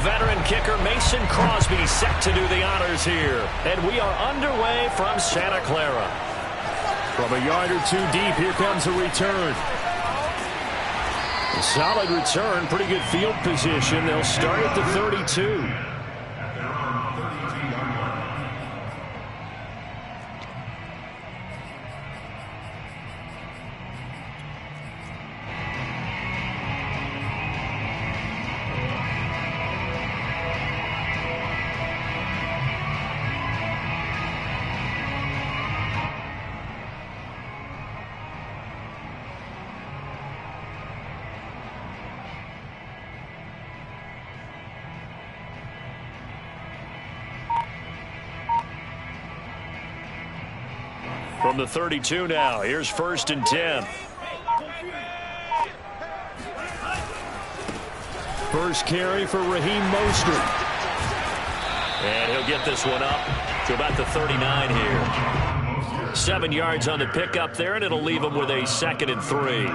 veteran kicker Mason Crosby set to do the honors here. And we are underway from Santa Clara. From a yard or two deep, here comes a return. A solid return, pretty good field position. They'll start at the 32. From the 32 now, here's 1st and 10. First carry for Raheem Mostert. And he'll get this one up to about the 39 here. 7 yards on the pickup there, and it'll leave him with a 2nd and 3.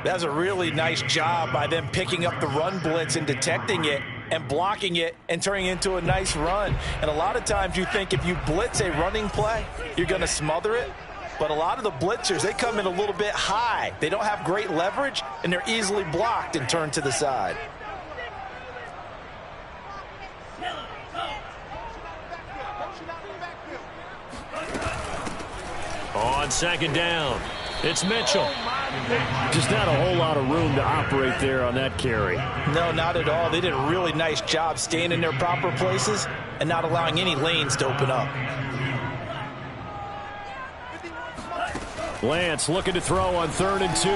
That's a really nice job by them picking up the run blitz and detecting it and blocking it and turning it into a nice run. And a lot of times you think if you blitz a running play, you're going to smother it. But a lot of the blitzers, they come in a little bit high. They don't have great leverage, and they're easily blocked and turned to the side. On 2nd down, it's Mitchell. Just not a whole lot of room to operate there on that carry. No, not at all. They did a really nice job staying in their proper places and not allowing any lanes to open up. Lance looking to throw on 3rd and 2.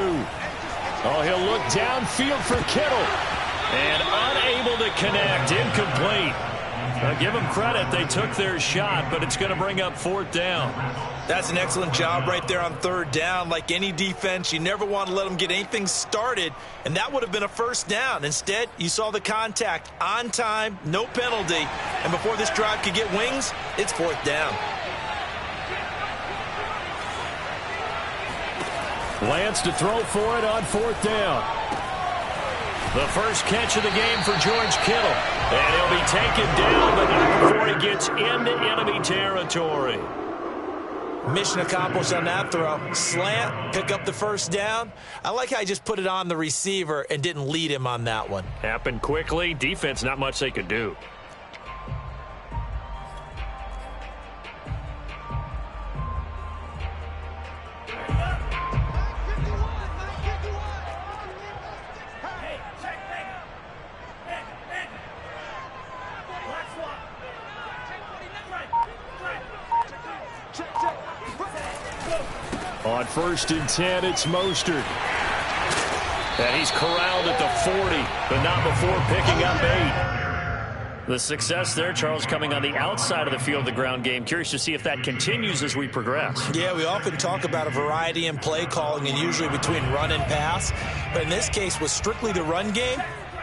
Oh, he'll look downfield for Kittle. And unable to connect. Incomplete. Now, give them credit. They took their shot, but it's going to bring up 4th down. That's an excellent job right there on 3rd down. Like any defense, you never want to let them get anything started, and that would have been a 1st down. Instead, you saw the contact on time, no penalty, and before this drive could get wings, it's 4th down. Lance to throw for it on 4th down. The first catch of the game for George Kittle. And he'll be taken down, but not before he gets into enemy territory. Mission accomplished on that throw. Slant, pick up the 1st down. I like how he just put it on the receiver and didn't lead him on that one. Happened quickly. Defense, not much they could do. On 1st and 10, it's Mostert. And he's corralled at the 40, but not before picking up 8. The success there, Charles, coming on the outside of the field, the ground game. Curious to see if that continues as we progress. Yeah, we often talk about a variety in play calling and usually between run and pass. But in this case, with strictly the run game,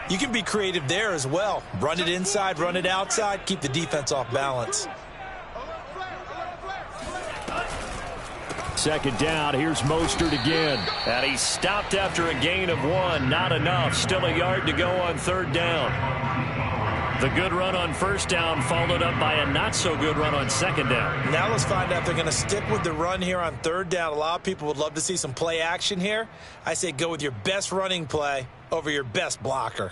you can be creative there as well. Run it inside, run it outside, keep the defense off balance. 2nd down, here's Mostert again. And he's stopped after a gain of 1. Not enough. Still a yard to go on 3rd down. The good run on 1st down followed up by a not-so-good run on 2nd down. Now let's find out if they're going to stick with the run here on 3rd down. A lot of people would love to see some play action here. I say go with your best running play over your best blocker.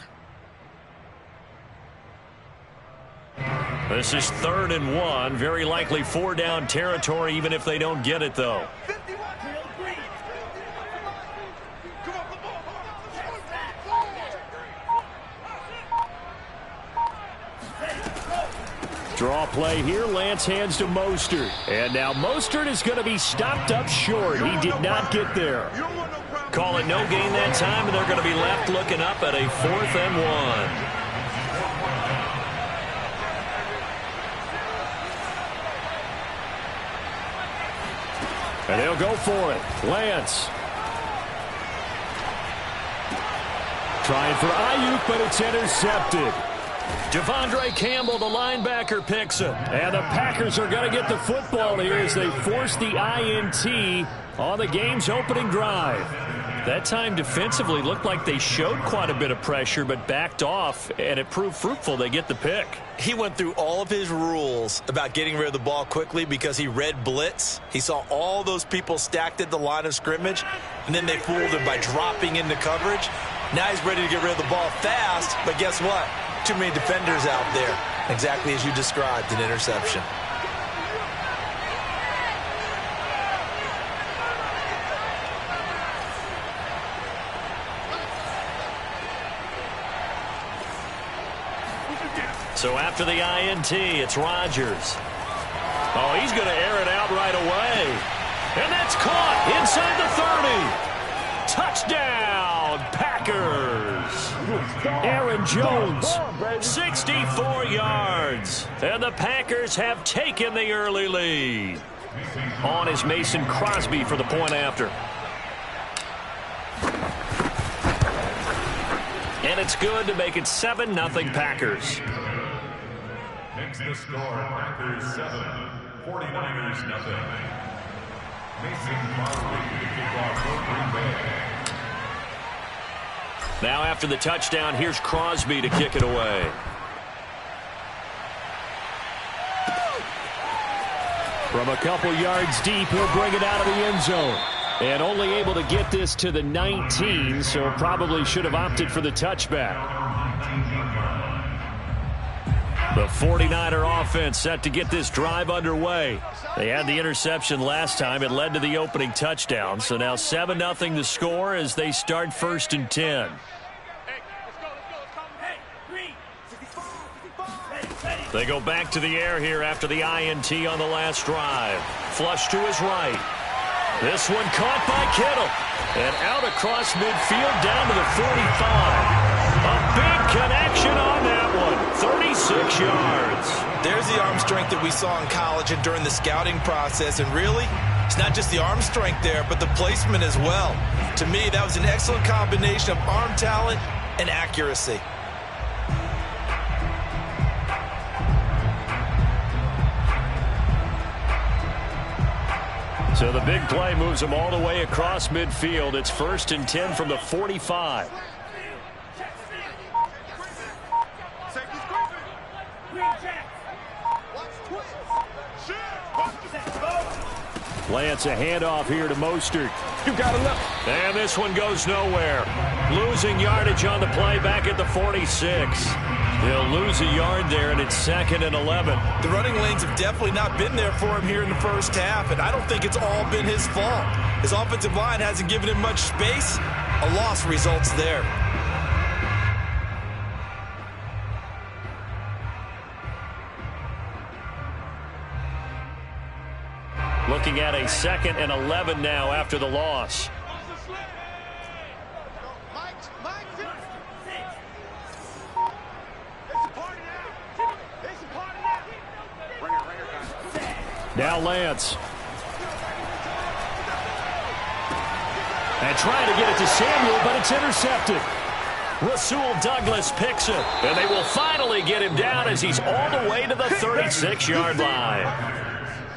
This is 3rd and 1. Very likely 4-down territory, even if they don't get it, though. Draw play here. Lance hands to Mostert. And now Mostert is going to be stopped up short. He did not get there. Call it no gain that time, and they're going to be left looking up at a 4th and 1. And they'll go for it. Lance. Trying for Ayuk, but it's intercepted. Devondre Campbell, the linebacker, picks it. And the Packers are going to get the football here as they force the INT on the game's opening drive. That time defensively looked like they showed quite a bit of pressure but backed off, and it proved fruitful. They get the pick. He went through all of his rules about getting rid of the ball quickly because he read blitz. He saw all those people stacked at the line of scrimmage, and then they fooled him by dropping into coverage. Now he's ready to get rid of the ball fast, but guess what? Too many defenders out there. Exactly as you described, an interception. So after the INT, it's Rodgers. Oh, he's going to air it out right away. And that's caught inside the 30. Touchdown, Packers. Aaron Jones, 64 yards. And the Packers have taken the early lead. On is Mason Crosby for the point after. And it's good to make it 7-0 Packers. Makes the score Packers 7, 49ers nothing. Mason Crosby to kick off for Green Bay. Now after the touchdown, here's Crosby to kick it away. From a couple yards deep, he'll bring it out of the end zone. And only able to get this to the 19, so probably should have opted for the touchback. The 49er offense set to get this drive underway. They had the interception last time. It led to the opening touchdown. So now 7-0 the score as they start 1st and 10. They go back to the air here after the INT on the last drive. Flush to his right. This one caught by Kittle. And out across midfield down to the 45. A big connection on that one. 36 yards. There's the arm strength that we saw in college and during the scouting process. And really, it's not just the arm strength there, but the placement as well. To me, that was an excellent combination of arm talent and accuracy. So the big play moves them all the way across midfield. It's 1st and 10 from the 45. Lance, a handoff here to Mostert. You got enough. And this one goes nowhere. Losing yardage on the play back at the 46. They'll lose a yard there, and it's 2nd and 11. The running lanes have definitely not been there for him here in the first half, and I don't think it's all been his fault. His offensive line hasn't given him much space. A loss results there. Looking at a 2nd and 11 now after the loss. Now Lance. And trying to get it to Samuel, but it's intercepted. Rasul Douglas picks it. And they will finally get him down as he's all the way to the 36-yard line.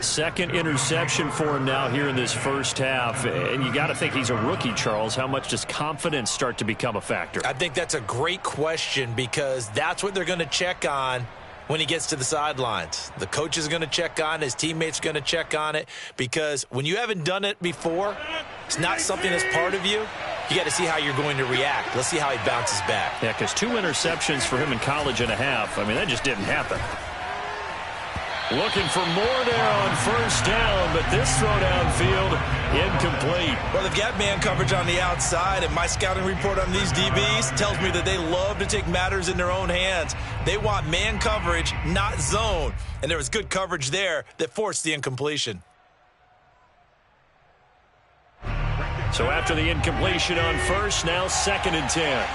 2nd interception for him now here in this first half. And you got to think he's a rookie, Charles. How much does confidence start to become a factor? I think that's a great question because that's what they're going to check on when he gets to the sidelines. The coach is going to check on it. His teammates are going to check on it because when you haven't done it before, it's not something that's part of you. You got to see how you're going to react. Let's see how he bounces back. Yeah, because 2 interceptions for him in college and a half. I mean, that just didn't happen. Looking for more there on 1st down, but this throw downfield incomplete. Well, they've got man coverage on the outside, and my scouting report on these DBs tells me that they love to take matters in their own hands. They want man coverage, not zone. And there was good coverage there that forced the incompletion. So after the incompletion on 1st, now 2nd and 10.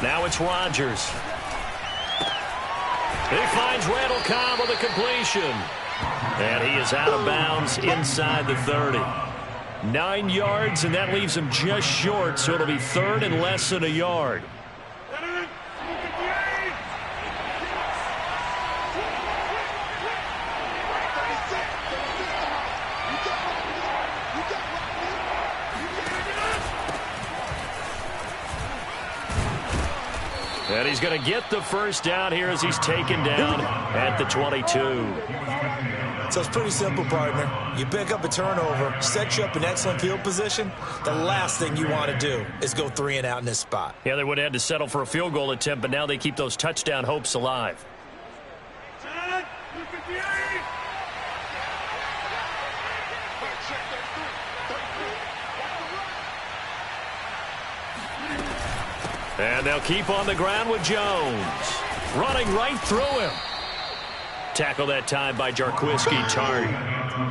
Now it's Rodgers. He finds Randall Cobb with a completion. And he is out of bounds inside the 30. 9 yards, and that leaves him just short, so it'll be 3rd and less than a yard. And he's going to get the first down here as he's taken down at the 22. So it's pretty simple, partner. You pick up a turnover, set you up in excellent field position. The last thing you want to do is go 3 and out in this spot. Yeah, they would have had to settle for a field goal attempt, but now they keep those touchdown hopes alive. And they'll keep on the ground with Jones. Running right through him. Tackle that time by Jarquiski Tartt.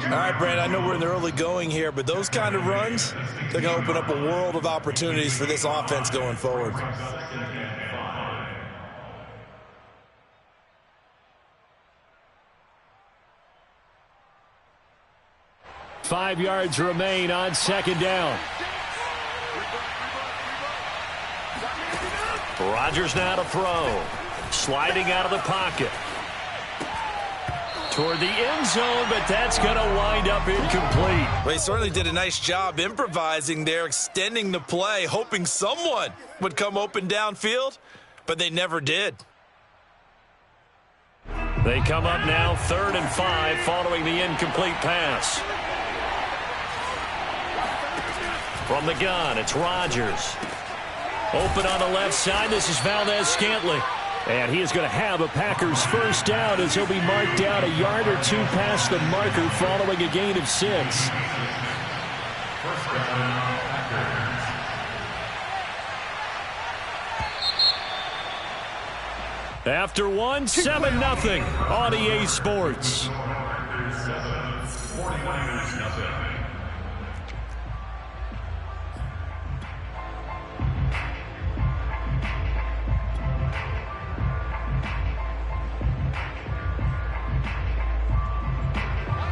All right, Brandon, I know we're in the early going here, but those kind of runs, they're going to open up a world of opportunities for this offense going forward. Five yards remain on second down. Rodgers now to throw. Sliding out of the pocket. Toward the end zone, but that's going to wind up incomplete. Well, he certainly did a nice job improvising there, extending the play, hoping someone would come open downfield, but they never did. They come up now 3rd and 5 following the incomplete pass. From the gun, it's Rodgers. Open on the left side, this is Valdez-Scantling. And he is going to have a Packers first down as he'll be marked down a yard or two past the marker following a gain of 6. After one, 7-0 on EA Sports.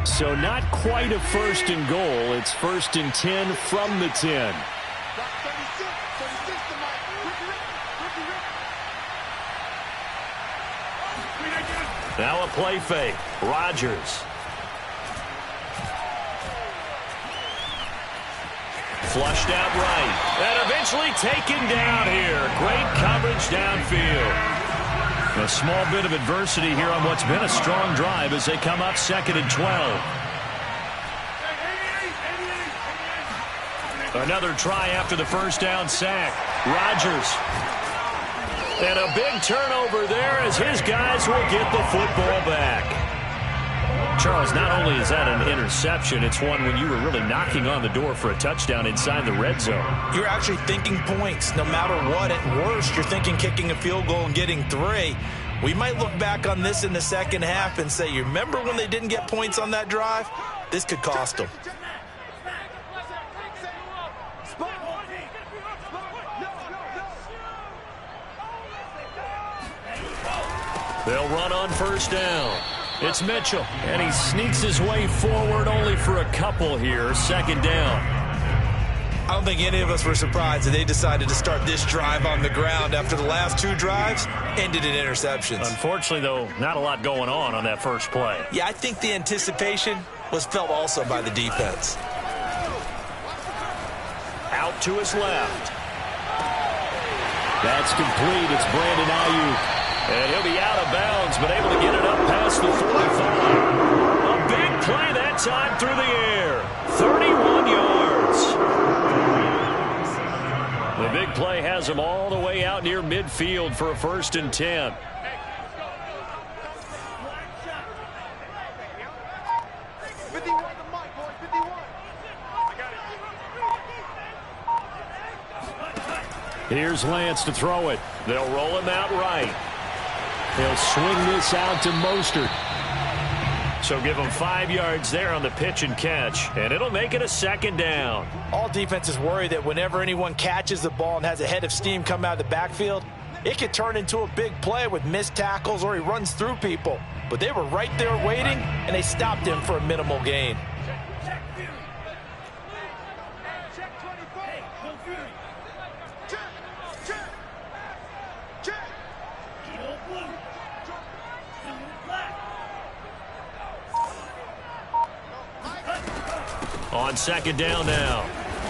So not quite a 1st and goal. It's 1st and 10 from the 10. Now a play fake. Rodgers. Flushed out right. And eventually taken down here. Great coverage downfield. A small bit of adversity here on what's been a strong drive as they come up 2nd and 12. Another try after the first down sack. Rodgers. And a big turnover there as his guys will get the football back. Charles, not only is that an interception, it's one when you were really knocking on the door for a touchdown inside the red zone. You're actually thinking points no matter what. At worst, you're thinking kicking a field goal and getting 3. We might look back on this in the second half and say, you remember when they didn't get points on that drive? This could cost them. They'll run on first down. It's Mitchell, and he sneaks his way forward only for a couple here. 2nd down. I don't think any of us were surprised that they decided to start this drive on the ground after the last 2 drives ended in interceptions. Unfortunately, though, not a lot going on that first play. Yeah, I think the anticipation was felt also by the defense. Out to his left. That's complete. It's Brandon Ayuk. And he'll be out of bounds, but able to get it up past the 45. A big play that time through the air. 31 yards. The big play has him all the way out near midfield for a 1st and 10. Here's Lance to throw it. They'll roll him out right. They'll swing this out to Mostert. So give him 5 yards there on the pitch and catch, and it'll make it a 2nd down. All defenses worry that whenever anyone catches the ball and has a head of steam come out of the backfield, it could turn into a big play with missed tackles or he runs through people. But they were right there waiting, and they stopped him for a minimal gain. On 2nd down now,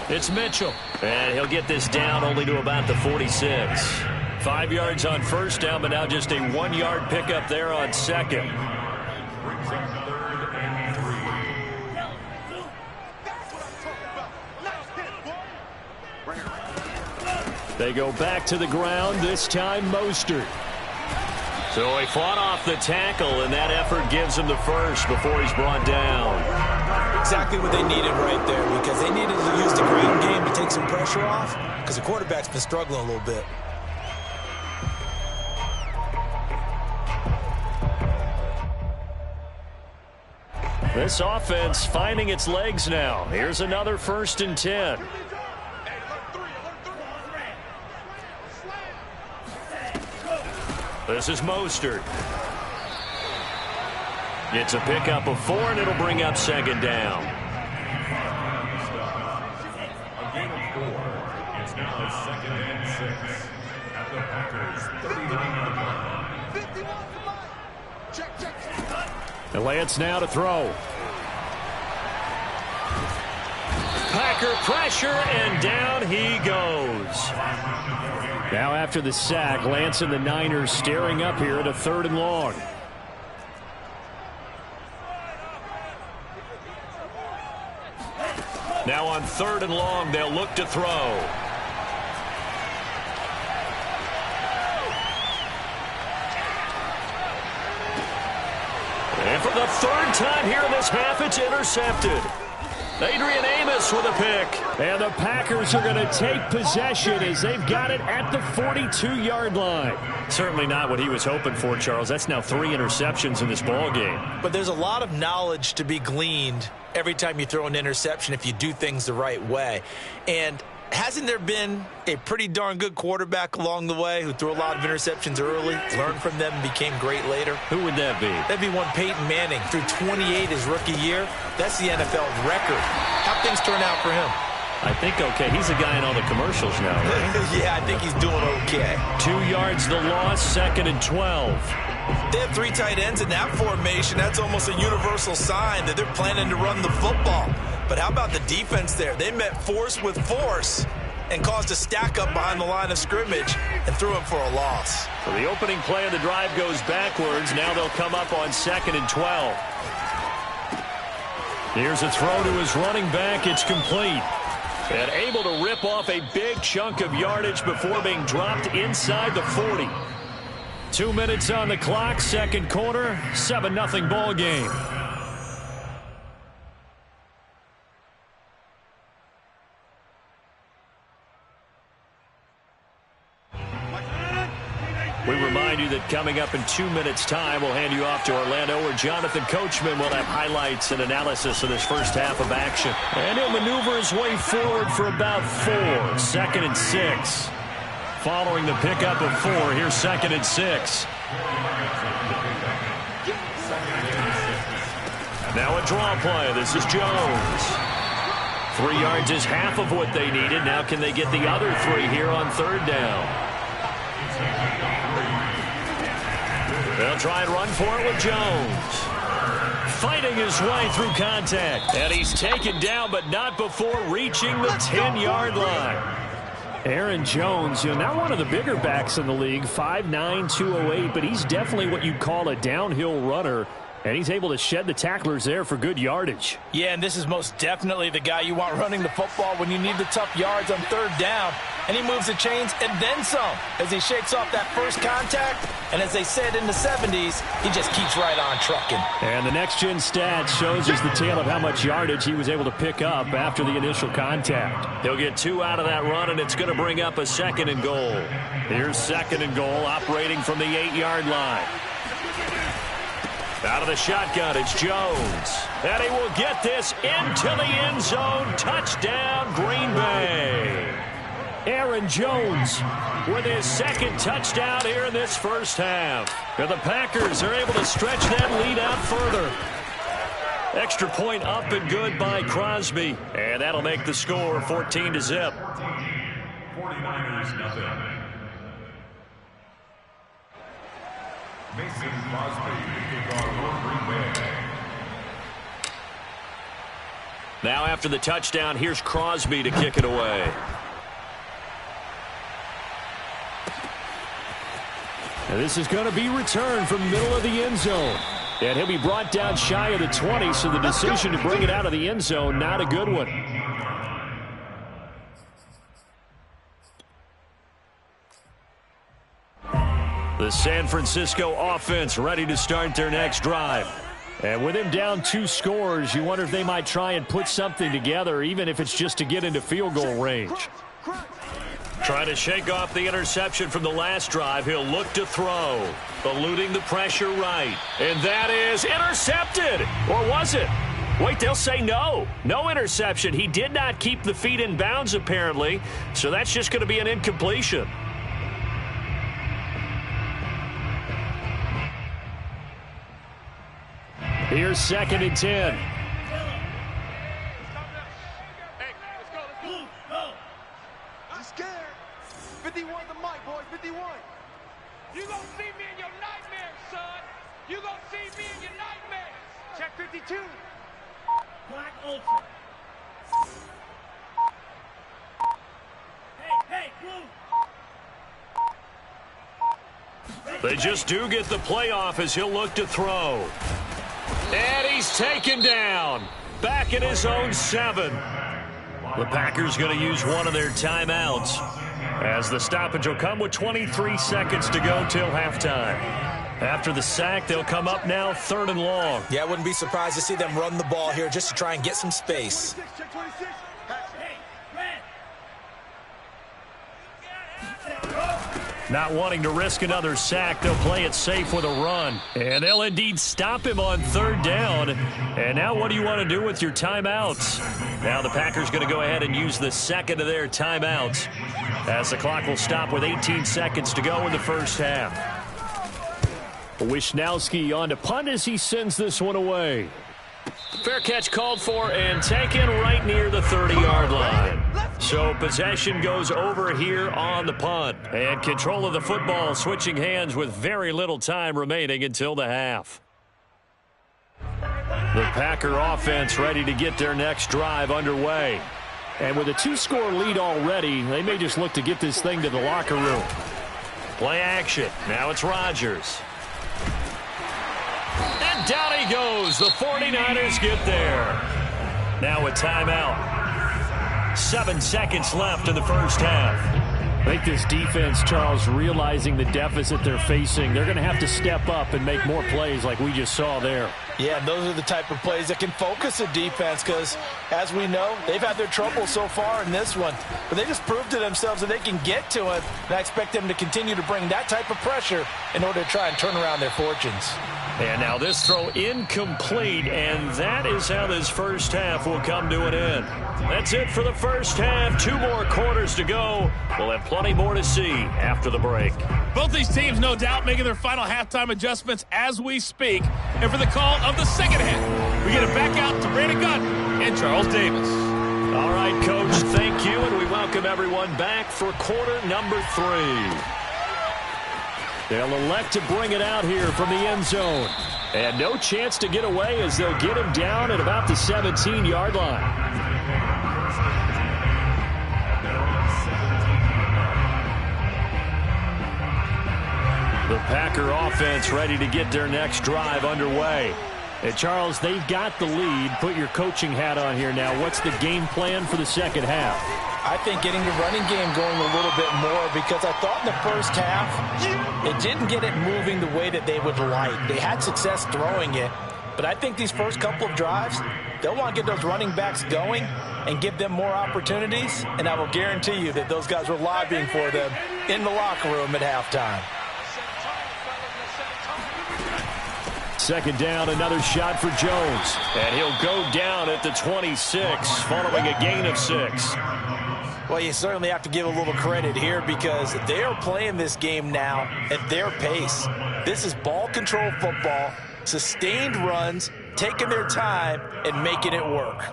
it's Mitchell. And he'll get this down only to about the 46. 5 yards on first down, but now just a 1-yard pickup there on second. Brings up 3rd and 3. They go back to the ground, this time Mostert. So he fought off the tackle, and that effort gives him the first before he's brought down. Exactly what they needed right there, because they needed to use the ground game to take some pressure off, because the quarterback's been struggling a little bit. This offense finding its legs now. Here's another 1st and 10. This is Mostert. Gets a pickup of 4, and it'll bring up 2nd down. A gain of 4. It's now 2nd and 6. At the Packers 39-yard line. And Lance now to throw. Packer pressure, and down he goes. Now after the sack, Lance and the Niners staring up here at a 3rd and long. Now on 3rd and long, they'll look to throw. And for the 3rd time here in this half, it's intercepted. Adrian Amos with a pick. And the Packers are going to take possession as they've got it at the 42-yard line. Certainly not what he was hoping for, Charles. That's now 3 interceptions in this ball game. But there's a lot of knowledge to be gleaned every time you throw an interception if you do things the right way. And hasn't there been a pretty darn good quarterback along the way who threw a lot of interceptions early, learned from them, and became great later? Who would that be? That'd be one Peyton Manning. Threw 28 his rookie year. That's the NFL record. How'd things turn out for him? I think okay. He's a guy in all the commercials now, right? Yeah, I think he's doing okay. 2 yards the loss, 2nd and 12. They have 3 tight ends in that formation. That's almost a universal sign that they're planning to run the football. But how about the defense there? They met force with force and caused a stack up behind the line of scrimmage and threw him for a loss. So the opening play of the drive goes backwards. Now they'll come up on 2nd and 12. Here's a throw to his running back. It's complete. And able to rip off a big chunk of yardage before being dropped inside the 40. 2 minutes on the clock, 2nd quarter, 7-0 ball game. We remind you that coming up in 2 minutes' time, we'll hand you off to Orlando, where Jonathan Coachman will have highlights and analysis of this first half of action. And he'll maneuver his way forward for about 4. 2nd and 6. Following the pickup of 4, here's 2nd and 6. Now a draw play. This is Jones. 3 yards is half of what they needed. Now can they get the other 3 here on 3rd down? They'll try and run for it with Jones. Fighting his way through contact. And he's taken down, but not before reaching the 10-yard line. Aaron Jones, not one of the bigger backs in the league, 5'9", 208, but he's definitely what you'd call a downhill runner. And he's able to shed the tacklers there for good yardage. Yeah, and this is most definitely the guy you want running the football when you need the tough yards on 3rd down. And he moves the chains and then some as he shakes off that first contact. And as they said in the 70s, he just keeps right on trucking. And the next-gen stat shows us the tale of how much yardage he was able to pick up after the initial contact. He'll get 2 out of that run, and it's going to bring up a 2nd and goal. Here's 2nd and goal, operating from the 8-yard line. Out of the shotgun, it's Jones. And he will get this into the end zone. Touchdown, Green Bay. Aaron Jones with his 2nd touchdown here in this first half. And the Packers are able to stretch that lead out further. Extra point up and good by Crosby. And that'll make the score 14-0. 49ers nothing. Mason Crosby, kick off for Green Bay. Now after the touchdown, here's Crosby to kick it away. And this is going to be returned from the middle of the end zone. And he'll be brought down shy of the 20, so the decision to bring it out of the end zone, not a good one. The San Francisco offense ready to start their next drive. And with him down 2 scores, you wonder if they might try and put something together, even if it's just to get into field goal range. Trying to shake off the interception from the last drive. He'll look to throw. Eluding the pressure right. And that is intercepted. Or was it? Wait, they'll say no. No interception. He did not keep the feet in bounds, apparently. So that's just going to be an incompletion. Here's 2nd and 10. I'm scared. 51 the mic, boys. 51. You gonna see me in your nightmares, son. You gonna see me in your nightmares. Check 52. Black Ultra. Hey, blue. They just do get the playoff as he'll look to throw. And he's taken down. Back in his own 7. The Packers going to use one of their timeouts, as the stoppage will come with 23 seconds to go till halftime. After the sack, they'll come up now 3rd and long. Yeah, I wouldn't be surprised to see them run the ball here just to try and get some space. Check 26. Not wanting to risk another sack, they'll play it safe with a run. And they'll indeed stop him on 3rd down. And now what do you want to do with your timeouts? Now the Packers going to go ahead and use the 2nd of their timeouts, as the clock will stop with 18 seconds to go in the first half. Wishnowski on to punt as he sends this one away. Fair catch called for and taken right near the 30-yard line. So possession goes over here on the punt. And control of the football switching hands with very little time remaining until the half. The Packer offense ready to get their next drive underway. And with a 2-score lead already, they may just look to get this thing to the locker room. Play action. Now it's Rodgers. And down he goes. The 49ers get there. Now a timeout. 7 seconds left in the first half. I think this defense, Charles, realizing the deficit they're facing, they're going to have to step up and make more plays like we just saw there. Yeah, those are the type of plays that can focus a defense because, as we know, they've had their trouble so far in this one. But they just proved to themselves that they can get to it, and I expect them to continue to bring that type of pressure in order to try and turn around their fortunes. And now this throw incomplete, and that is how this first half will come to an end. That's it for the first half. 2 more quarters to go. We'll have plenty more to see after the break. Both these teams, no doubt, making their final halftime adjustments as we speak. And for the call of the second half, we get it back out to Brandon Gunn and Charles Davis. All right, Coach, thank you, and we welcome everyone back for quarter number 3. They'll elect to bring it out here from the end zone. And no chance to get away as they'll get him down at about the 17-yard line. The Packer offense ready to get their next drive underway. And Charles, they've got the lead. Put your coaching hat on here now. What's the game plan for the second half? I think getting the running game going a little bit more, because I thought in the first half it didn't get it moving the way that they would like. They had success throwing it, but I think these first couple of drives, they'll want to get those running backs going and give them more opportunities, and I will guarantee you that those guys were lobbying for them in the locker room at halftime. Second down, another shot for Jones. And he'll go down at the 26 following a gain of 6. Well, you certainly have to give a little credit here because they are playing this game now at their pace. This is ball control football, sustained runs, taking their time, and making it work.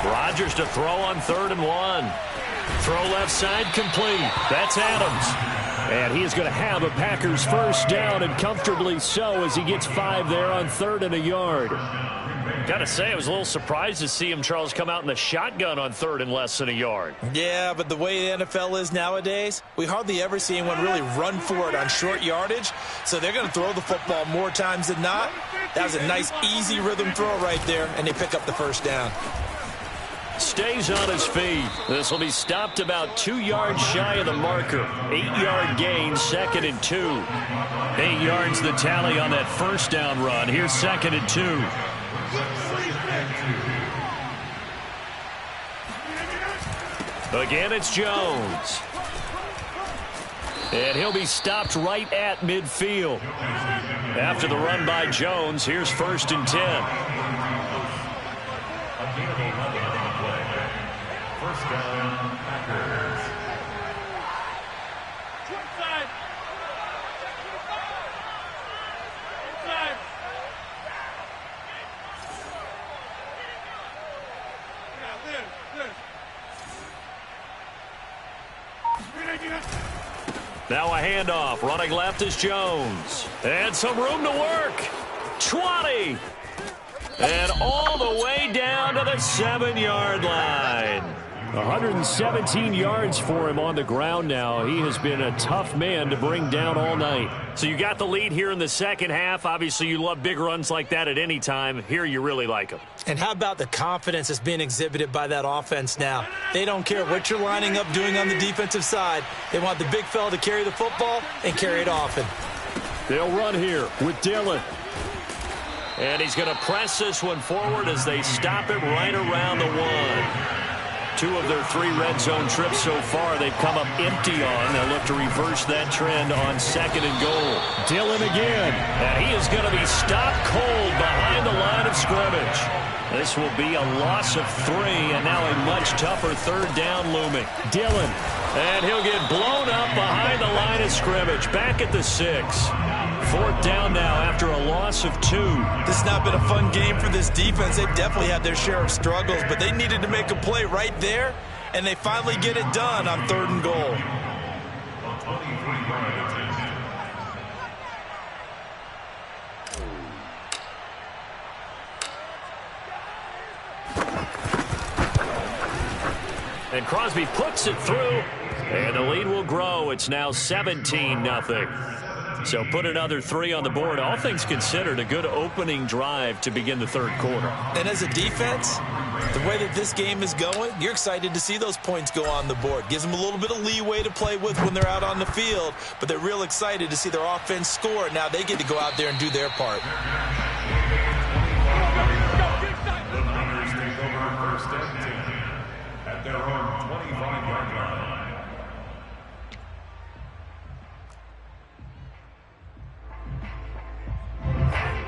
Rodgers to throw on 3rd and 1. Throw left side complete. That's Adams. And he is going to have a Packers first down, and comfortably so, as he gets 5 there on 3rd and a yard. Got to say, I was a little surprised to see him, Charles, come out in the shotgun on 3rd and less than a yard. Yeah, but the way the NFL is nowadays, we hardly ever see anyone really run for it on short yardage. So they're going to throw the football more times than not. That was a nice, easy rhythm throw right there, and they pick up the first down. Stays on his feet. This will be stopped about 2 yards shy of the marker. 8-yard gain, 2nd and 2. 8 yards the tally on that first down run. Here's 2nd and 2. Again, it's Jones. And he'll be stopped right at midfield. After the run by Jones, here's 1st and 10. First down, Packers. Inside. Inside. Now a handoff. Running left is Jones. And some room to work. 20. And all the way down to the 7-yard line. 117 yards for him on the ground now. He has been a tough man to bring down all night. So you got the lead here in the second half. Obviously, you love big runs like that at any time. Here you really like them. And how about the confidence that's being exhibited by that offense now? They don't care what you're lining up doing on the defensive side. They want the big fella to carry the football and carry it often. They'll run here with Dillon. And he's going to press this one forward as they stop it right around the 1. 2 of their 3 red zone trips so far, they've come up empty on. They'll look to reverse that trend on 2nd and goal. Dillon again. And he is going to be stopped cold behind the line of scrimmage. This will be a loss of 3, and now a much tougher 3rd down looming. Dillon. And he'll get blown up behind the line of scrimmage. Back at the 6. 4th down now after a loss of 2. This has not been a fun game for this defense. They've definitely had their share of struggles, but they needed to make a play right there, and they finally get it done on 3rd and goal. And Crosby puts it through, and the lead will grow. It's now 17-0. So put another 3 on the board. All things considered, a good opening drive to begin the 3rd quarter. And as a defense, the way that this game is going, you're excited to see those points go on the board. Gives them a little bit of leeway to play with when they're out on the field, but they're real excited to see their offense score. Now they get to go out there and do their part. The Niners take over 1st and 10 at their own 25-yard line.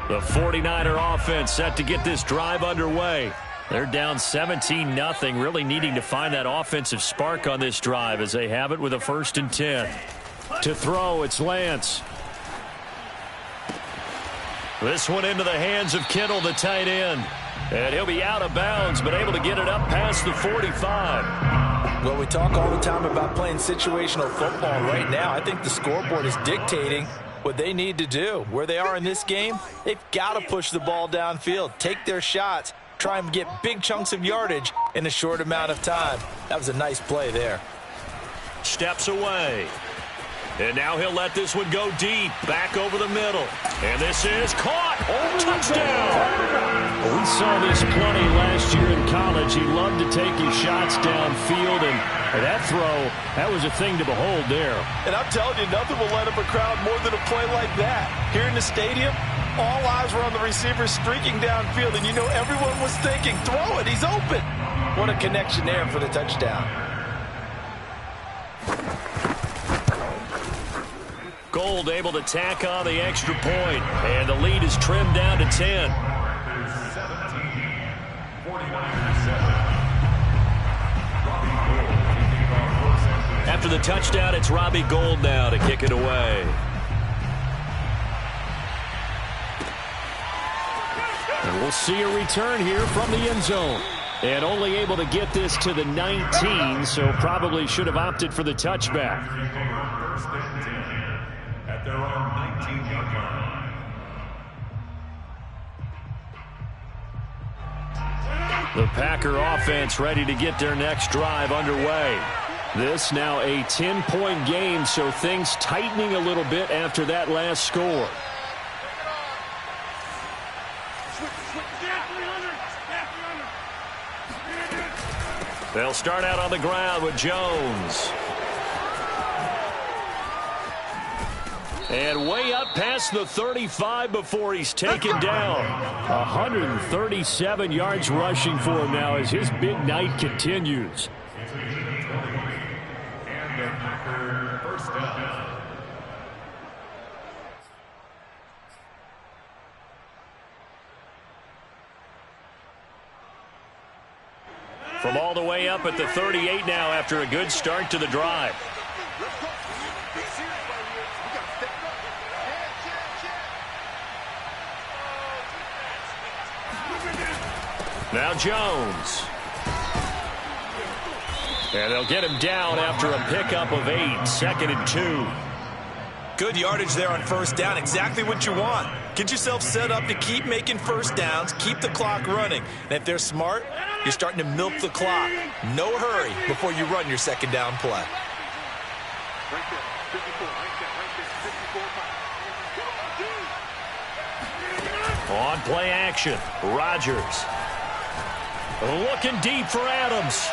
The 49er offense set to get this drive underway. They're down 17-0, really needing to find that offensive spark on this drive as they have it with a 1st and 10. To throw, it's Lance. This one into the hands of Kittle, the tight end. And he'll be out of bounds, but able to get it up past the 45. Well, we talk all the time about playing situational football. Right now, I think the scoreboard is dictating what they need to do. Where they are in this game, they've got to push the ball downfield, take their shots, try and get big chunks of yardage in a short amount of time. That was a nice play there. Steps away. And now he'll let this one go deep, back over the middle. And this is caught. Touchdown. We saw this plenty last year in college. He loved to take his shots downfield, and that throw, that was a thing to behold there. And I'm telling you, nothing will let up a crowd more than a play like that. Here in the stadium, all eyes were on the receiver streaking downfield, and you know everyone was thinking, throw it, he's open. What a connection there for the touchdown. Gold able to tack on the extra point, and the lead is trimmed down to 10. After the touchdown, it's Robbie Gould now to kick it away. And we'll see a return here from the end zone. And only able to get this to the 19, so probably should have opted for the touchback. first and 10 at their own 19-yard line. The Packer offense ready to get their next drive underway. This now a 10-point game, so things tightening a little bit after that last score. They'll start out on the ground with Jones. And way up past the 35 before he's taken down. 137 yards rushing for him now as his big night continues. And the Packer first down. From all the way up at the 38 now after a good start to the drive. Now Jones. And they'll get him down after a pickup of 8, 2nd and 2. Good yardage there on first down. Exactly what you want. Get yourself set up to keep making first downs, keep the clock running. And if they're smart, you're starting to milk the clock. No hurry before you run your second down play. Right there, 54, right there, 54. On play action, Rodgers. Looking deep for Adams.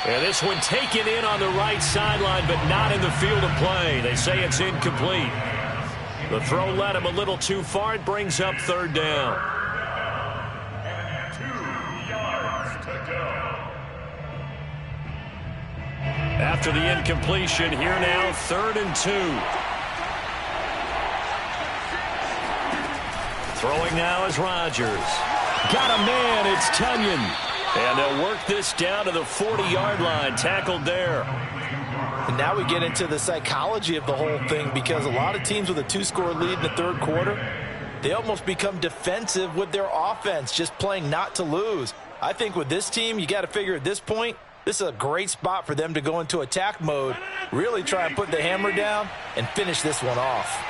And this one taken in on the right sideline, but not in the field of play. They say it's incomplete. The throw led him a little too far. It brings up 3rd down. And 2 yards to go. After the incompletion, here now, 3rd and 2. Throwing now is Rodgers. Got a man, it's Tunyon. And they'll work this down to the 40-yard line, tackled there. And now we get into the psychology of the whole thing, because a lot of teams with a 2-score lead in the 3rd quarter, they almost become defensive with their offense, just playing not to lose. I think with this team, you got to figure at this point, this is a great spot for them to go into attack mode, really try and put the hammer down and finish this one off.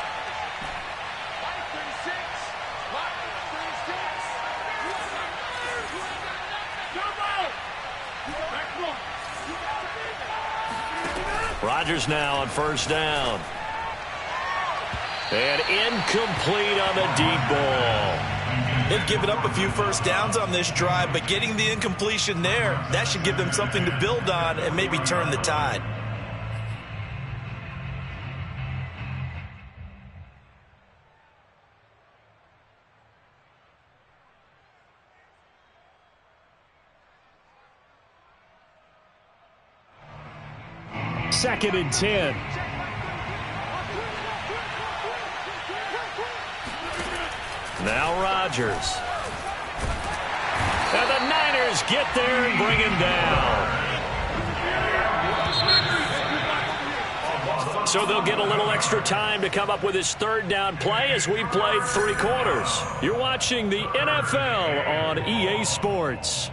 Rodgers now on first down. And incomplete on the deep ball. They've given up a few first downs on this drive, but getting the incompletion there, that should give them something to build on and maybe turn the tide. Second and 10. Now Rodgers. And the Niners get there and bring him down. So they'll get a little extra time to come up with his 3rd down play as we played 3 quarters. You're watching the NFL on EA Sports.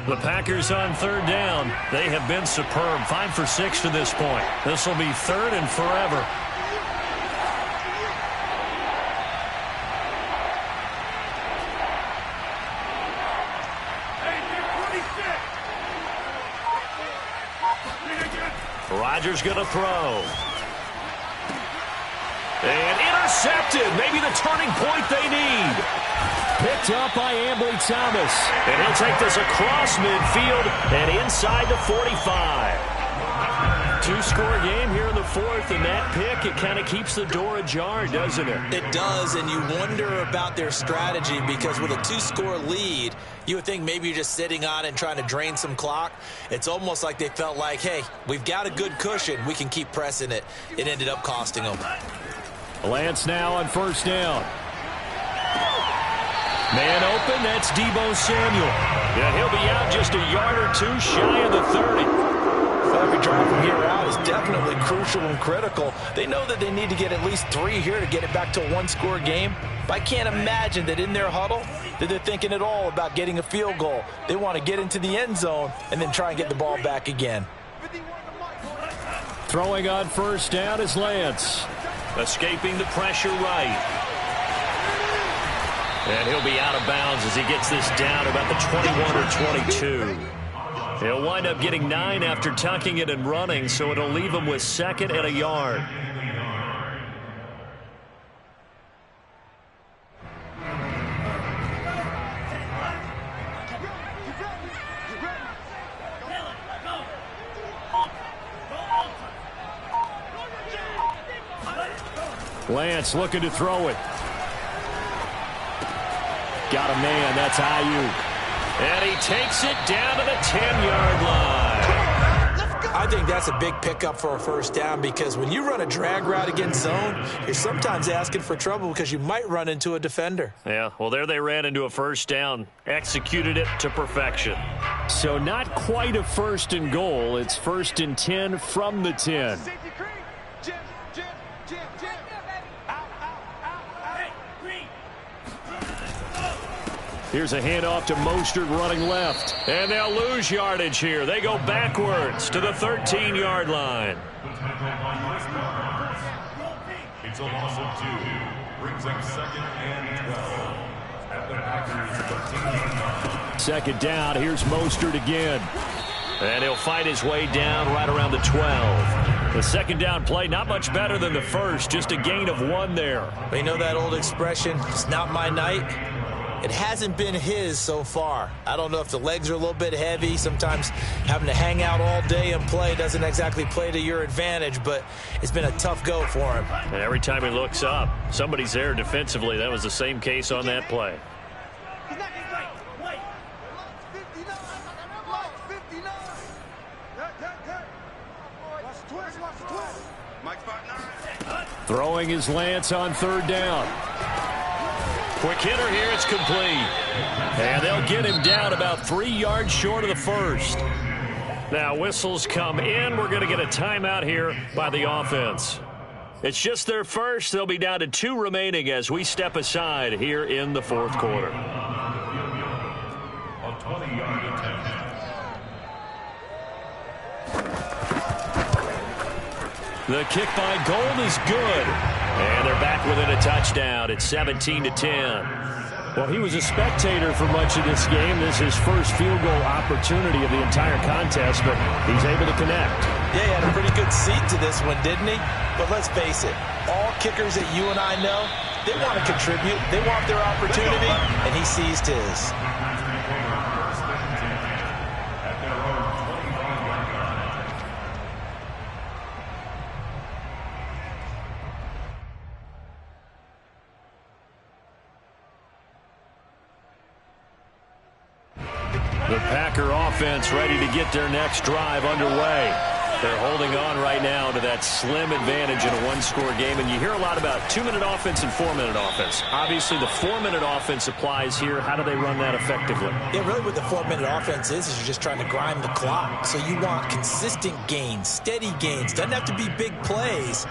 The Packers on 3rd down. They have been superb. 5 for 6 to this point. This will be 3rd and forever. Rodgers going to throw. And intercepted. Maybe the turning point they need. Picked up by Ambly Thomas. And he'll take this across midfield and inside the 45. 2-score game here in the 4th, and that pick, it kind of keeps the door ajar, doesn't it? It does, and you wonder about their strategy, because with a 2-score lead, you would think maybe you're just sitting on it and trying to drain some clock. It's almost like they felt like, hey, we've got a good cushion. We can keep pressing it. It ended up costing them. Lance now on first down. Man open, that's Deebo Samuel. And he'll be out just a yard or 2 shy of the 30. Every drive from here out is definitely crucial. crucial and critical. They know that they need to get at least 3 here to get it back to a one-score game. But I can't imagine that in their huddle that they're thinking at all about getting a field goal. They want to get into the end zone and then try and get the ball back again. Throwing on first down is Lance. Escaping the pressure right. And he'll be out of bounds as he gets this down about the 21 or 22. He'll wind up getting 9 after tucking it and running, so it'll leave him with 2nd and a yard. Lance looking to throw it. Got a man, that's Ayuk. And he takes it down to the 10-yard line. I think that's a big pickup for a first down because when you run a drag route against zone, you're sometimes asking for trouble because you might run into a defender. Yeah, well, there they ran into a first down. Executed it to perfection. So not quite a 1st and goal. It's 1st and 10 from the 10. Here's a handoff to Mostert running left. And they'll lose yardage here. They go backwards to the 13-yard line. It's a loss of 2. Brings up 2nd and 12. At the Packers' 13-yard line. 2nd down. Here's Mostert again. And he'll fight his way down right around the 12. The 2nd down play, not much better than the first. Just a gain of 1 there. You know that old expression, it's not my night? It hasn't been his so far. I don't know if the legs are a little bit heavy. Sometimes having to hang out all day and play doesn't exactly play to your advantage, but it's been a tough go for him. And every time he looks up, somebody's there defensively. That was the same case on that play. Throwing his Lance on 3rd down. Quick hitter here, it's complete. And they'll get him down about 3 yards short of the first. Now whistles come in. We're going to get a timeout here by the offense. It's just their first. They'll be down to 2 remaining as we step aside here in the 4th quarter. A 20-yard attempt. The kick by Gold is good. And they're back within a touchdown. It's 17-10. Well, he was a spectator for much of this game. This is his first field goal opportunity of the entire contest, but he's able to connect. Yeah, he had a pretty good seat to this one, didn't he? But let's face it, all kickers that you and I know, they want to contribute. They want their opportunity, and he seized his. The Packer offense ready to get their next drive underway. They're holding on right now to that slim advantage in a one-score game. And you hear a lot about 2-minute offense and 4-minute offense. Obviously, the 4-minute offense applies here. How do they run that effectively? Yeah, really what the 4-minute offense is you're just trying to grind the clock. So you want consistent gains, steady gains. Doesn't have to be big plays,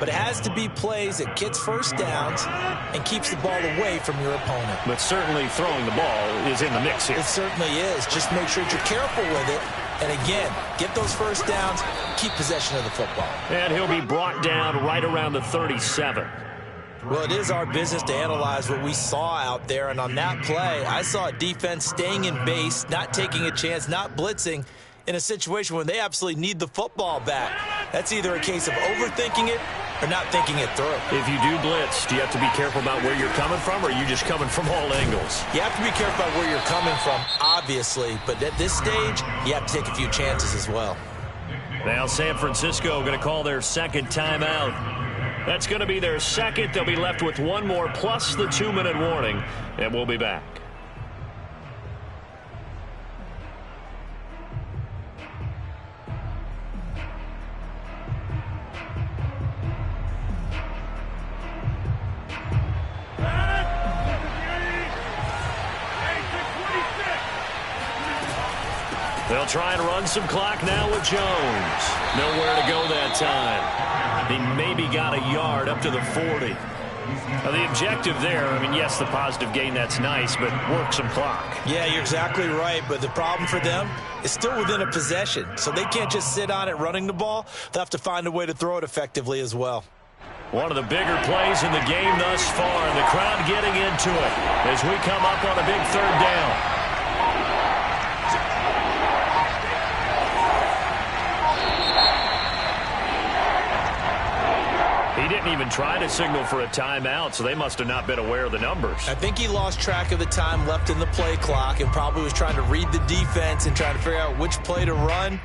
but it has to be plays that gets first downs and keeps the ball away from your opponent. But certainly throwing the ball is in the mix here. It certainly is. Just make sure that you're careful with it. And again, get those first downs, keep possession of the football. And he'll be brought down right around the 37. Well, it is our business to analyze what we saw out there. And on that play, I saw a defense staying in base, not taking a chance, not blitzing in a situation when they absolutely need the football back. That's either a case of overthinking it or not thinking it through. If you do blitz, do you have to be careful about where you're coming from, or are you just coming from all angles? You have to be careful about where you're coming from, obviously. But at this stage, you have to take a few chances as well. Now San Francisco going to call their 2nd timeout. That's going to be their 2nd. They'll be left with 1 more plus the 2-minute warning, and we'll be back. They'll They'll try and run some clock now with Jones. Nowhere to go that time. He maybe got a yard up to the 40. Now, the objective there, I mean, yes, the positive gain, that's nice, but work some clock. Yeah, you're exactly right, but the problem for them is still within a possession, so they can't just sit on it running the ball. They'll have to find a way to throw it effectively as well. One of the bigger plays in the game thus far, the crowd getting into it as we come up on a big third down. He didn't even try to signal for a timeout, so they must have not been aware of the numbers. I think he lost track of the time left in the play clock and probably was trying to read the defense and trying to figure out which play to run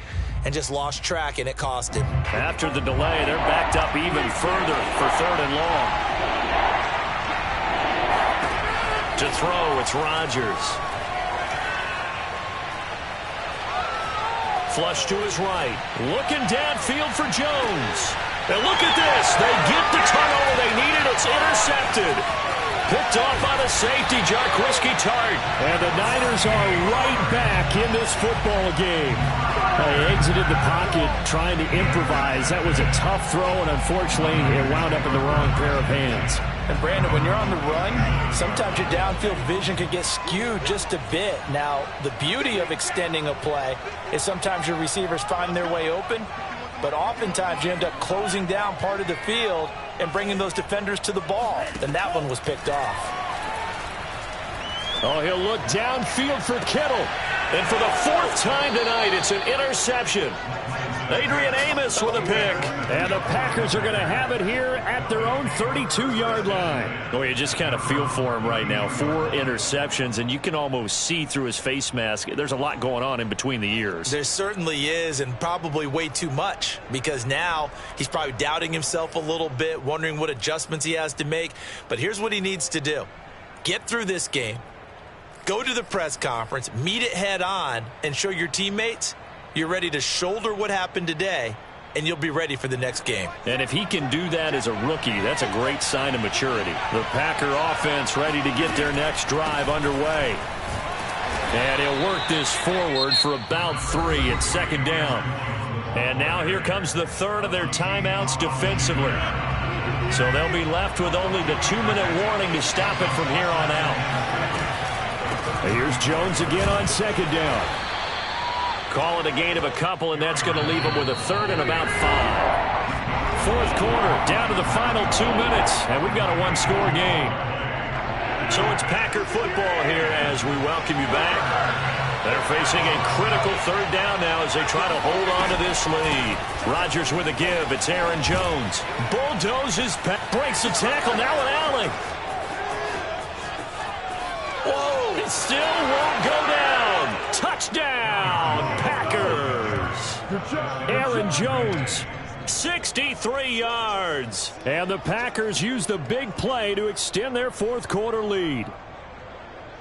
and just lost track, and it cost him. After the delay, they're backed up even further for 3rd and long. To throw, it's Rodgers. Flush to his right. Looking downfield for Jones. And look at this. They get the turnover they needed. It's intercepted. Picked off by the safety, Jarquiski Tart. And the Niners are right back in this football game. They exited the pocket trying to improvise. That was a tough throw, and unfortunately, it wound up in the wrong pair of hands. And, Brandon, when you're on the run, sometimes your downfield vision can get skewed just a bit. Now, the beauty of extending a play is sometimes your receivers find their way open, but oftentimes you end up closing down part of the field and bringing those defenders to the ball. And that one was picked off. Oh, he'll look downfield for Kittle. And for the 4th time tonight, it's an interception. Adrian Amos with a pick. And the Packers are going to have it here at their own 32-yard line. Oh, you just kind of feel for him right now. 4 interceptions, and you can almost see through his face mask. There's a lot going on in between the ears. There certainly is, and probably way too much, because now he's probably doubting himself a little bit, wondering what adjustments he has to make. But here's what he needs to do. Get through this game. Go to the press conference, meet it head on, and show your teammates you're ready to shoulder what happened today, and you'll be ready for the next game. And if he can do that as a rookie, that's a great sign of maturity. The Packer offense ready to get their next drive underway. And he'll work this forward for about 3 at 2nd down. And now here comes the 3rd of their timeouts defensively. So they'll be left with only the 2-minute warning to stop it from here on out. Here's Jones again on 2nd down. Call it a gain of a couple, and that's going to leave them with a 3rd and about 5. 4th quarter, down to the final 2 minutes, and we've got a 1-score game. So it's Packer football here as we welcome you back. They're facing a critical 3rd down now as they try to hold on to this lead. Rodgers with a give. It's Aaron Jones. Bulldozes, breaks the tackle, now an alley. Whoa, it still won't go down. Touchdown, Packers. Aaron Jones. 63 yards. And the Packers use the big play to extend their 4th quarter lead.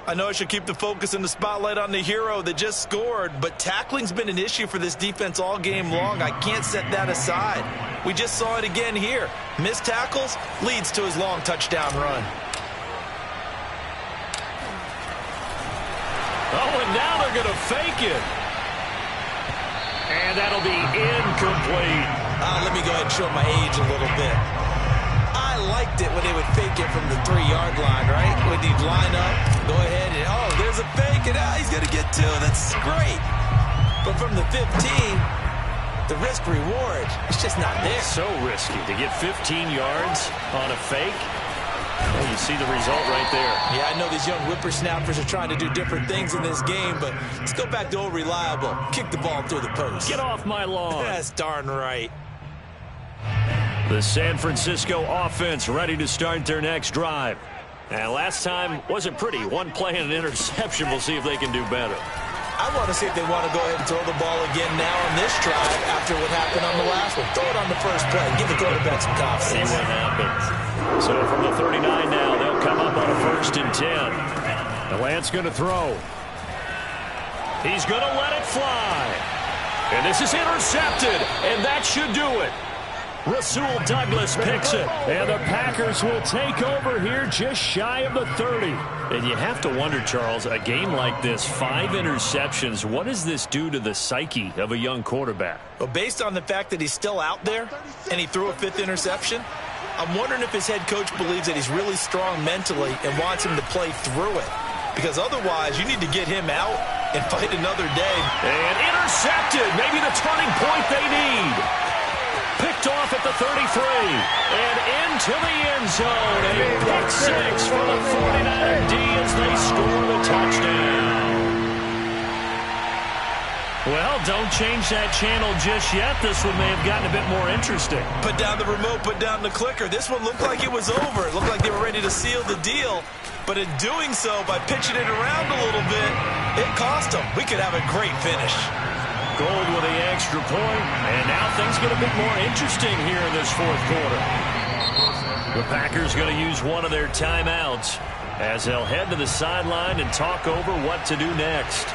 I know I should keep the focus and the spotlight on the hero that just scored, but tackling's been an issue for this defense all game long. I can't set that aside. We just saw it again here. Missed tackles leads to his long touchdown run. Oh, and now they're going to fake it. And that'll be incomplete. Let me go ahead and show my age a little bit. I liked it when they would fake it from the 3-yard line, right? When he'd line up, go ahead and, oh, there's a fake, and he's going to get 2. That's great. But from the 15, the risk-reward, it's just not there. So risky to get 15 yards on a fake. Well, you see the result right there. Yeah, I know these young whippersnappers are trying to do different things in this game, but let's go back to old reliable. Kick the ball through the post. Get off my lawn. That's darn right. The San Francisco offense ready to start their next drive. And last time wasn't pretty. 1 play and an interception. We'll see if they can do better. I want to see if they want to go ahead and throw the ball again now on this drive after what happened on the last one. Throw it on the first play. Give the quarterback some confidence. See what happens. So from the 39 now, they'll come up on a 1st and 10. Lance going to throw. He's going to let it fly. And this is intercepted, and that should do it. Rasul Douglas picks it. And the Packers will take over here just shy of the 30. And you have to wonder, Charles, a game like this, 5 interceptions, what does this do to the psyche of a young quarterback? Well, based on the fact that he's still out there and he threw a 5th interception, I'm wondering if his head coach believes that he's really strong mentally and wants him to play through it. Because otherwise, you need to get him out and fight another day. And intercepted. Maybe the turning point they need. Picked off at the 33. And into the end zone. A pick 6 for the 49er D as they score the touchdown. Well, don't change that channel just yet. This one may have gotten a bit more interesting. Put down the remote, put down the clicker. This one looked like it was over. It looked like they were ready to seal the deal. But in doing so, by pitching it around a little bit, it cost them. We could have a great finish. Gold with the extra point, and now things get a bit more interesting here in this 4th quarter. The Packers going to use one of their timeouts as they'll head to the sideline and talk over what to do next.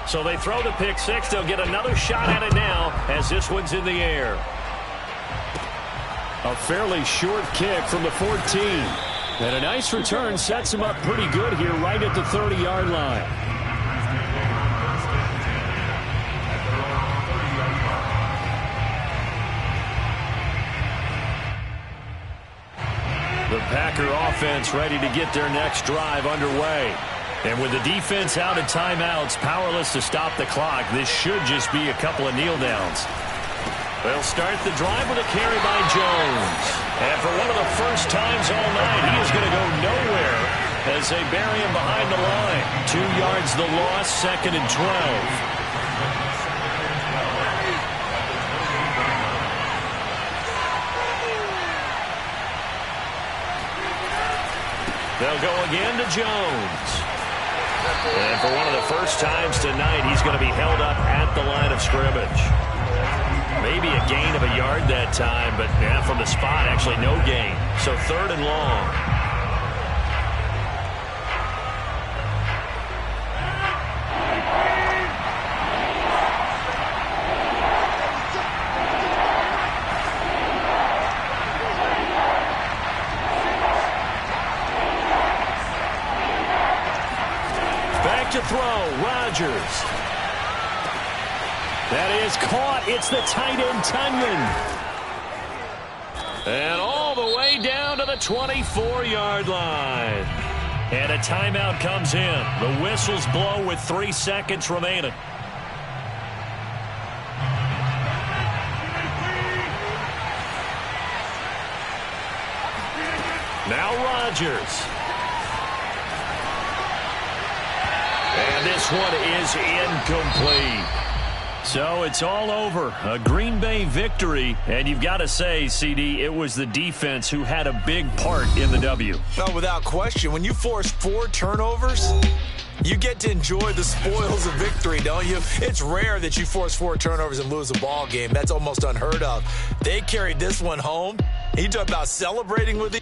So they throw the pick 6. They'll get another shot at it now as this one's in the air. A fairly short kick from the 14. And a nice return sets him up pretty good here right at the 30-yard line. The Packer offense ready to get their next drive underway. And with the defense out of timeouts, powerless to stop the clock, this should just be a couple of kneel downs. They'll start the drive with a carry by Jones. And for one of the first times all night, he is going to go nowhere as they bury him behind the line. 2 yards the loss, 2nd and 12. They'll go again to Jones. And for one of the first times tonight, he's going to be held up at the line of scrimmage. Maybe a gain of a yard that time, but yeah, from the spot, actually no gain. So 3rd and long. To throw, Rodgers. That is caught. It's the tight end, Tunyon. And all the way down to the 24-yard line. And a timeout comes in. The whistles blow with 3 seconds remaining. Now Rodgers. And this one is incomplete. So it's all over. A Green Bay victory. And you've got to say, CD, it was the defense who had a big part in the W. No, without question. When you force 4 turnovers, you get to enjoy the spoils of victory, don't you? It's rare that you force 4 turnovers and lose a ball game. That's almost unheard of. They carried this one home. You talk about celebrating with the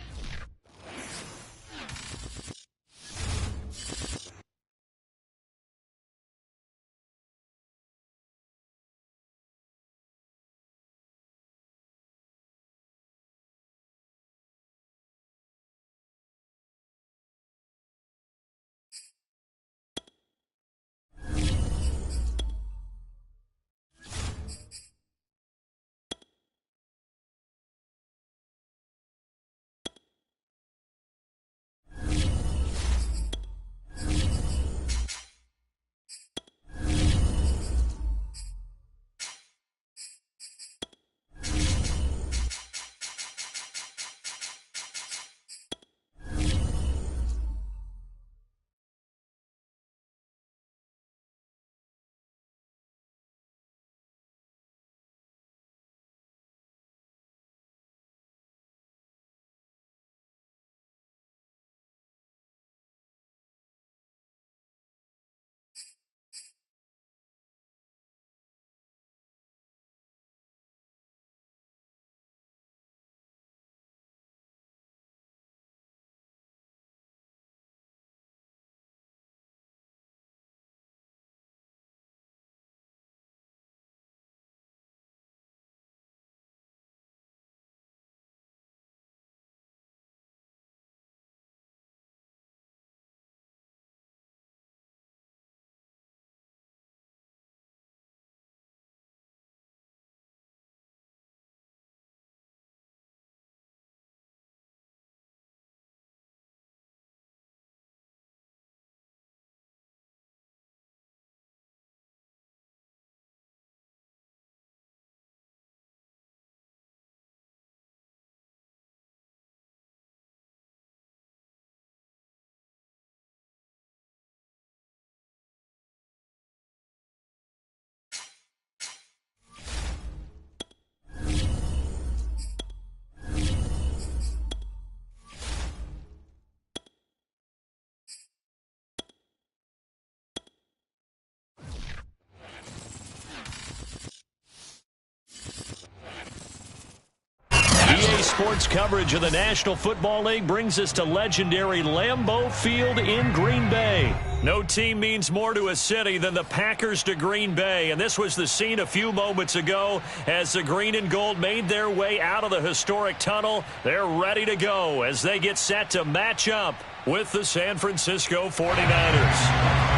sports coverage of the National Football League brings us to legendary Lambeau Field in Green Bay. No team means more to a city than the Packers to Green Bay, and this was the scene a few moments ago as the green and gold made their way out of the historic tunnel. They're ready to go as they get set to match up with the San Francisco 49ers.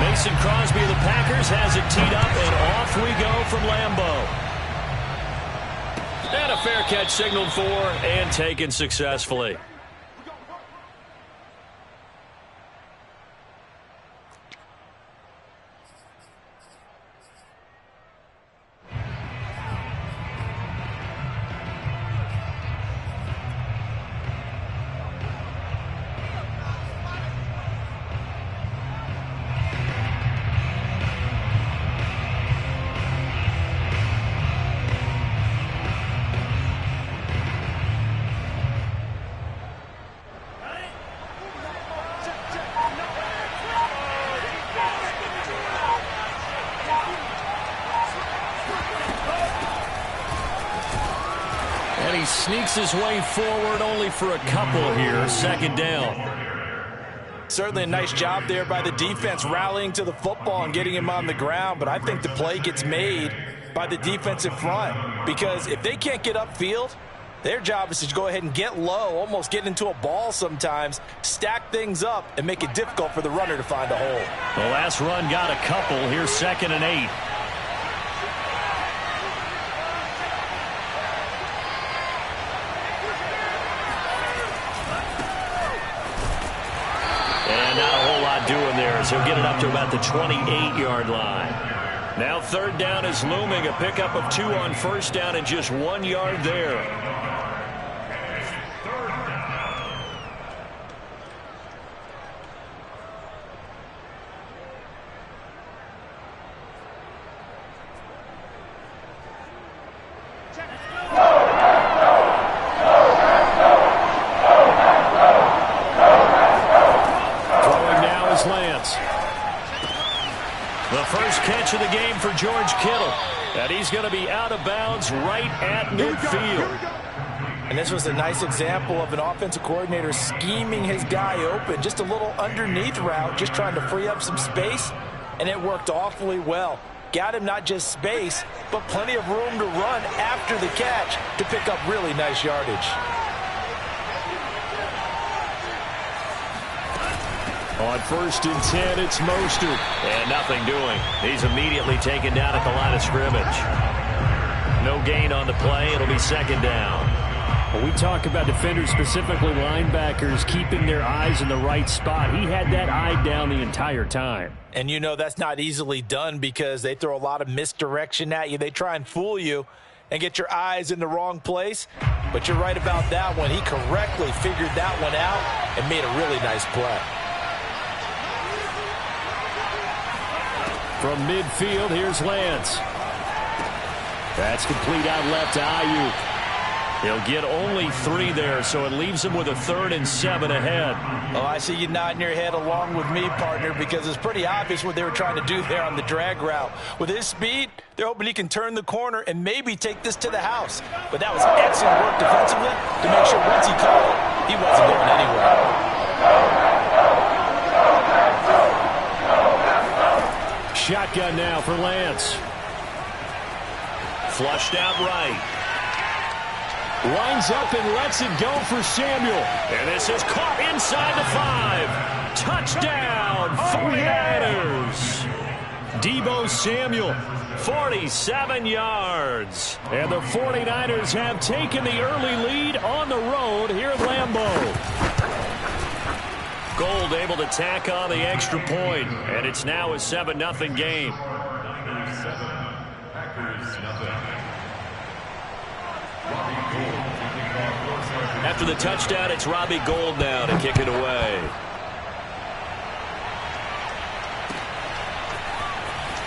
Mason Crosby of the Packers has it teed up, and off we go from Lambeau. And a fair catch signaled for and taken successfully. And he sneaks his way forward only for a couple here. Second down. Certainly a nice job there by the defense rallying to the football and getting him on the ground. But I think the play gets made by the defensive front, because if they can't get upfield, their job is to go ahead and get low, almost get into a ball sometimes, stack things up, and make it difficult for the runner to find a hole. The last run got a couple. Here's 2nd and 8. And not a whole lot doing there as he'll get it up to about the 28-yard line. Now 3rd down is looming, a pickup of 2 on 1st down and just 1 yard there. Catch of the game for George Kittle, and he's going to be out of bounds right at midfield. And this was a nice example of an offensive coordinator scheming his guy open, just a little underneath route, just trying to free up some space, and it worked awfully well. Got him not just space, but plenty of room to run after the catch to pick up really nice yardage. On 1st and 10, it's Mostert. And nothing doing. He's immediately taken down at the line of scrimmage. No gain on the play. It'll be 2nd down. When we talk about defenders, specifically linebackers, keeping their eyes in the right spot, he had that eye down the entire time. And you know that's not easily done because they throw a lot of misdirection at you. They try and fool you and get your eyes in the wrong place. But you're right about that one. He correctly figured that one out and made a really nice play. From midfield, here's Lance. That's complete out left to Ayuk. He'll get only 3 there, so it leaves him with a 3rd and 7 ahead. Oh, I see you nodding your head along with me, partner, because it's pretty obvious what they were trying to do there on the drag route. With his speed, they're hoping he can turn the corner and maybe take this to the house. But that was excellent work defensively to make sure once he caught it, he wasn't going anywhere. Shotgun now for Lance. Flushed out right. Lines up and lets it go for Samuel. And this is caught inside the 5. Touchdown, 49ers. Deebo Samuel, 47 yards. And the 49ers have taken the early lead on the road here at Lambeau. Gold able to tack on the extra point, and it's now a 7-0 game. After the touchdown, it's Robbie Gould now to kick it away.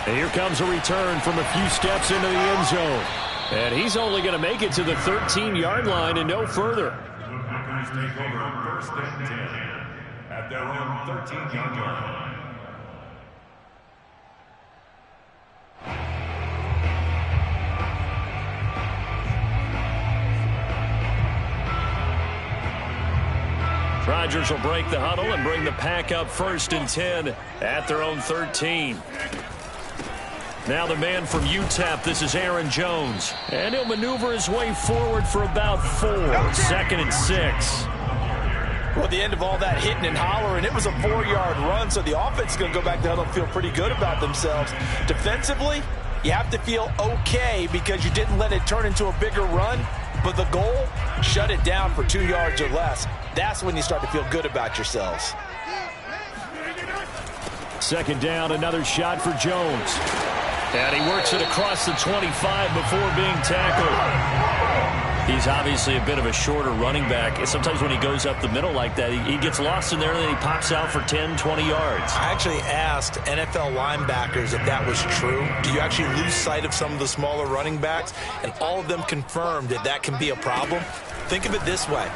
And here comes a return from a few steps into the end zone. And he's only going to make it to the 13-yard line and no further. at their own 13-yard line. Rodgers will break the huddle and bring the pack up 1st and 10 at their own 13. Now the man from UTEP, this is Aaron Jones. And he'll maneuver his way forward for about 4. 2nd and 6. Well, at the end of all that hitting and hollering, it was a 4-yard run, so the offense is going to go back to huddle and feel pretty good about themselves. Defensively, you have to feel okay because you didn't let it turn into a bigger run, but the goal, shut it down for 2 yards or less. That's when you start to feel good about yourselves. 2nd down, another shot for Jones. And he works it across the 25 before being tackled. He's obviously a bit of a shorter running back. Sometimes when he goes up the middle like that, he gets lost in there and then he pops out for 10, 20 yards. I actually asked NFL linebackers if that was true. Do you actually lose sight of some of the smaller running backs? And all of them confirmed that that can be a problem. Think of it this way.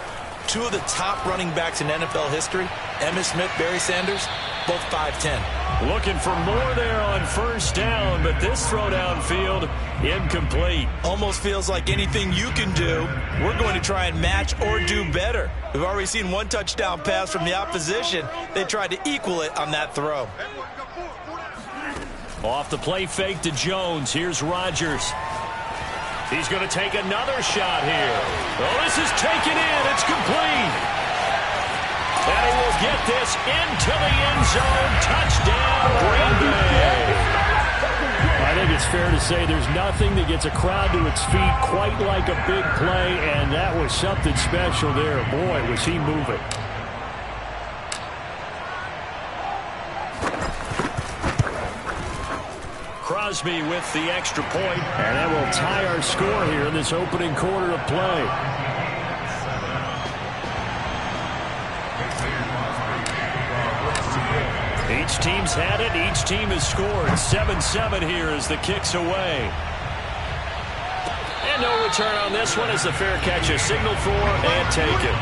2 of the top running backs in NFL history, Emmitt Smith, Barry Sanders, both 5'10". Looking for more there on 1st down, but this throw downfield, incomplete. Almost feels like anything you can do, we're going to try and match or do better. We've already seen 1 touchdown pass from the opposition. They tried to equal it on that throw. Off the play fake to Jones. Here's Rodgers. He's going to take another shot here. Oh, this is taken in. It's complete. And he will get this into the end zone. Touchdown, Green Bay. I think it's fair to say there's nothing that gets a crowd to its feet quite like a big play, and that was something special there. Boy, was he moving. Crosby with the extra point. And that will tie our score here in this opening quarter of play. Each team's had it. Each team has scored. 7-7 here as the kick's away. And no return on this one as the fair catch is signaled for and taken.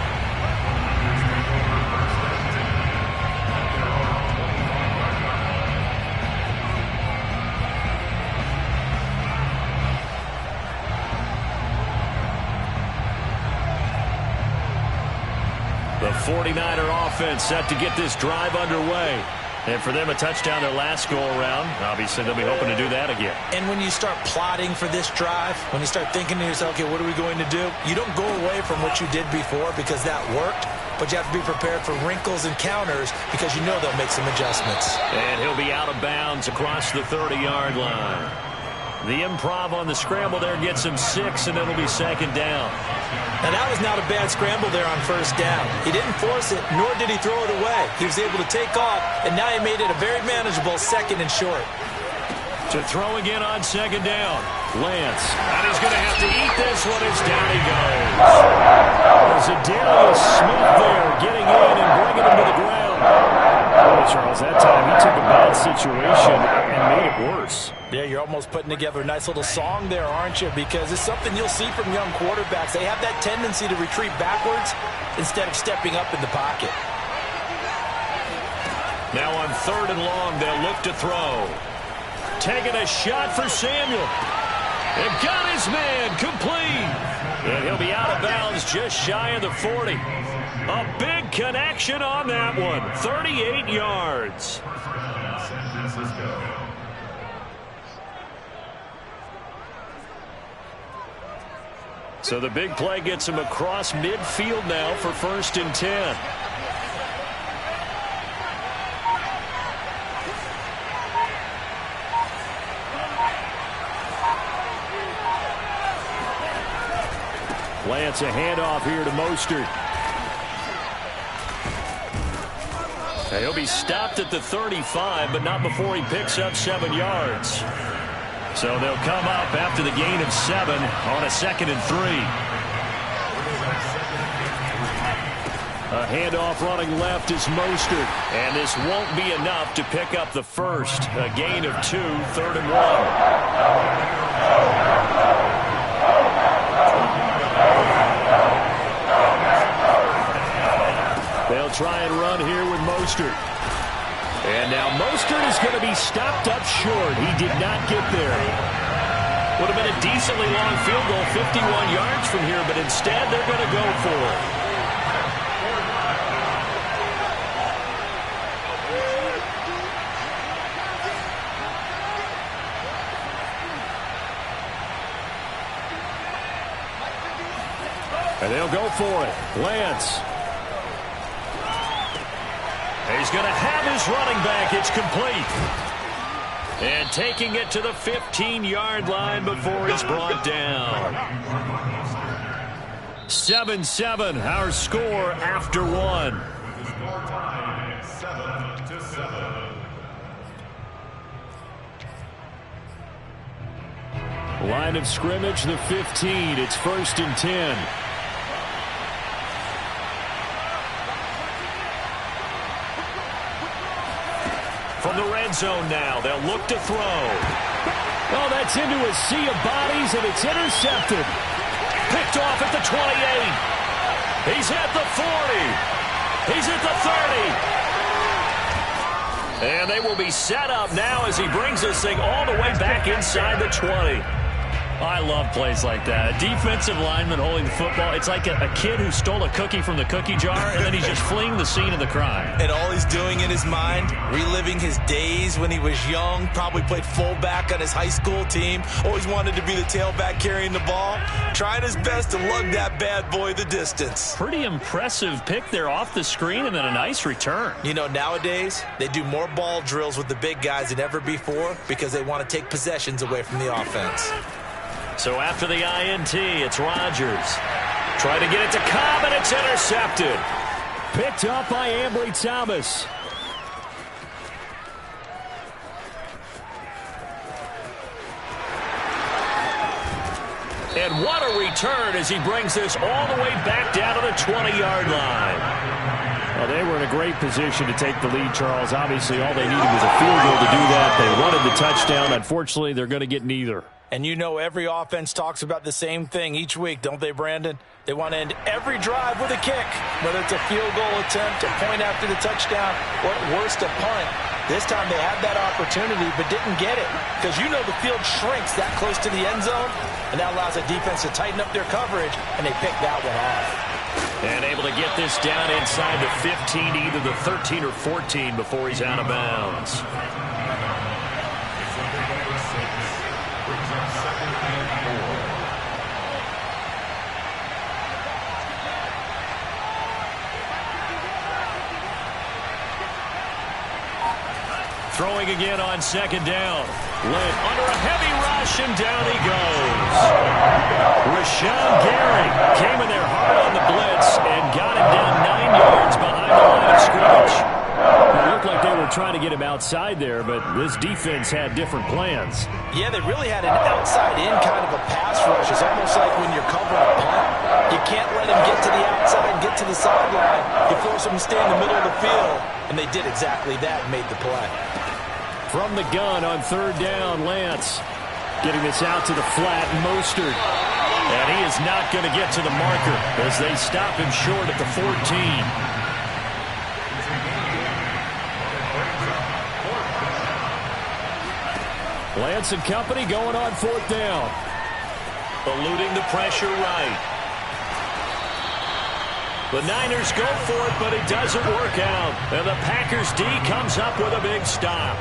The 49er offense set to get this drive underway. And for them, a touchdown their last go-around. Obviously, they'll be hoping to do that again. And when you start plotting for this drive, when you start thinking to yourself, okay, what are we going to do? You don't go away from what you did before because that worked, but you have to be prepared for wrinkles and counters because you know they'll make some adjustments. And he'll be out of bounds across the 30-yard line. The improv on the scramble there gets him 6, and it'll be 2nd down. Now, that was not a bad scramble there on 1st down. He didn't force it, nor did he throw it away. He was able to take off, and now he made it a very manageable 2nd and short. To throw again on 2nd down. Lance. And he's going to have to eat this one as down he goes. There's a Darius Smith there getting in and bringing him to the ground. Oh, Charles, that time he took a bad situation and made it worse. Yeah, you're almost putting together a nice little song there, aren't you? Because it's something you'll see from young quarterbacks. They have that tendency to retreat backwards instead of stepping up in the pocket. Now on 3rd and long, they'll look to throw. Taking a shot for Samuel. And got his man complete. And he'll be out of bounds just shy of the 40. A big connection on that one. 38 yards. San Francisco. So the big play gets him across midfield now for 1st and 10. Lance, a handoff here to Mostert. Now he'll be stopped at the 35, but not before he picks up 7 yards. So they'll come up after the gain of 7 on a 2nd and 3. A handoff running left is Mostert. And this won't be enough to pick up the first. A gain of 2, 3rd and 1. They'll try and run here with Mostert. Mostert. And now Mostert is going to be stopped up short. He did not get there. Would have been a decently long field goal, 51 yards from here, but instead they're going to go for it. And they'll go for it. Lance. He's going to have his running back. It's complete. And taking it to the 15-yard line before it's brought down. 7-7, our score after one. Score time 7-7. Line of scrimmage, the 15. It's 1st and 10. From the red zone now, they'll look to throw. Oh, that's into a sea of bodies, and it's intercepted. Picked off at the 28. He's at the 40. He's at the 30. And they will be set up now as he brings this thing all the way back inside the 20. I love plays like that. A defensive lineman holding the football. It's like a kid who stole a cookie from the cookie jar, and then he's just fleeing the scene of the crime. And all he's doing in his mind, reliving his days when he was young, probably played fullback on his high school team, always wanted to be the tailback carrying the ball, trying his best to lug that bad boy the distance. Pretty impressive pick there off the screen, and then a nice return. You know, nowadays, they do more ball drills with the big guys than ever before because they want to take possessions away from the offense. So after the INT, it's Rodgers. Trying to get it to Cobb, and it's intercepted. Picked up by Ambry Thomas. And what a return as he brings this all the way back down to the 20-yard line. Well, they were in a great position to take the lead, Charles. Obviously, all they needed was a field goal to do that. They wanted the touchdown. Unfortunately, they're going to get neither. And you know every offense talks about the same thing each week, don't they, Brandon? They want to end every drive with a kick, whether it's a field goal attempt, a point after the touchdown, or at worst a punt. This time they had that opportunity but didn't get it because you know the field shrinks that close to the end zone, and that allows the defense to tighten up their coverage, and they picked that one off. And able to get this down inside the 15, either the 13 or 14 before he's out of bounds. Throwing again on 2nd down. Lent under a heavy rush, and down he goes. Rashawn Gary came in there hard on the blitz and got him down 9 yards behind the line of scrimmage. It looked like they were trying to get him outside there, but this defense had different plans. Yeah, they really had an outside-in kind of a pass rush. It's almost like when you're covering a punt. You can't let him get to the outside and get to the sideline. You force him to stay in the middle of the field, and they did exactly that and made the play. From the gun on 3rd down, Lance getting this out to the flat, Mostert. And he is not going to get to the marker as they stop him short at the 14. Lance and company going on 4th down. Eluding the pressure right. The Niners go for it, but it doesn't work out. And the Packers D comes up with a big stop.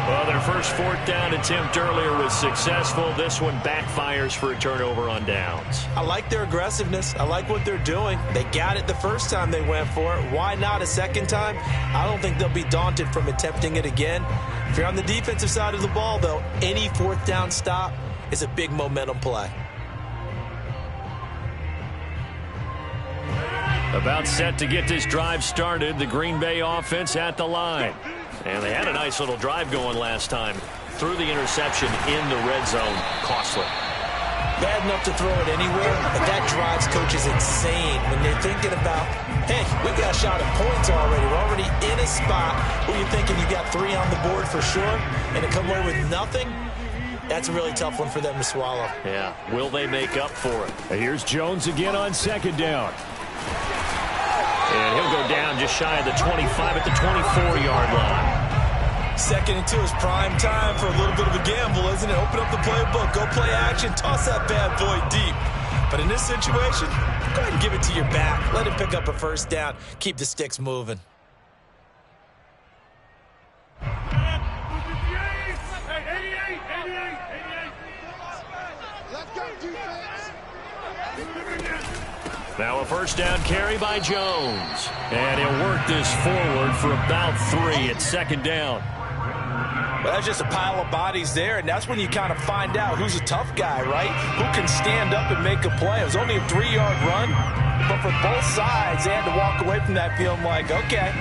Well, their first 4th down attempt earlier was successful. This one backfires for a turnover on downs. I like their aggressiveness. I like what they're doing. They got it the first time they went for it. Why not a second time? I don't think they'll be daunted from attempting it again. If you're on the defensive side of the ball, though, any 4th down stop is a big momentum play. About set to get this drive started, the Green Bay offense at the line. And they had a nice little drive going last time. Threw the interception in the red zone. Costly. Bad enough to throw it anywhere, but that drives coaches insane when they're thinking about, hey, we got a shot at points already. We're already in a spot where you're thinking you got 3 on the board for sure, and to come away with nothing, that's a really tough one for them to swallow. Yeah. Will they make up for it? Here's Jones again on 2nd down. And he'll go down just shy of the 25 at the 24-yard line. 2nd and 2 is prime time for a little bit of a gamble, isn't it? Open up the playbook, go play action, toss that bad boy deep. But in this situation, go ahead and give it to your back. Let him pick up a first down. Keep the sticks moving. Now a first down carry by Jones. And he'll work this forward for about 3 at 2nd down. Well, that's just a pile of bodies there, and that's when you kind of find out who's a tough guy, right? Who can stand up and make a play. It was only a 3-yard run, but for both sides, they had to walk away from that feeling like, okay,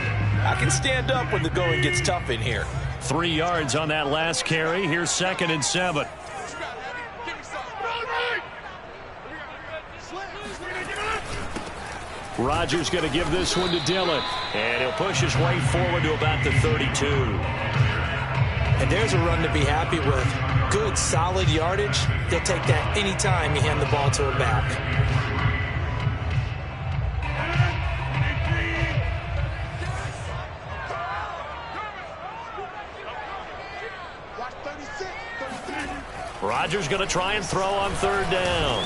I can stand up when the going gets tough in here. 3 yards on that last carry. Here's 2nd and 7. Rodgers going to give this one to Dillon. And he'll push his way forward to about the 32. And there's a run to be happy with. Good, solid yardage. He'll take that anytime you hand the ball to a back. Rodgers going to try and throw on 3rd down.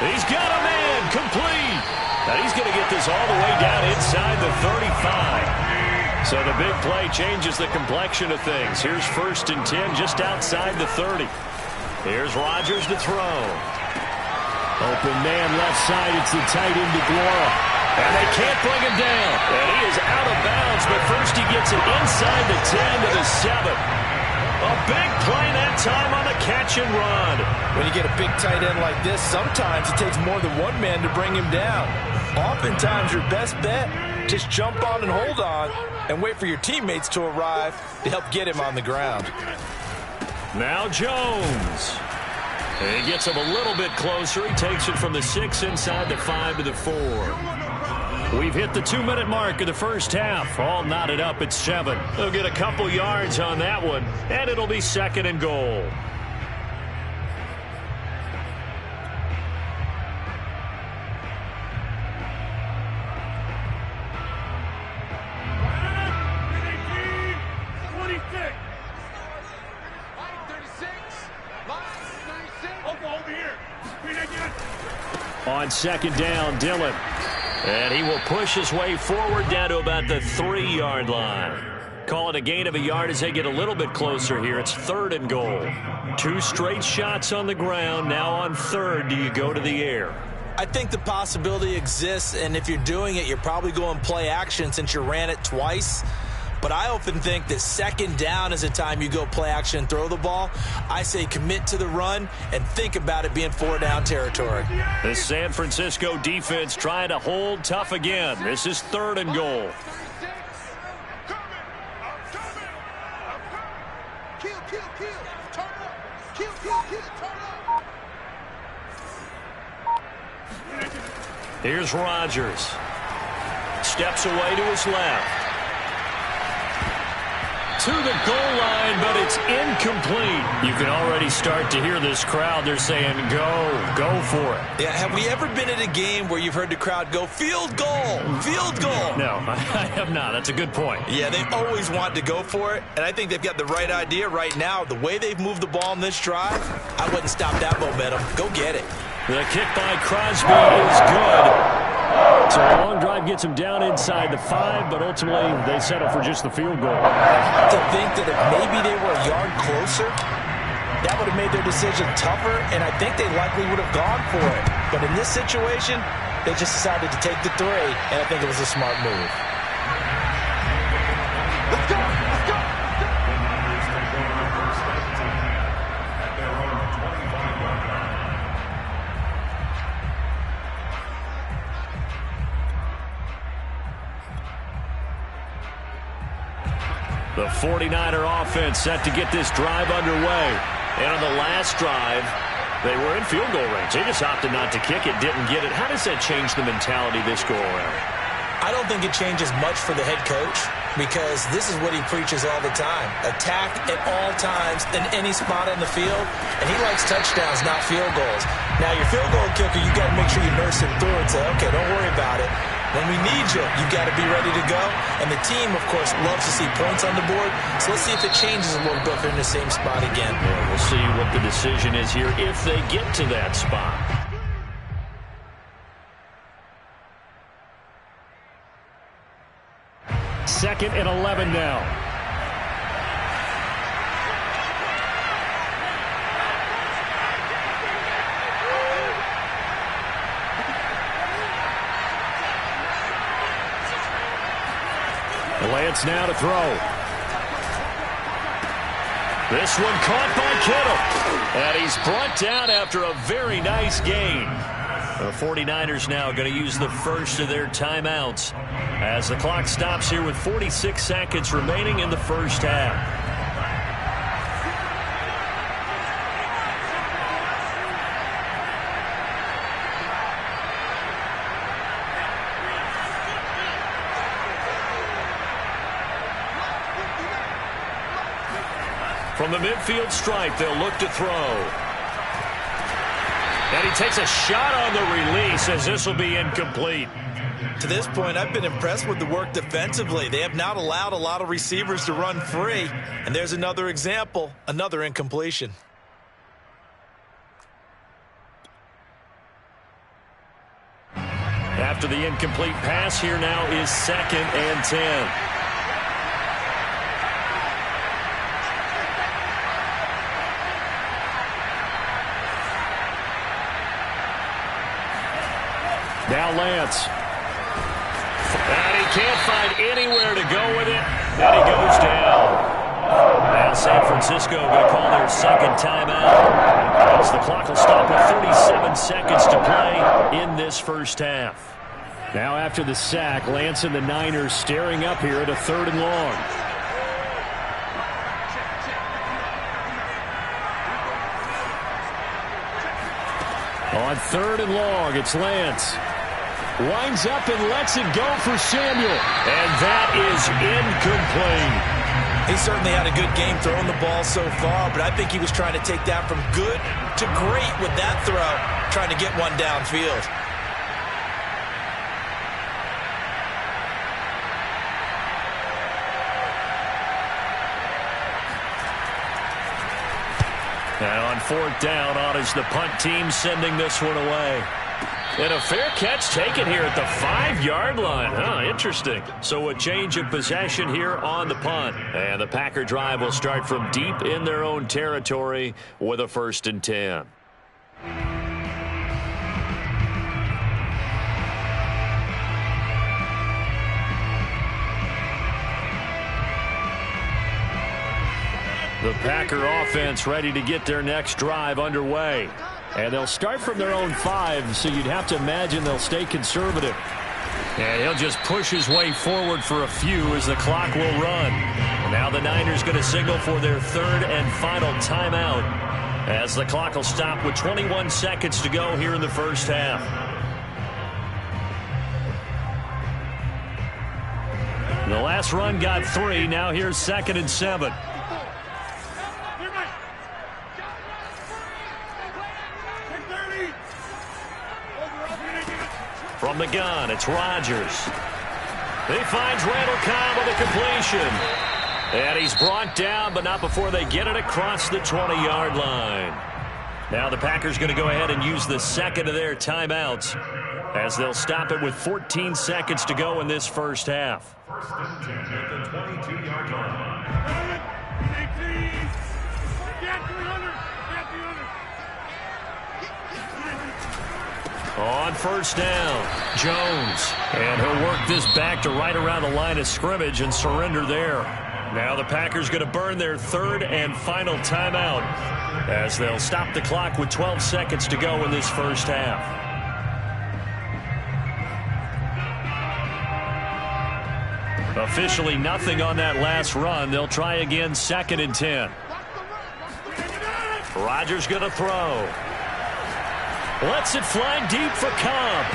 He's got a man complete. Now he's going to get this all the way down inside the 35. So the big play changes the complexion of things. Here's 1st and 10 just outside the 30. Here's Rodgers to throw. Open man left side. It's the tight end DeGuara. And they can't bring him down. And he is out of bounds, but first he gets it inside the 10 to the 7. A big play that time on the catch and run. When you get a big tight end like this, sometimes it takes more than one man to bring him down. Oftentimes your best bet, just jump on and hold on and wait for your teammates to arrive to help get him on the ground. Now Jones. And he gets him a little bit closer. He takes it from the 6 inside the 5 to the 4. We've hit the 2-minute mark of the first half. All knotted up at 7. They'll get a couple yards on that one, and it'll be 2nd and goal. On 2nd down, Dillon. And he will push his way forward down to about the 3-yard line. Call it a gain of a yard as they get a little bit closer here. It's 3rd and goal. 2 straight shots on the ground. Now on 3rd, do you go to the air? I think the possibility exists, and if you're doing it, you're probably going play action since you ran it twice. But I often think that 2nd down is the time you go play action and throw the ball. I say commit to the run and think about it being 4-down territory. The San Francisco defense trying to hold tough again. This is 3rd and goal. Here's Rodgers. Steps away to his left. To the goal line, but it's incomplete. You can already start to hear this crowd. They're saying, go for it. Yeah, have we ever been at a game where you've heard the crowd go, field goal, field goal? No, I have not. That's a good point. Yeah, they always want to go for it, and I think they've got the right idea right now. The way they've moved the ball in this drive, I wouldn't stop that momentum. Go get it. The kick by Crosby is good. So a long drive gets them down inside the 5, but ultimately they settle for just the field goal. To think that if maybe they were a yard closer, that would have made their decision tougher, and I think they likely would have gone for it. But in this situation, they just decided to take the 3, and I think it was a smart move. Let's go! Let's go! The 49er offense set to get this drive underway. And on the last drive, they were in field goal range. They just opted not to kick it, didn't get it. How does that change the mentality this go around? I don't think it changes much for the head coach because this is what he preaches all the time. Attack at all times in any spot on the field, and he likes touchdowns, not field goals. Now, your field goal kicker, you got to make sure you nurse him through and say, okay, don't worry about it. When we need you, you've got to be ready to go. And the team, of course, loves to see points on the board. So let's see if it changes a little bit if they're in the same spot again. Yeah, we'll see what the decision is here if they get to that spot. Second and 11 now. Lance now to throw. This one caught by Kittle. And he's brought down after a very nice gain. The 49ers now going to use the first of their timeouts as the clock stops here with 46 seconds remaining in the first half. From the midfield stripe, they'll look to throw. And he takes a shot on the release as this will be incomplete. To this point, I've been impressed with the work defensively. They have not allowed a lot of receivers to run free. And there's another example, another incompletion. After the incomplete pass, here now is 2nd and 10. Now Lance. And he can't find anywhere to go with it. And he goes down. Now San Francisco going to call their second timeout as the clock will stop with 37 seconds to play in this first half. Now after the sack, Lance and the Niners staring up here at a 3rd and long. On 3rd and long, it's Lance. Winds up and lets it go for Samuel. And that is incomplete. He certainly had a good game throwing the ball so far, but I think he was trying to take that from good to great with that throw, trying to get one downfield. And on 4th down, on is the punt team sending this one away. And a fair catch taken here at the 5-yard line. Huh, interesting. So a change of possession here on the punt. And the Packer drive will start from deep in their own territory with a 1st and 10. The Packer offense ready to get their next drive underway. And they'll start from their own 5, so you'd have to imagine they'll stay conservative. And he'll just push his way forward for a few as the clock will run. Now the Niners going to signal for their 3rd and final timeout as the clock will stop with 21 seconds to go here in the first half. The last run got 3. Now here's 2nd and 7. From the gun, it's Rodgers. He finds Randall Cobb with a completion. And he's brought down, but not before they get it across the 20-yard line. Now the Packers going to go ahead and use the 2nd of their timeouts as they'll stop it with 14 seconds to go in this first half. 1st and 10 at the 22-yard line. On 1st down, Jones. And he'll work this back to right around the line of scrimmage and surrender there. Now the Packers going to burn their 3rd and final timeout as they'll stop the clock with 12 seconds to go in this first half. Officially nothing on that last run. They'll try again 2nd and 10. Rodgers going to throw. Lets it fly deep for Cobb.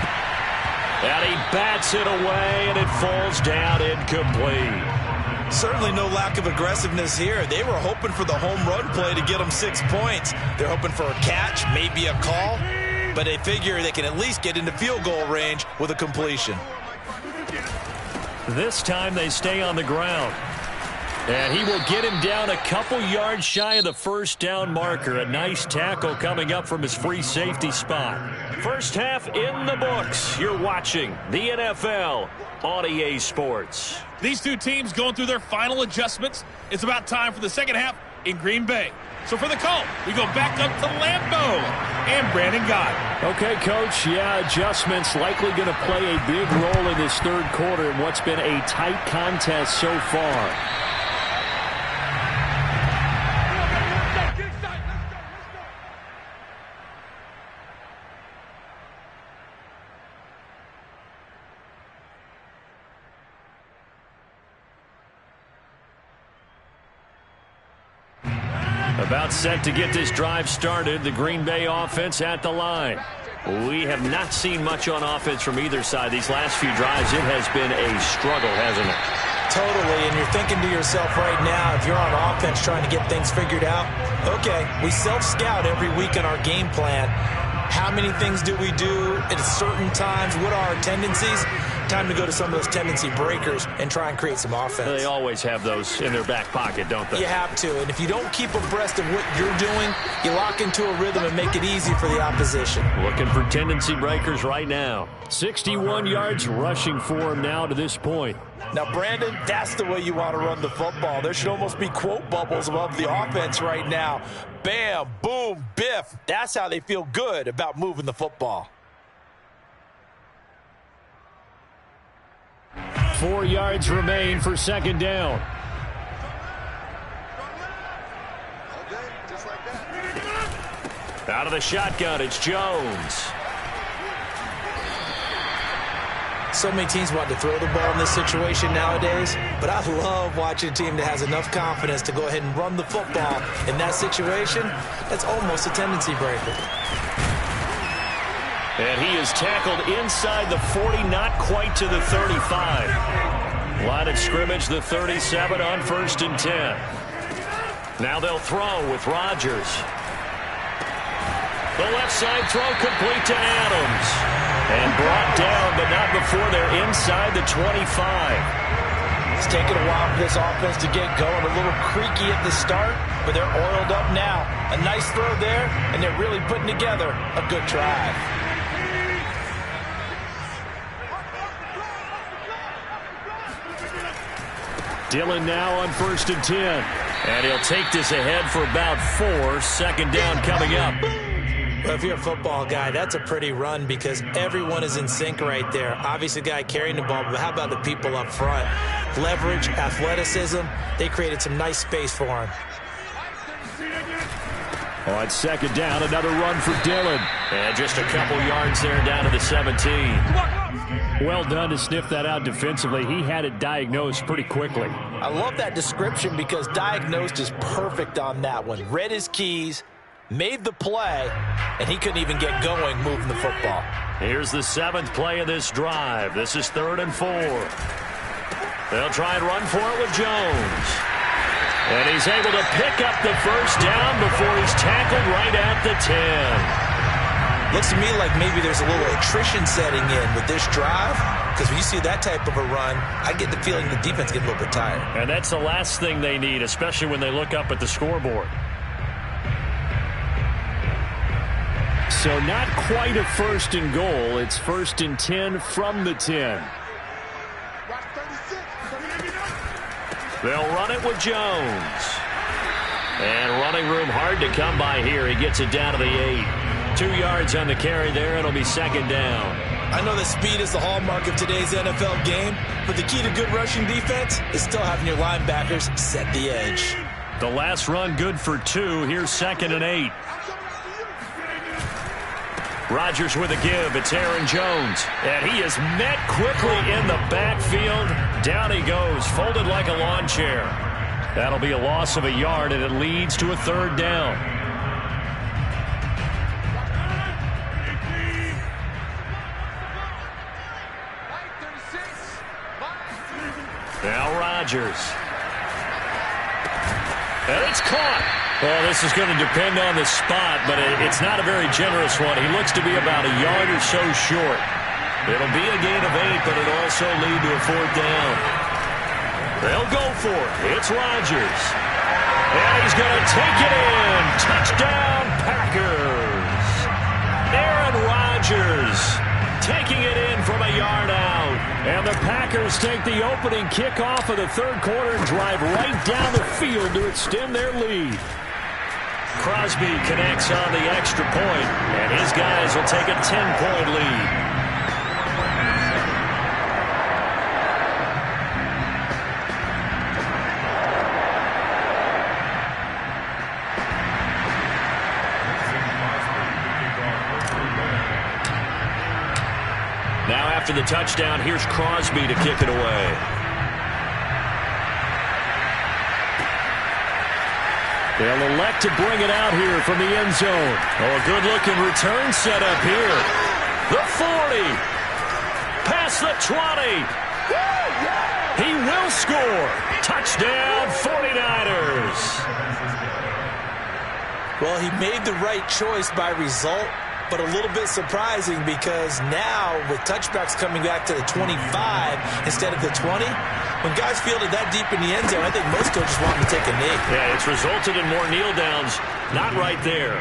And he bats it away, and it falls down incomplete. Certainly no lack of aggressiveness here. They were hoping for the home run play to get them 6 points. They're hoping for a catch, maybe a call, but they figure they can at least get into field goal range with a completion. This time they stay on the ground. And he will get him down a couple yards shy of the first down marker. A nice tackle coming up from his free safety spot. First half in the books. You're watching the NFL on EA Sports. These two teams going through their final adjustments. It's about time for the second half in Green Bay. So for the call, we go back up to Lambeau and Brandon Gott. Okay, Coach. Yeah, adjustments likely going to play a big role in this third quarter in what's been a tight contest so far. About set to get this drive started. The Green Bay offense at the line. We have not seen much on offense from either side. These last few drives, it has been a struggle, hasn't it? Totally, and you're thinking to yourself right now, if you're on offense trying to get things figured out, okay, we self-scout every week in our game plan. How many things do we do at certain times? What are our tendencies? Time to go to some of those tendency breakers and try and create some offense. They always have those in their back pocket, don't they? You have to, and if you don't keep abreast of what you're doing, you lock into a rhythm and make it easy for the opposition. Looking for tendency breakers right now. 61 yards rushing for him now to this point. Now, Brandon, that's the way you want to run the football. There should almost be quote bubbles above the offense right now. Bam, boom, biff. That's how they feel good about moving the football. 4 yards remain for second down. Out of the shotgun, it's Jones. So many teams want to throw the ball in this situation nowadays, but I love watching a team that has enough confidence to go ahead and run the football. In that situation, that's almost a tendency breaker. And he is tackled inside the 40, not quite to the 35. Line of scrimmage, the 37 on 1st and 10. Now they'll throw with Rodgers. The left side throw complete to Adams. And brought down, but not before they're inside the 25. It's taken a while for this offense to get going. A little creaky at the start, but they're oiled up now. A nice throw there, and they're really putting together a good drive. Dillon now on 1st and 10. And he'll take this ahead for about 4. Second down coming up. Well, if you're a football guy, that's a pretty run because everyone is in sync right there. Obviously, the guy carrying the ball, but how about the people up front? Leverage, athleticism, they created some nice space for him. On second down, another run for Dillon. And just a couple yards there down to the 17. Well done to sniff that out defensively. He had it diagnosed pretty quickly. I love that description because diagnosed is perfect on that one. Read his keys, made the play, and he couldn't even get going moving the football. Here's the 7th play of this drive. This is 3rd and 4. They'll try and run for it with Jones. And he's able to pick up the first down before he's tackled right at the 10. Looks to me like maybe there's a little attrition setting in with this drive, because when you see that type of a run, I get the feeling the defense gets a little bit tired. And that's the last thing they need, especially when they look up at the scoreboard. So not quite a 1st and goal. It's 1st and 10 from the 10. They'll run it with Jones. And running room hard to come by here. He gets it down to the 8. 2 yards on the carry there. It'll be second down. I know that speed is the hallmark of today's NFL game, but the key to good rushing defense is still having your linebackers set the edge. The last run good for 2. Here's 2nd and 8. Rodgers with a give. It's Aaron Jones. And he is met quickly in the backfield. Down he goes, folded like a lawn chair. That'll be a loss of a yard, and it leads to a 3rd down. Rodgers. And it's caught. Well, this is going to depend on the spot, but it's not a very generous one. He looks to be about a yard or so short. It'll be a gain of 8, but it'll also lead to a 4th down. They'll go for it. It's Rodgers. And he's going to take it in. Touchdown, Packers. Aaron Rodgers taking it in from a yard out. And the Packers take the opening kickoff of the third quarter and drive right down the field to extend their lead. Crosby connects on the extra point, and his guys will take a 10-point lead. Now after the touchdown, here's Crosby to kick it away. They'll elect to bring it out here from the end zone. Oh, a good-looking return set up here. The 40. Past the 20. He will score. Touchdown, 49ers. Well, he made the right choice by result, but a little bit surprising because now with touchbacks coming back to the 25 instead of the 20, when guys fielded that deep in the end zone, I think most coaches want to take a knee. Yeah, it's resulted in more kneel downs. Not right there.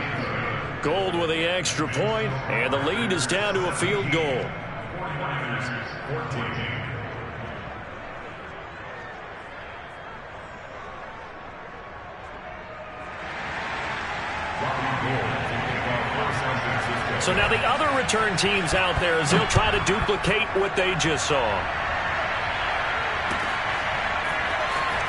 Gold with the extra point, and the lead is down to a field goal. 49ers 14. So now the other return teams out there as they'll try to duplicate what they just saw.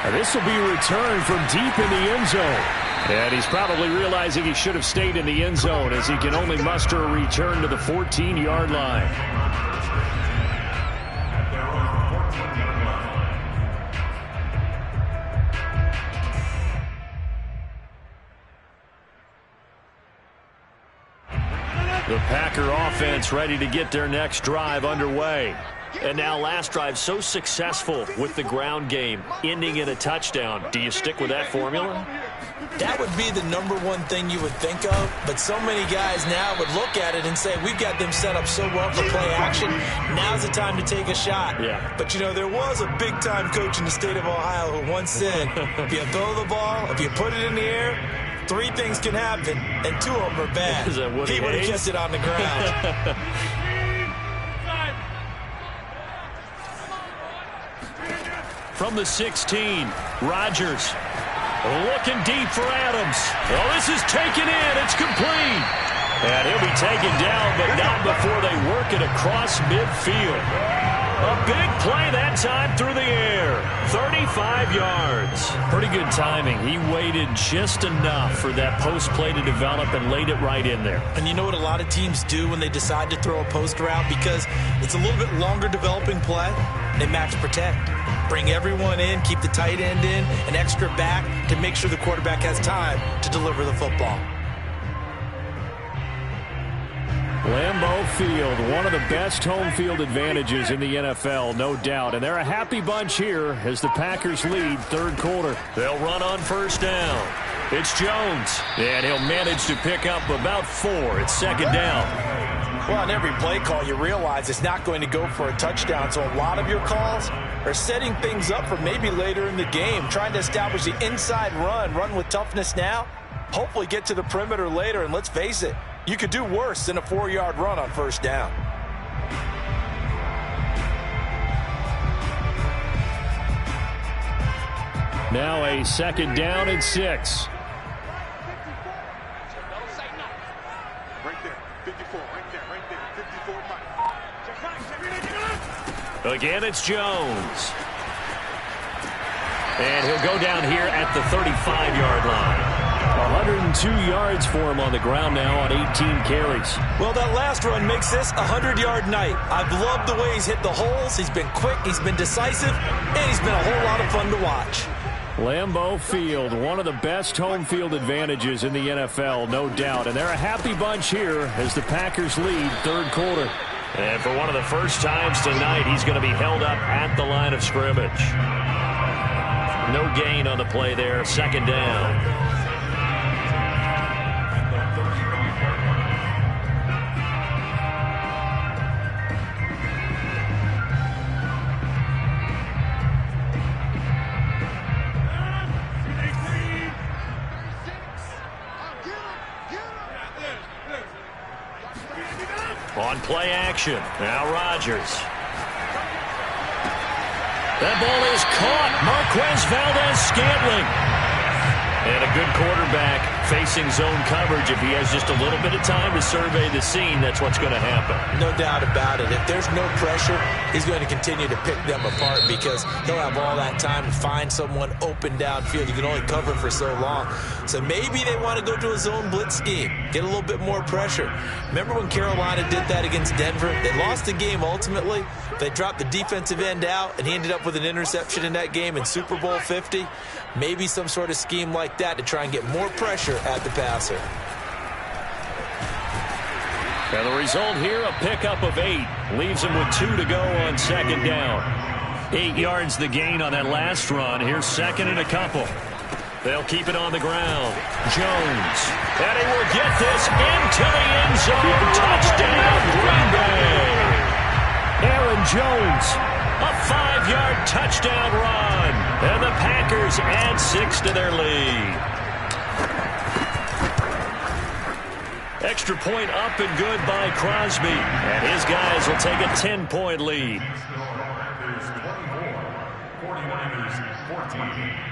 And this will be returned from deep in the end zone. And he's probably realizing he should have stayed in the end zone as he can only muster a return to the 14-yard line. The Packer offense ready to get their next drive underway. And now last drive so successful with the ground game, ending in a touchdown. Do you stick with that formula? That would be the #1 thing you would think of, but so many guys now would look at it and say, we've got them set up so well for play action, now's the time to take a shot. Yeah. But, you know, there was a big-time coach in the state of Ohio who once said, if you throw the ball, if you put it in the air, 3 things can happen, and 2 of them are bad. Is that Woody He would have Hayes? kept it on the ground. From the 16, Rodgers looking deep for Adams. Oh, this is taken in. It's complete. And he'll be taken down, but not before they work it across midfield. A big play that time through the air. 35 yards. Pretty good timing. He waited just enough for that post play to develop and laid it right in there. And you know what a lot of teams do when they decide to throw a post route? Because it's a little bit longer developing play, they max protect. Bring everyone in, keep the tight end in, an extra back to make sure the quarterback has time to deliver the football. Lambeau Field, one of the best home field advantages in the NFL, no doubt. And they're a happy bunch here as the Packers lead third quarter. They'll run on first down. It's Jones, and he'll manage to pick up about 4. It's second down. Well, on every play call, you realize it's not going to go for a touchdown. So a lot of your calls are setting things up for maybe later in the game, trying to establish the inside run with toughness now, hopefully get to the perimeter later. And let's face it, you could do worse than a 4-yard run on first down. Now a second down and 6. Right there, 54, right there, 54 Mike. Again, it's Jones. And he'll go down here at the 35-yard line. 102 yards for him on the ground now on 18 carries. Well, that last run makes this a 100-yard night. I've loved the way he's hit the holes. He's been quick, he's been decisive, and he's been a whole lot of fun to watch. Lambeau Field, one of the best home field advantages in the NFL, no doubt. And they're a happy bunch here as the Packers lead third quarter. And for one of the first times tonight, he's going to be held up at the line of scrimmage. No gain on the play there. Second down. On play action. Now Rodgers. That ball is caught. Marquez Valdez-Scantling. And a good quarterback facing zone coverage. If he has just a little bit of time to survey the scene, that's what's going to happen. No doubt about it. If there's no pressure, he's going to continue to pick them apart because he'll have all that time to find someone open downfield. You can only cover for so long. So maybe they want to go to a zone blitz scheme, get a little bit more pressure. Remember when Carolina did that against Denver? They lost the game ultimately. They dropped the defensive end out, and he ended up with an interception in that game in Super Bowl 50. Maybe some sort of scheme like that to try and get more pressure at the passer. And the result here, a pickup of 8. Leaves him with 2 to go on second down. 8 yards the gain on that last run. Here's second and a couple. They'll keep it on the ground. Jones. And he will get this into the end zone. Touchdown, Green Bay. Aaron Jones. A 5-yard touchdown run. And the Packers add 6 to their lead. Extra point up and good by Crosby. And his guys will take a 10-point lead. Packers 24, 49ers 14.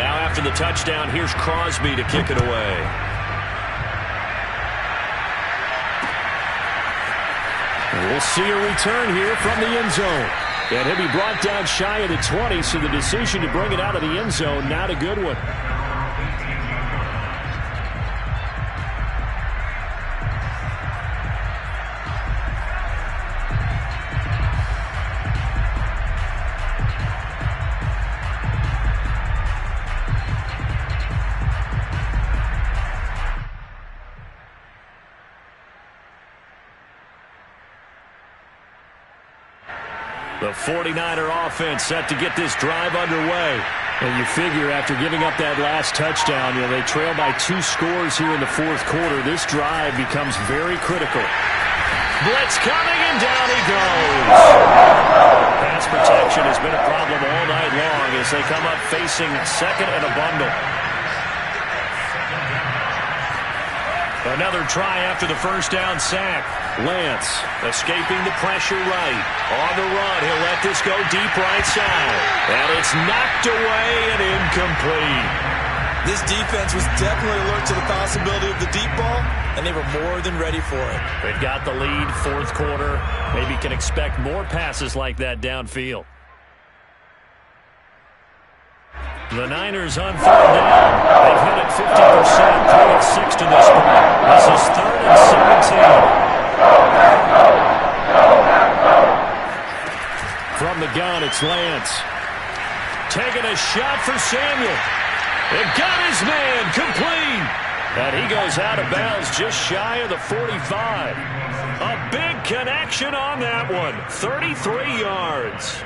After the touchdown, here's Crosby to kick it away. And we'll see a return here from the end zone. And he'll be brought down shy of the 20, so the decision to bring it out of the end zone, not a good one. The 49er offense set to get this drive underway. And you figure after giving up that last touchdown, they trail by 2 scores here in the fourth quarter. This drive becomes very critical. Blitz coming, and down he goes. Pass protection has been a problem all night long as they come up facing second and a bundle. Another try after the first down sack. Lance escaping the pressure right. On the run, he'll let this go deep right side. And it's knocked away and incomplete. This defense was definitely alert to the possibility of the deep ball, and they were more than ready for it. They've got the lead, fourth quarter. Maybe can expect more passes like that downfield. The Niners on third down. They've hit it 50%, 3 of 6 to this point. This is 3rd and 17. From the gun, it's Lance. Taking a shot for Samuel. It got his man complete. And he goes out of bounds just shy of the 45. A big connection on that one. 33 yards.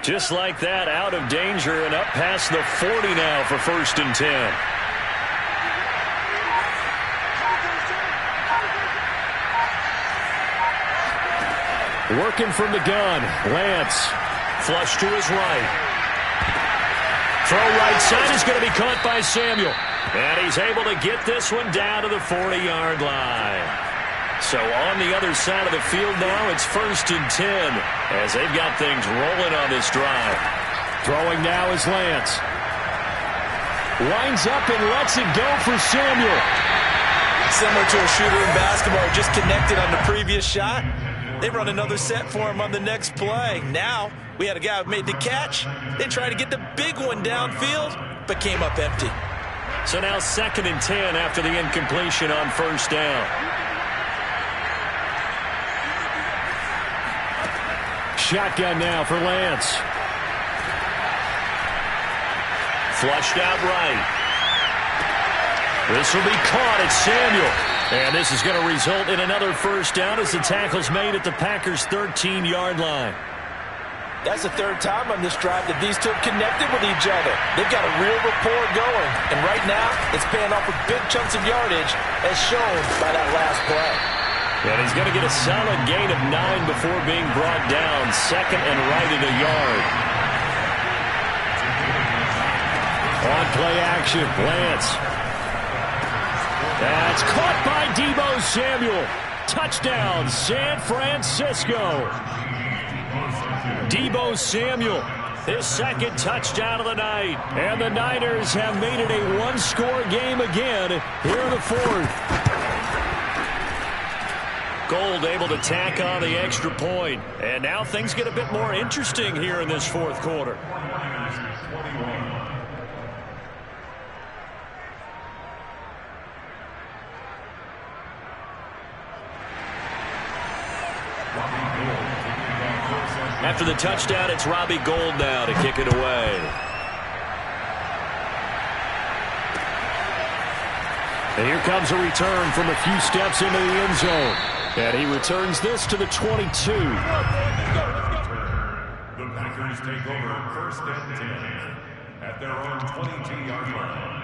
Just like that, out of danger and up past the 40 now for 1st and 10. Working from the gun, Lance. Flush to his right. Throw right side is going to be caught by Samuel. And he's able to get this one down to the 40-yard line. So on the other side of the field now, it's 1st and 10 as they've got things rolling on this drive. Throwing now is Lance. Lines up and lets it go for Samuel. Similar to a shooter in basketball, just connected on the previous shot. They run another set for him on the next play. Now, we had a guy who made the catch. They tried to get the big one downfield, but came up empty. So now 2nd and 10 after the incompletion on first down. Shotgun now for Lance. Flushed out right. This will be caught at Samuel. And this is going to result in another first down as the tackle's made at the Packers' 13-yard line. That's the third time on this drive that these two have connected with each other. They've got a real rapport going. And right now, it's paying off with big chunks of yardage, as shown by that last play. And he's going to get a solid gain of 9 before being brought down. 2nd and right at a yard. On play action, Lance. That's caught by Deebo Samuel. Touchdown, San Francisco. Deebo Samuel, his 2nd touchdown of the night. And the Niners have made it a one-score game again here in the 4th. Gold able to tack on the extra point. And now things get a bit more interesting here in this 4th quarter. After the touchdown, it's Robbie Gould now to kick it away. And here comes a return from a few steps into the end zone. And he returns this to the 22. The Packers take over 1st and 10 at their own 22-yard line.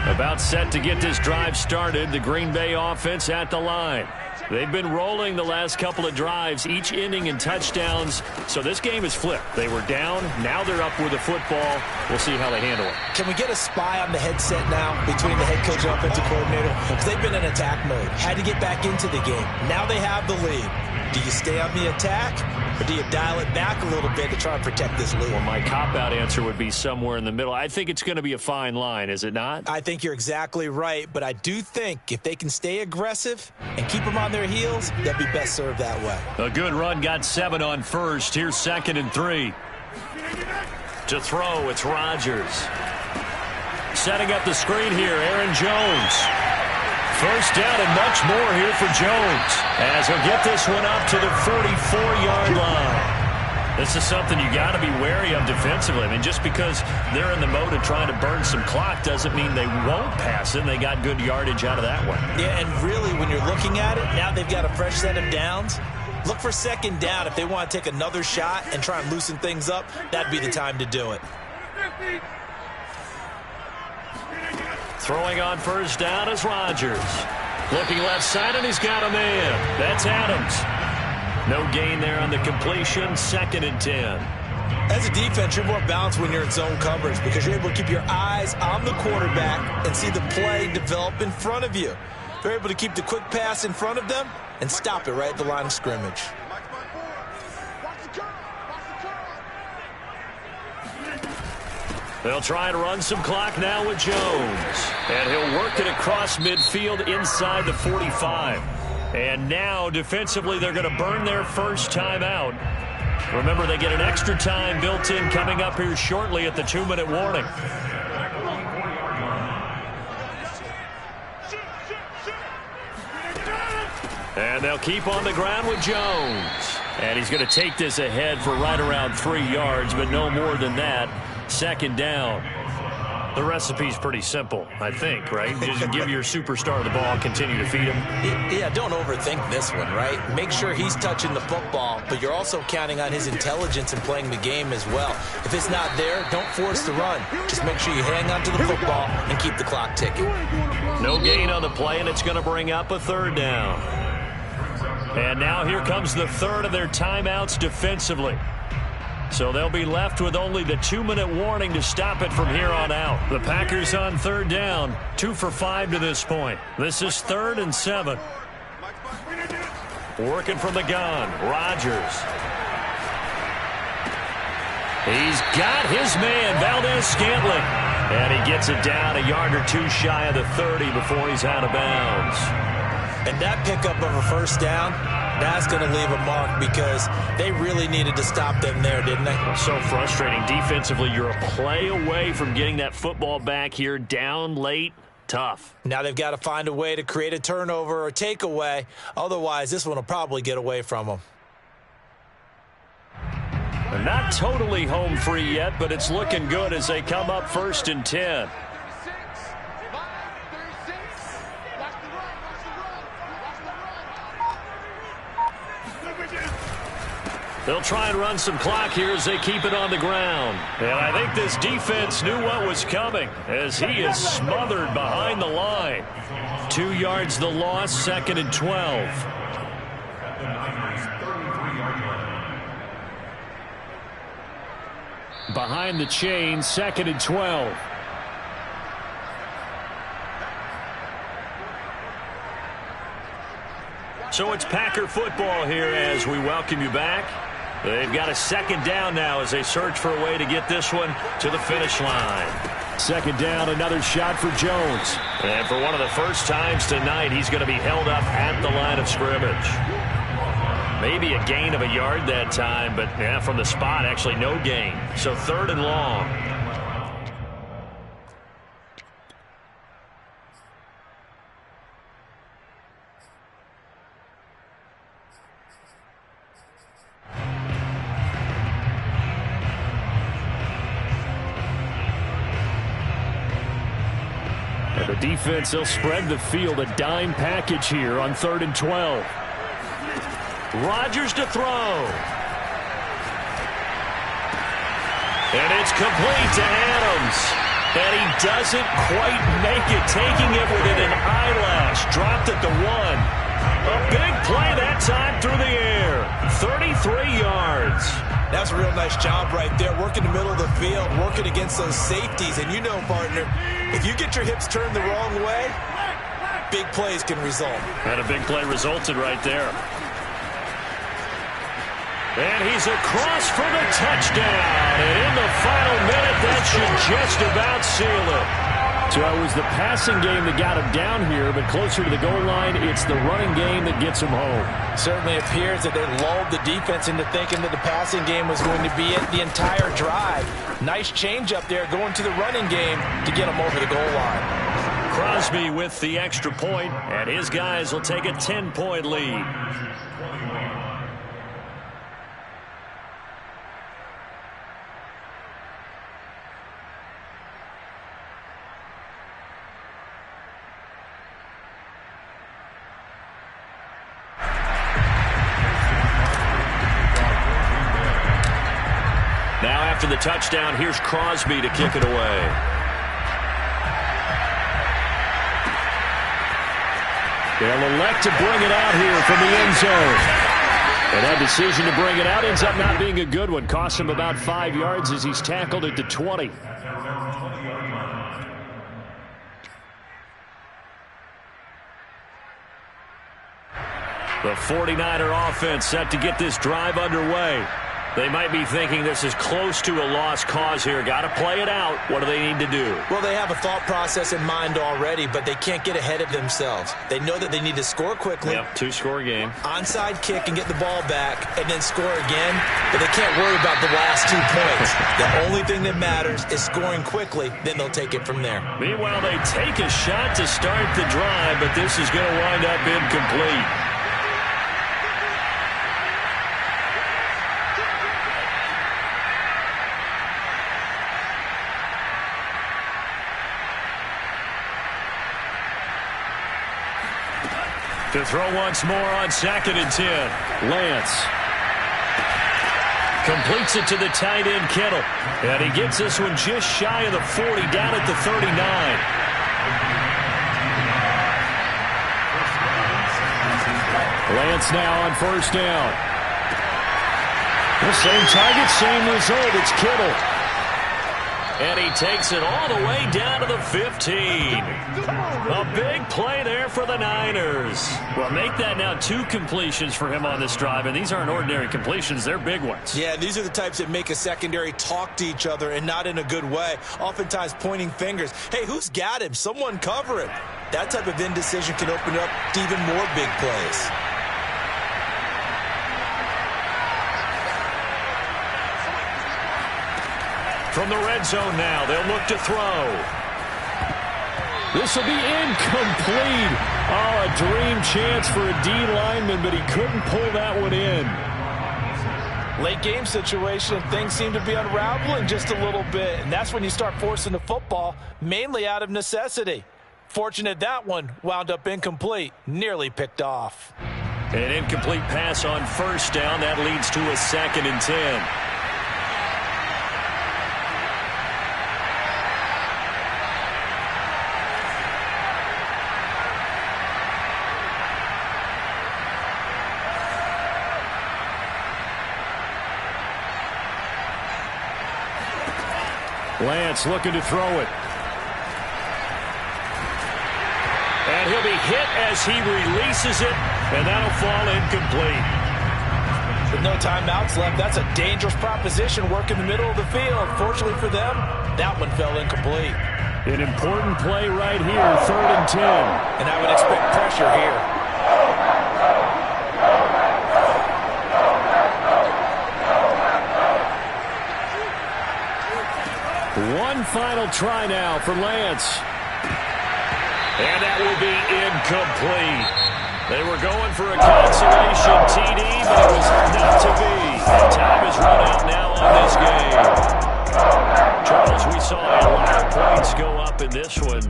About set to get this drive started. The Green Bay offense at the line. They've been rolling the last couple of drives, each ending in touchdowns. So this game is flipped. They were down. Now they're up with the football. We'll see how they handle it. Can we get a spy on the headset now between the head coach and offensive coordinator? Because they've been in attack mode. Had to get back into the game. Now they have the lead. Do you stay on the attack, or do you dial it back a little bit to try and protect this lead? Well, my cop-out answer would be somewhere in the middle. I think it's going to be a fine line, is it not? I think you're exactly right, but I do think if they can stay aggressive and keep them on their heels, they'll be best served that way. A good run got 7 on first. Here's 2nd and 3. To throw, it's Rodgers. Setting up the screen here, Aaron Jones. First down and much more here for Jones, as he'll get this one up to the 44-yard line. This is something you got to be wary of defensively. I mean, just because they're in the mode of trying to burn some clock doesn't mean they won't pass it. They got good yardage out of that one. Yeah, and really, when you're looking at it, now they've got a fresh set of downs. Look for 2nd down. If they want to take another shot and try and loosen things up, that'd be the time to do it. Throwing on first down is Rodgers. Looking left side, and he's got a man. That's Adams. No gain there on the completion. 2nd and 10. As a defense, you're more balanced when you're in zone coverage because you're able to keep your eyes on the quarterback and see the play develop in front of you. They're able to keep the quick pass in front of them and stop it right at the line of scrimmage. They'll try and run some clock now with Jones. And he'll work it across midfield inside the 45. And now, defensively, they're going to burn their first time out. Remember, they get an extra time built in coming up here shortly at the 2-minute warning. And they'll keep on the ground with Jones. And he's going to take this ahead for right around 3 yards, but no more than that. 2nd down. The recipe's pretty simple, I think, right? Just give your superstar the ball, continue to feed him. Yeah, don't overthink this one, right? Make sure he's touching the football, but you're also counting on his intelligence in playing the game as well. If it's not there, don't force the run. Just make sure you hang on to the football and keep the clock ticking. No gain on the play, and it's going to bring up a 3rd down. And now here comes the 3rd of their timeouts defensively. So they'll be left with only the 2-minute warning to stop it from here on out. The Packers on 3rd down, 2 for 5 to this point. This is 3rd and 7. Working from the gun, Rodgers. He's got his man, Valdez-Scantling. And he gets it down a yard or two shy of the 30 before he's out of bounds. And that pickup of a first down, that's going to leave a mark because they really needed to stop them there, didn't they? So frustrating. Defensively, you're a play away from getting that football back here down late. Tough. Now they've got to find a way to create a turnover or takeaway. Otherwise, this one will probably get away from them. They're not totally home free yet, but it's looking good as they come up 1st and 10. They'll try and run some clock here as they keep it on the ground. And I think this defense knew what was coming as he is smothered behind the line. 2 yards the loss, 2nd and 12. Behind the chain, 2nd and 12. So it's Packer football here as we welcome you back. They've got a 2nd down now as they search for a way to get this one to the finish line. 2nd down, another shot for Jones. And for one of the first times tonight, he's going to be held up at the line of scrimmage. Maybe a gain of a yard that time, but yeah, from the spot, actually no gain. So 3rd and long. And the defense, they'll spread the field, a dime package here on 3rd and 12. Rodgers to throw. And it's complete to Adams. And he doesn't quite make it, taking it within an eyelash. Dropped at the 1. A big play that time through the air. 33 yards. That's a real nice job right there, working the middle of the field, working against those safeties. And you know, partner, if you get your hips turned the wrong way, big plays can result. And a big play resulted right there. And he's across for the touchdown. And in the final minute, that should just about seal it. So it was the passing game that got him down here, but closer to the goal line, it's the running game that gets him home. Certainly appears that they lulled the defense into thinking that the passing game was going to be it the entire drive. Nice change up there going to the running game to get him over the goal line. Crosby with the extra point, and his guys will take a 10-point lead. Now after the touchdown, here's Crosby to kick it away. They'll elect to bring it out here from the end zone. And that decision to bring it out ends up not being a good one. Costs him about 5 yards as he's tackled at the 20. The 49er offense set to get this drive underway. They might be thinking this is close to a lost cause here. Got to play it out. What do they need to do? Well, they have a thought process in mind already, but they can't get ahead of themselves. They know that they need to score quickly. Yep, 2-score game. Onside kick and get the ball back and then score again, but they can't worry about the last 2 points. The only thing that matters is scoring quickly, then they'll take it from there. Meanwhile, they take a shot to start the drive, but this is going to wind up incomplete. To throw once more on 2nd and 10. Lance. Completes it to the tight end, Kittle. And he gets this one just shy of the 40, down at the 39. Lance now on 1st down. The same target, same result. It's Kittle. And he takes it all the way down to the 15. A big play there for the Niners. Well, make that now 2 completions for him on this drive, and these aren't ordinary completions. They're big ones. Yeah, these are the types that make a secondary talk to each other and not in a good way, oftentimes pointing fingers. Hey, who's got him? Someone cover him. That type of indecision can open up to even more big plays. From the red zone now, they'll look to throw. This will be incomplete. Oh, a dream chance for a D lineman, but he couldn't pull that one in. Late game situation, things seem to be unraveling just a little bit, and that's when you start forcing the football, mainly out of necessity. Fortunate that one wound up incomplete, nearly picked off. An incomplete pass on first down. That leads to a 2nd and 10. Lance looking to throw it. And he'll be hit as he releases it, and that'll fall incomplete. With no timeouts left, that's a dangerous proposition, work in the middle of the field. Fortunately for them, that one fell incomplete. An important play right here, 3rd and 10. And I would expect pressure here. One final try now for Lance. And that will be incomplete. They were going for a consolation TD, but it was not to be. And time is run out now on this game. Charles, we saw a lot of points go up in this one.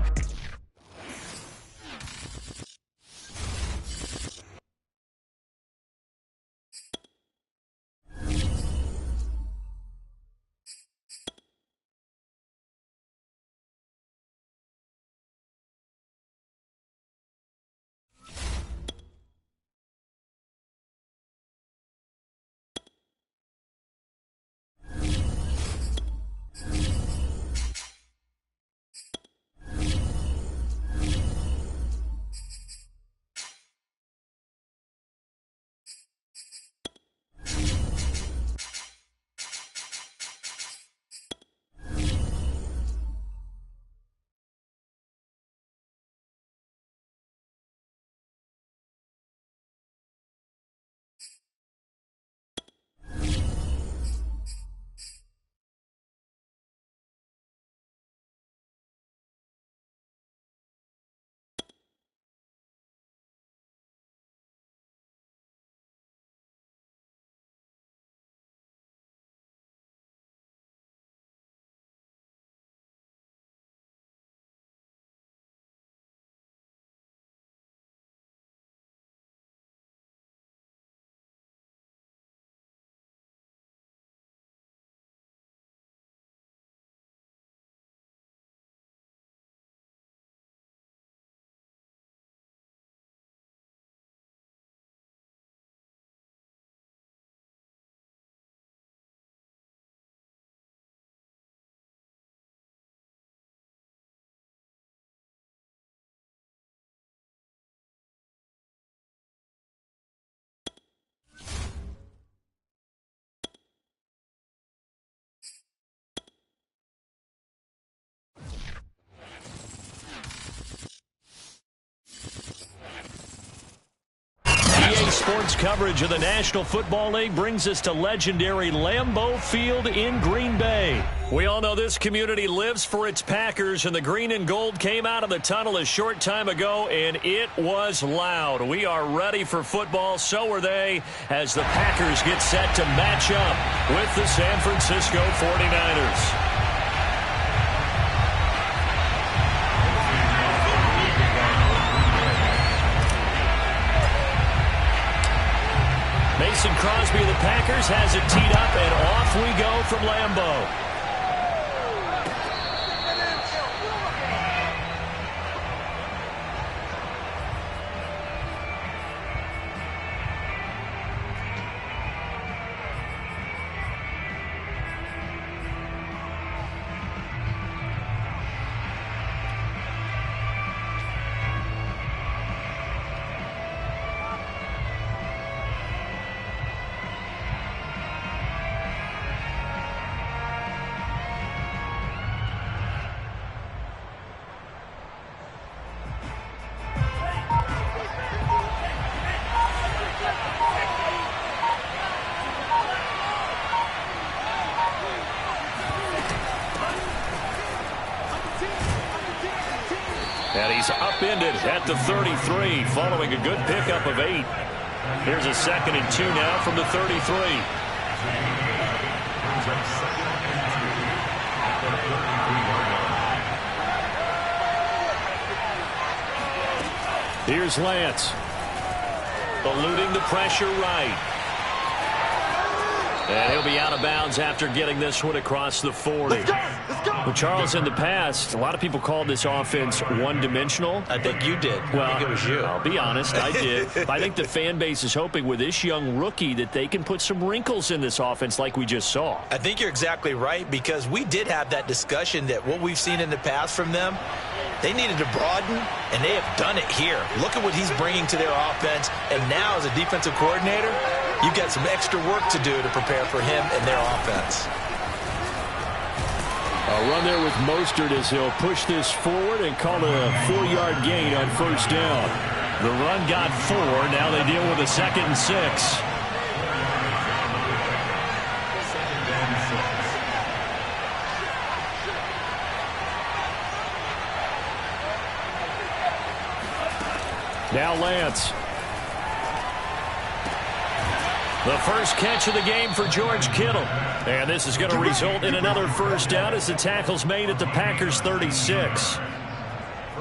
Sports coverage of the National Football League brings us to legendary Lambeau Field in Green Bay. We all know this community lives for its Packers, and the green and gold came out of the tunnel a short time ago, and it was loud. We are ready for football, so are they, as the Packers get set to match up with the San Francisco 49ers. Mason Crosby of the Packers has it teed up, and off we go from Lambeau. And he's upended at the 33 following a good pickup of 8. Here's a 2nd and 2 now from the 33. Here's Lance. Eluding the pressure right. And he'll be out of bounds after getting this one across the 40. Let's go. Let's go. Well, Charles, in the past, a lot of people called this offense one-dimensional. I think you did. Well, I think it was you. I'll be honest, I did. I think the fan base is hoping with this young rookie that they can put some wrinkles in this offense like we just saw. I think you're exactly right, because we did have that discussion that what we've seen in the past from them, they needed to broaden, and they have done it here. Look at what he's bringing to their offense, and now as a defensive coordinator, you've got some extra work to do to prepare for him and their offense. A run there with Mostert as he'll push this forward and call it a 4-yard gain on 1st down. The run got 4. Now they deal with a 2nd and 6. Now Lance. The first catch of the game for George Kittle. And this is going to result in another 1st down as the tackle's made at the Packers' 36.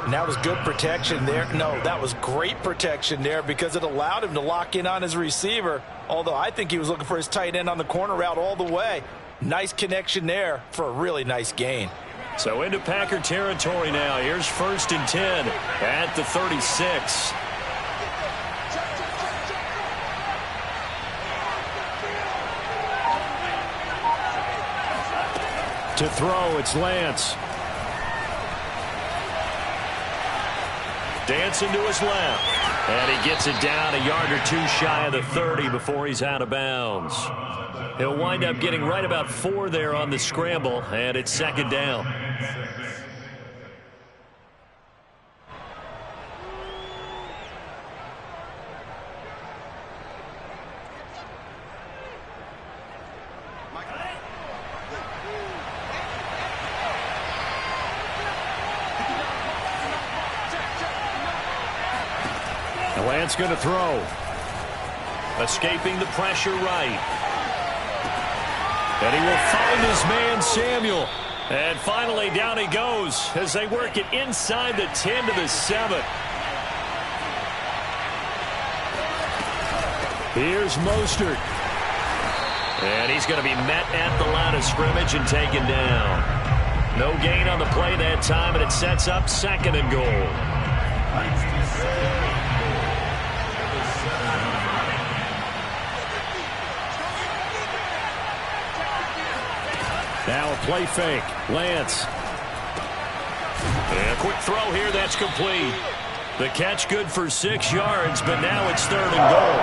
And that was good protection there. No, that was great protection there because it allowed him to lock in on his receiver, although I think he was looking for his tight end on the corner route all the way. Nice connection there for a really nice gain. So into Packer territory now. Here's 1st and 10 at the 36. To throw, it's Lance. Dancing to his left. And he gets it down a yard or 2 shy of the 30 before he's out of bounds. He'll wind up getting right about 4 there on the scramble, and it's 2nd down. Lance going to throw. Escaping the pressure right. And he will find his man Samuel. And finally down he goes as they work it inside the 10 to the 7. Here's Mostert. And he's going to be met at the line of scrimmage and taken down. No gain on the play that time, and it sets up 2nd and goal. Now a play fake. Lance. And a quick throw here, that's complete. The catch good for 6 yards, but now it's 3rd and goal.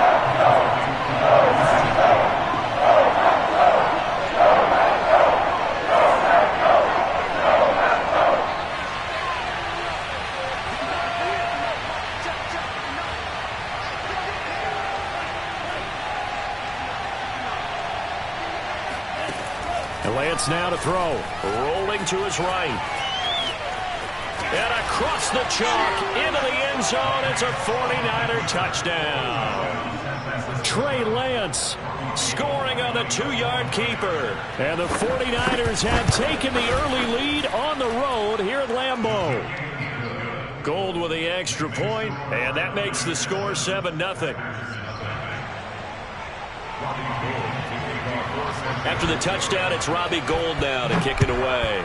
And Lance now to throw. Rolling to his right. And across the chalk into the end zone. It's a 49er touchdown. Trey Lance scoring on the 2-yard keeper. And the 49ers have taken the early lead on the road here at Lambeau. Gold with the extra point, and that makes the score 7-0. After the touchdown, it's Robbie Gould now to kick it away.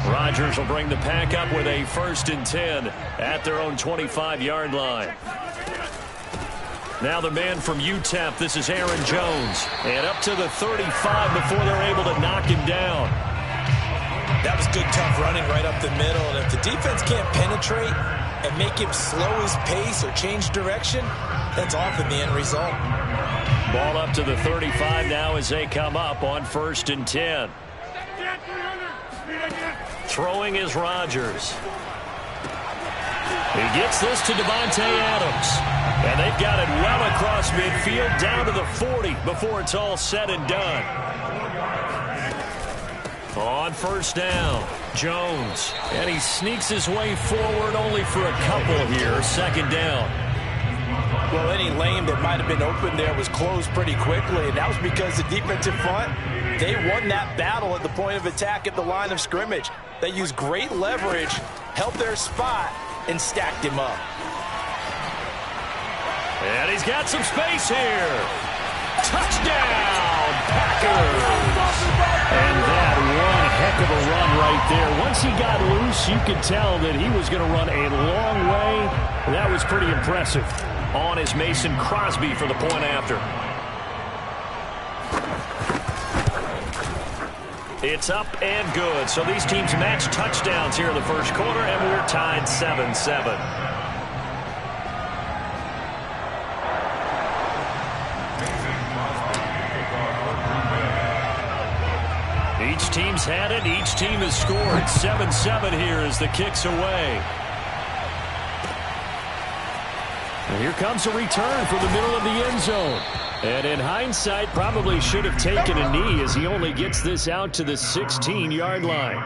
Rodgers will bring the pack up with a 1st and 10 at their own 25-yard line. Now the man from UTEP, this is Aaron Jones. And up to the 35 before they're able to knock him down. That was good, tough running right up the middle. And if the defense can't penetrate and make him slow his pace or change direction, that's often the end result. Ball up to the 35 now as they come up on 1st and 10. Throwing is Rodgers. He gets this to Devontae Adams. And they've got it well across midfield down to the 40 before it's all said and done. On 1st down, Jones. And he sneaks his way forward only for a couple here. 2nd down. Well, any lane that might have been open there was closed pretty quickly, and that was because the defensive front, they won that battle at the point of attack at the line of scrimmage. They used great leverage, held their spot, and stacked him up. And he's got some space here. Touchdown, Packers! And that one heck of a run right there. Once he got loose, you could tell that he was going to run a long way. That was pretty impressive. On is Mason Crosby for the point after. It's up and good. So these teams match touchdowns here in the first quarter, and we're tied 7-7. Each team's had it. Each team has scored. 7-7 here as the kick's away. And here comes a return from the middle of the end zone. And in hindsight, probably should have taken a knee as he only gets this out to the 16-yard line.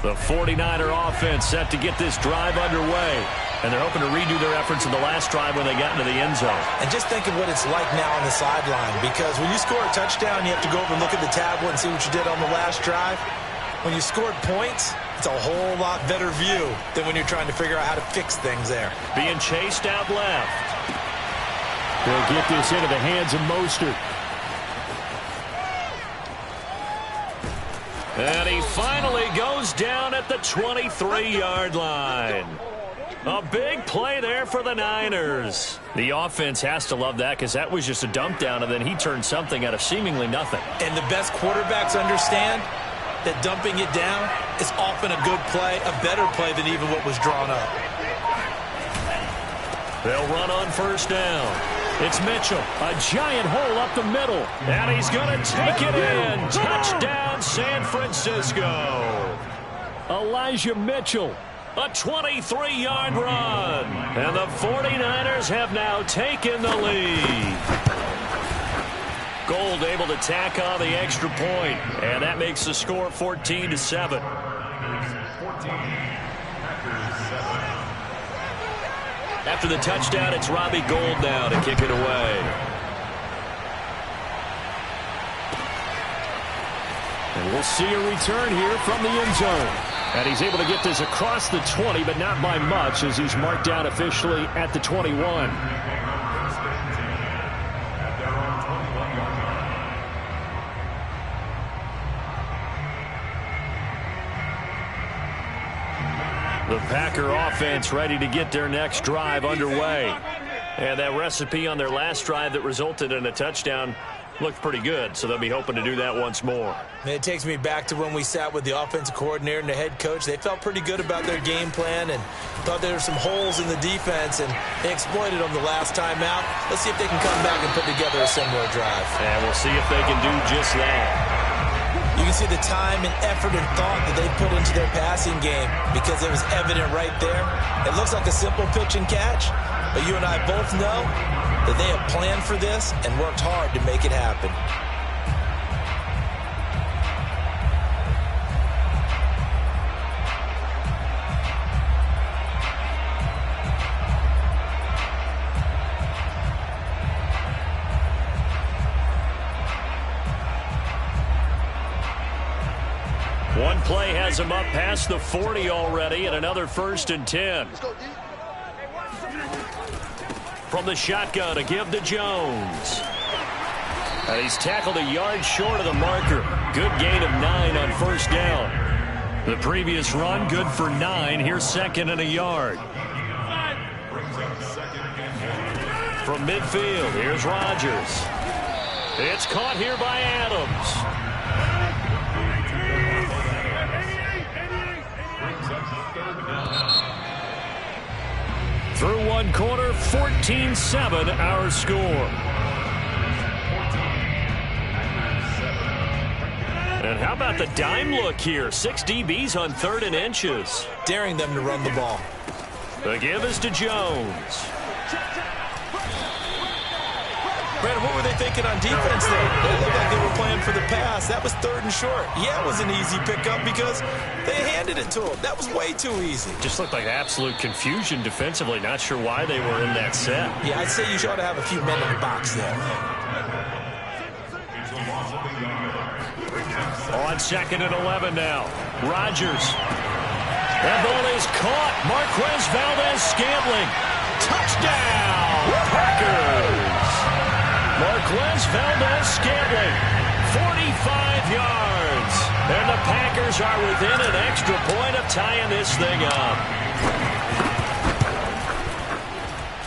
The 49er offense set to get this drive underway. And they're hoping to redo their efforts in the last drive when they got into the end zone. And just think of what it's like now on the sideline, because when you score a touchdown, you have to go over and look at the tablet and see what you did on the last drive. When you scored points, it's a whole lot better view than when you're trying to figure out how to fix things there. Being chased out left. They'll get this into the hands of Mostert. And he finally goes down at the 23-yard line. A big play there for the Niners. The offense has to love that because that was just a dump down, and then he turned something out of seemingly nothing. And the best quarterbacks understand that dumping it down is often a good play, a better play than even what was drawn up. They'll run on 1st down. It's Mitchell. A giant hole up the middle. And he's going to take it in. Touchdown, San Francisco. Elijah Mitchell. A 23-yard run. And the 49ers have now taken the lead. Gold able to tack on the extra point. And that makes the score 14-7. After the touchdown, it's Robbie Gould now to kick it away. And we'll see a return here from the end zone. And he's able to get this across the 20, but not by much, as he's marked down officially at the 21. The Packer offense ready to get their next drive underway. And that recipe on their last drive that resulted in a touchdown looked pretty good, so they'll be hoping to do that once more. And it takes me back to when we sat with the offensive coordinator and the head coach. They felt pretty good about their game plan and thought there were some holes in the defense, and they exploited them the last time out. Let's see if they can come back and put together a similar drive. And we'll see if they can do just that. You can see the time and effort and thought that they put into their passing game because it was evident right there. It looks like a simple pitch and catch, but you and I both know that they have planned for this and worked hard to make it happen. One play has him up past the 40 already, and another 1st and 10. From the shotgun, a give to Jones. And he's tackled a yard short of the marker. Good gain of 9 on 1st down. The previous run, good for 9. Here's 2nd and a yard. From midfield, here's Rodgers. It's caught here by Adams. 14-7 our score. And how about the dime look here? 6 DBs on 3rd and inches. Daring them to run the ball. The give is to Jones. Brandon, what were they thinking on defense there? They looked like they were playing for the pass. That was 3rd and short. Yeah, it was an easy pickup because they handed it to them. That was way too easy. Just looked like absolute confusion defensively. Not sure why they were in that set. Yeah, I'd say you ought to have a few men in the box there. On 2nd and 11 now. Rodgers. That ball is caught. Marquez Valdez-Scantling. Touchdown, Packers. Marquez Valdez-Scantling, 45 yards. And the Packers are within an extra point of tying this thing up.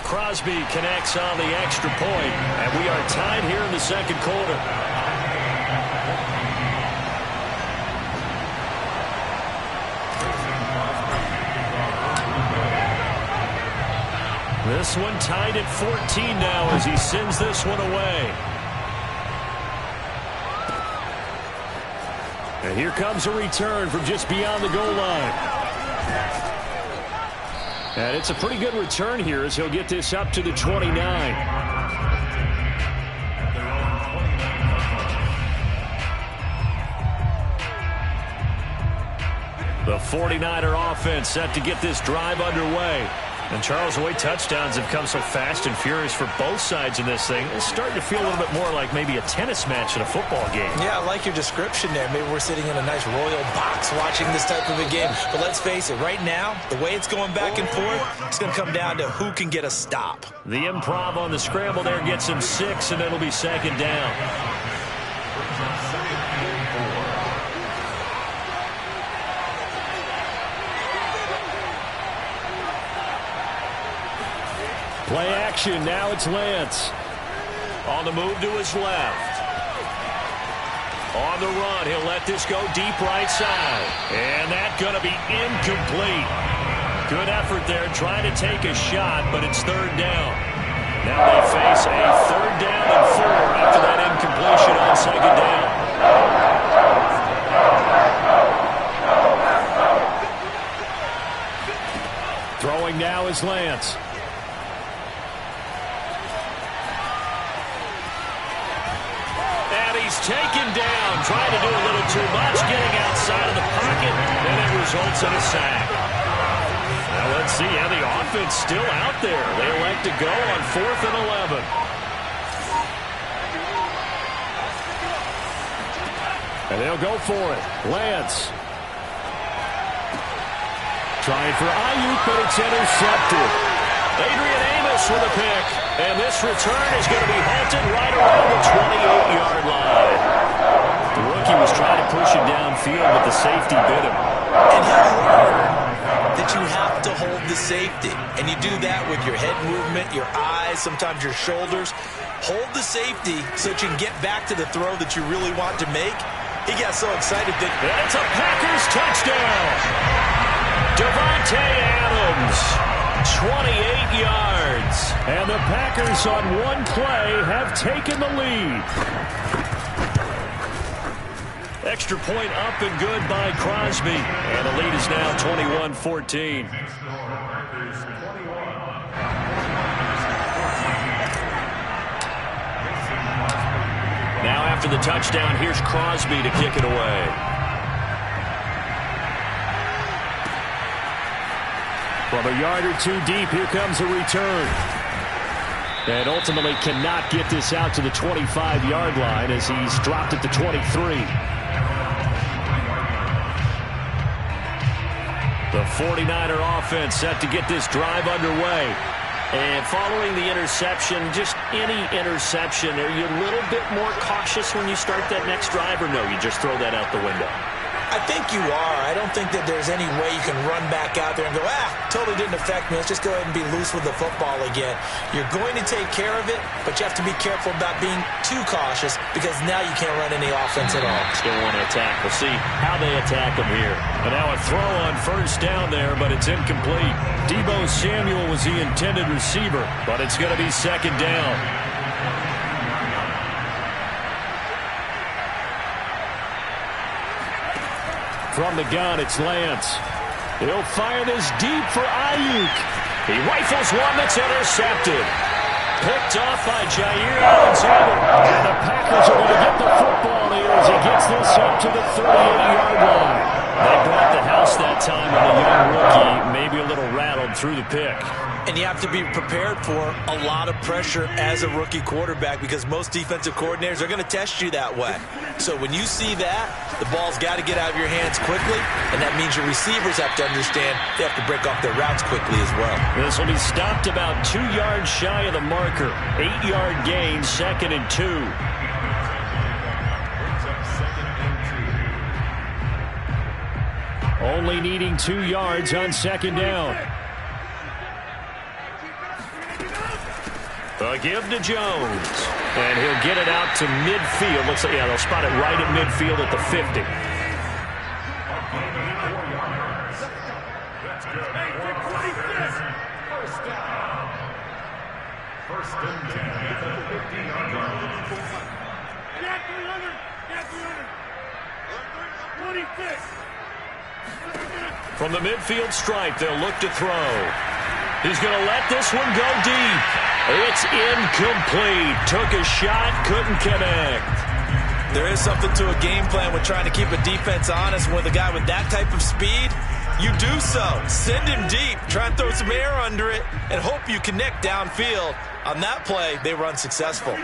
Crosby connects on the extra point, and we are tied here in the 2nd quarter. This one tied at 14 now as he sends this one away. And here comes a return from just beyond the goal line. And it's a pretty good return here as he'll get this up to the 29. The 49er offense set to get this drive underway. And, Charles, the way touchdowns have come so fast and furious for both sides in this thing, it's starting to feel a little bit more like maybe a tennis match in a football game. Yeah, I like your description there. Maybe we're sitting in a nice royal box watching this type of a game. But let's face it, right now, the way it's going back and forth, it's going to come down to who can get a stop. The improv on the scramble there gets him 6, and it'll be 2nd down. Play action, now it's Lance. On the move to his left. On the run, he'll let this go deep right side. And that's going to be incomplete. Good effort there, trying to take a shot, but it's 3rd down. Now they face a 3rd down and 4 after that incompletion on 2nd down. Throwing now is Lance. He's taken down, trying to do a little too much, getting outside of the pocket, and it results in a sack. Now let's see how the offense still out there. They elect to go on 4th and 11. And they'll go for it. Lance. Trying for Ayuk, but it's intercepted. Adrian Amos with a pick. And this return is going to be halted right around the 28-yard line. The rookie was trying to push it downfield, but the safety bit him. And he learned that you have to hold the safety. And you do that with your head movement, your eyes, sometimes your shoulders. Hold the safety so that you can get back to the throw that you really want to make. He got so excited that... And it's a Packers touchdown. Devontae Adams. 28 yards. And the Packers on one play have taken the lead. Extra point up and good by Crosby. And the lead is now 21-14. Now after the touchdown, here's Crosby to kick it away. From a yard or two deep, here comes a return. And ultimately cannot get this out to the 25-yard line as he's dropped at the 23. The 49er offense set to get this drive underway. And following the interception, just any interception, are you a little bit more cautious when you start that next drive, or no, you just throw that out the window? I think you are. I don't think that there's any way you can run back out there and go, totally didn't affect me. Let's just go ahead and be loose with the football again. You're going to take care of it, but you have to be careful about being too cautious because now you can't run any offense at all. Still want to attack. We'll see how they attack him here. And now a throw on first down there, but it's incomplete. Deebo Samuel was the intended receiver, but it's going to be second down. From the gun, it's Lance. He'll fire this deep for Ayuk. He rifles one that's intercepted. Picked off by Jair Alexander. And the Packers are going to get the football here as he gets this up to the 38-yard line. They brought the house that time on the young rookie, maybe a little rattled through the pick. And you have to be prepared for a lot of pressure as a rookie quarterback because most defensive coordinators are going to test you that way. So when you see that, the ball's got to get out of your hands quickly, and that means your receivers have to understand they have to break off their routes quickly as well. This will be stopped about 2 yards shy of the marker. 8-yard gain, 2nd and 2. Only needing 2 yards on second down. A give to Jones. And he'll get it out to midfield. Looks like, they'll spot it right at midfield at the 50. First and 10 at the 15-yard line. Get 300. Get 300. 26. From the midfield stripe, they'll look to throw. He's going to let this one go deep. It's incomplete. Took a shot, couldn't connect. There is something to a game plan with trying to keep a defense honest. With a guy with that type of speed, you do so. Send him deep, try and throw some air under it, and hope you connect downfield. On that play, they were unsuccessful.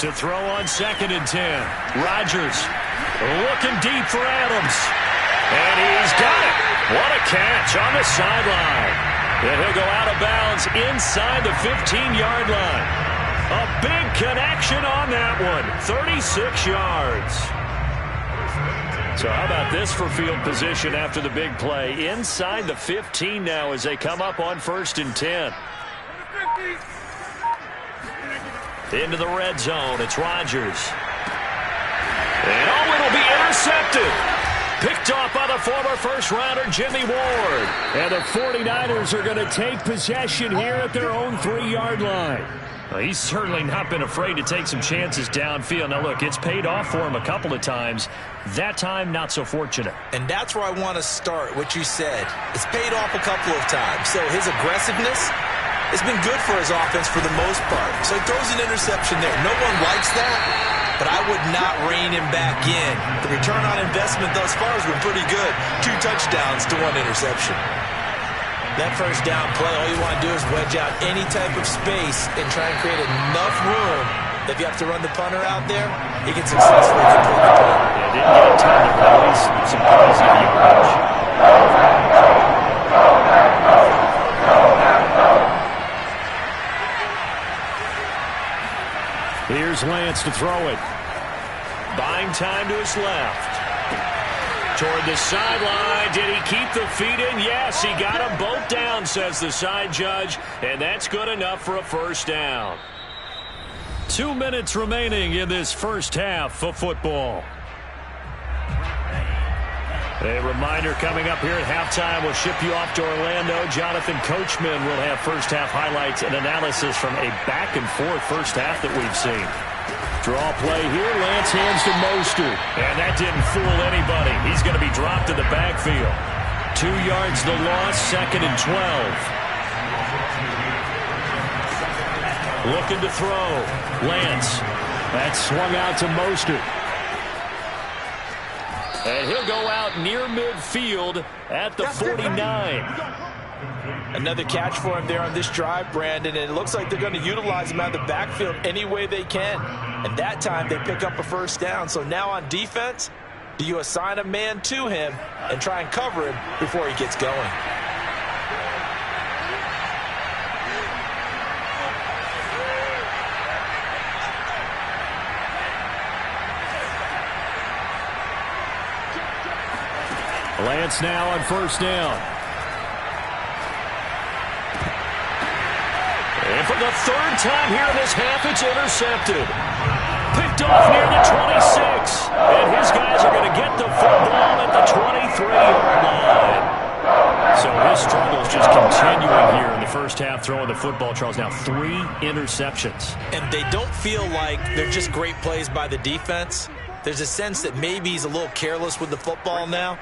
To throw on 2nd and 10. Rodgers looking deep for Adams. And he's got it. What a catch on the sideline. And he'll go out of bounds inside the 15-yard line. A big connection on that one. 36 yards. So how about this for field position after the big play? Inside the 15 now as they come up on 1st and 10. Into the red zone. It's Rodgers. And it'll be intercepted. Picked off by the former first-rounder Jimmy Ward. And the 49ers are going to take possession here at their own 3-yard line. Well, he's certainly not been afraid to take some chances downfield. Now, look, it's paid off for him a couple of times. That time, not so fortunate. And that's where I want to start, what you said. It's paid off a couple of times. So his aggressiveness has been good for his offense for the most part. So he throws an interception there. No one likes that. But I would not rein him back in. The return on investment thus far has been pretty good. 2 touchdowns to 1 interception. That first down play, all you want to do is wedge out any type of space and try and create enough room. If you have to run the punter out there, he can successfully complete the punt. Yeah, didn't get time to release some positive yardage. Here's Lance to throw it. Buying time to his left. Toward the sideline. Did he keep the feet in? Yes, he got them both down, says the side judge. And that's good enough for a first down. 2 minutes remaining in this first half of football. A reminder coming up here at halftime. We'll ship you off to Orlando. Jonathan Coachman will have first half highlights and analysis from a back-and-forth first half that we've seen. Draw play here. Lance hands to Mostert. And that didn't fool anybody. He's going to be dropped in the backfield. 2 yards the loss, 2nd and 12. Looking to throw. Lance. That's swung out to Mostert. And he'll go out near midfield at the 49. Another catch for him there on this drive, Brandon, and it looks like they're going to utilize him out of the backfield any way they can. And that time they pick up a first down. So now on defense, do you assign a man to him and try and cover him before he gets going? Lance now on first down. And for the third time here in this half, it's intercepted. Picked off near the 26. And his guys are going to get the football at the 23-yard line. So his struggles just continuing here in the first half, throwing the football. Charles, now 3 interceptions. And they don't feel like they're just great plays by the defense. There's a sense that maybe he's a little careless with the football now.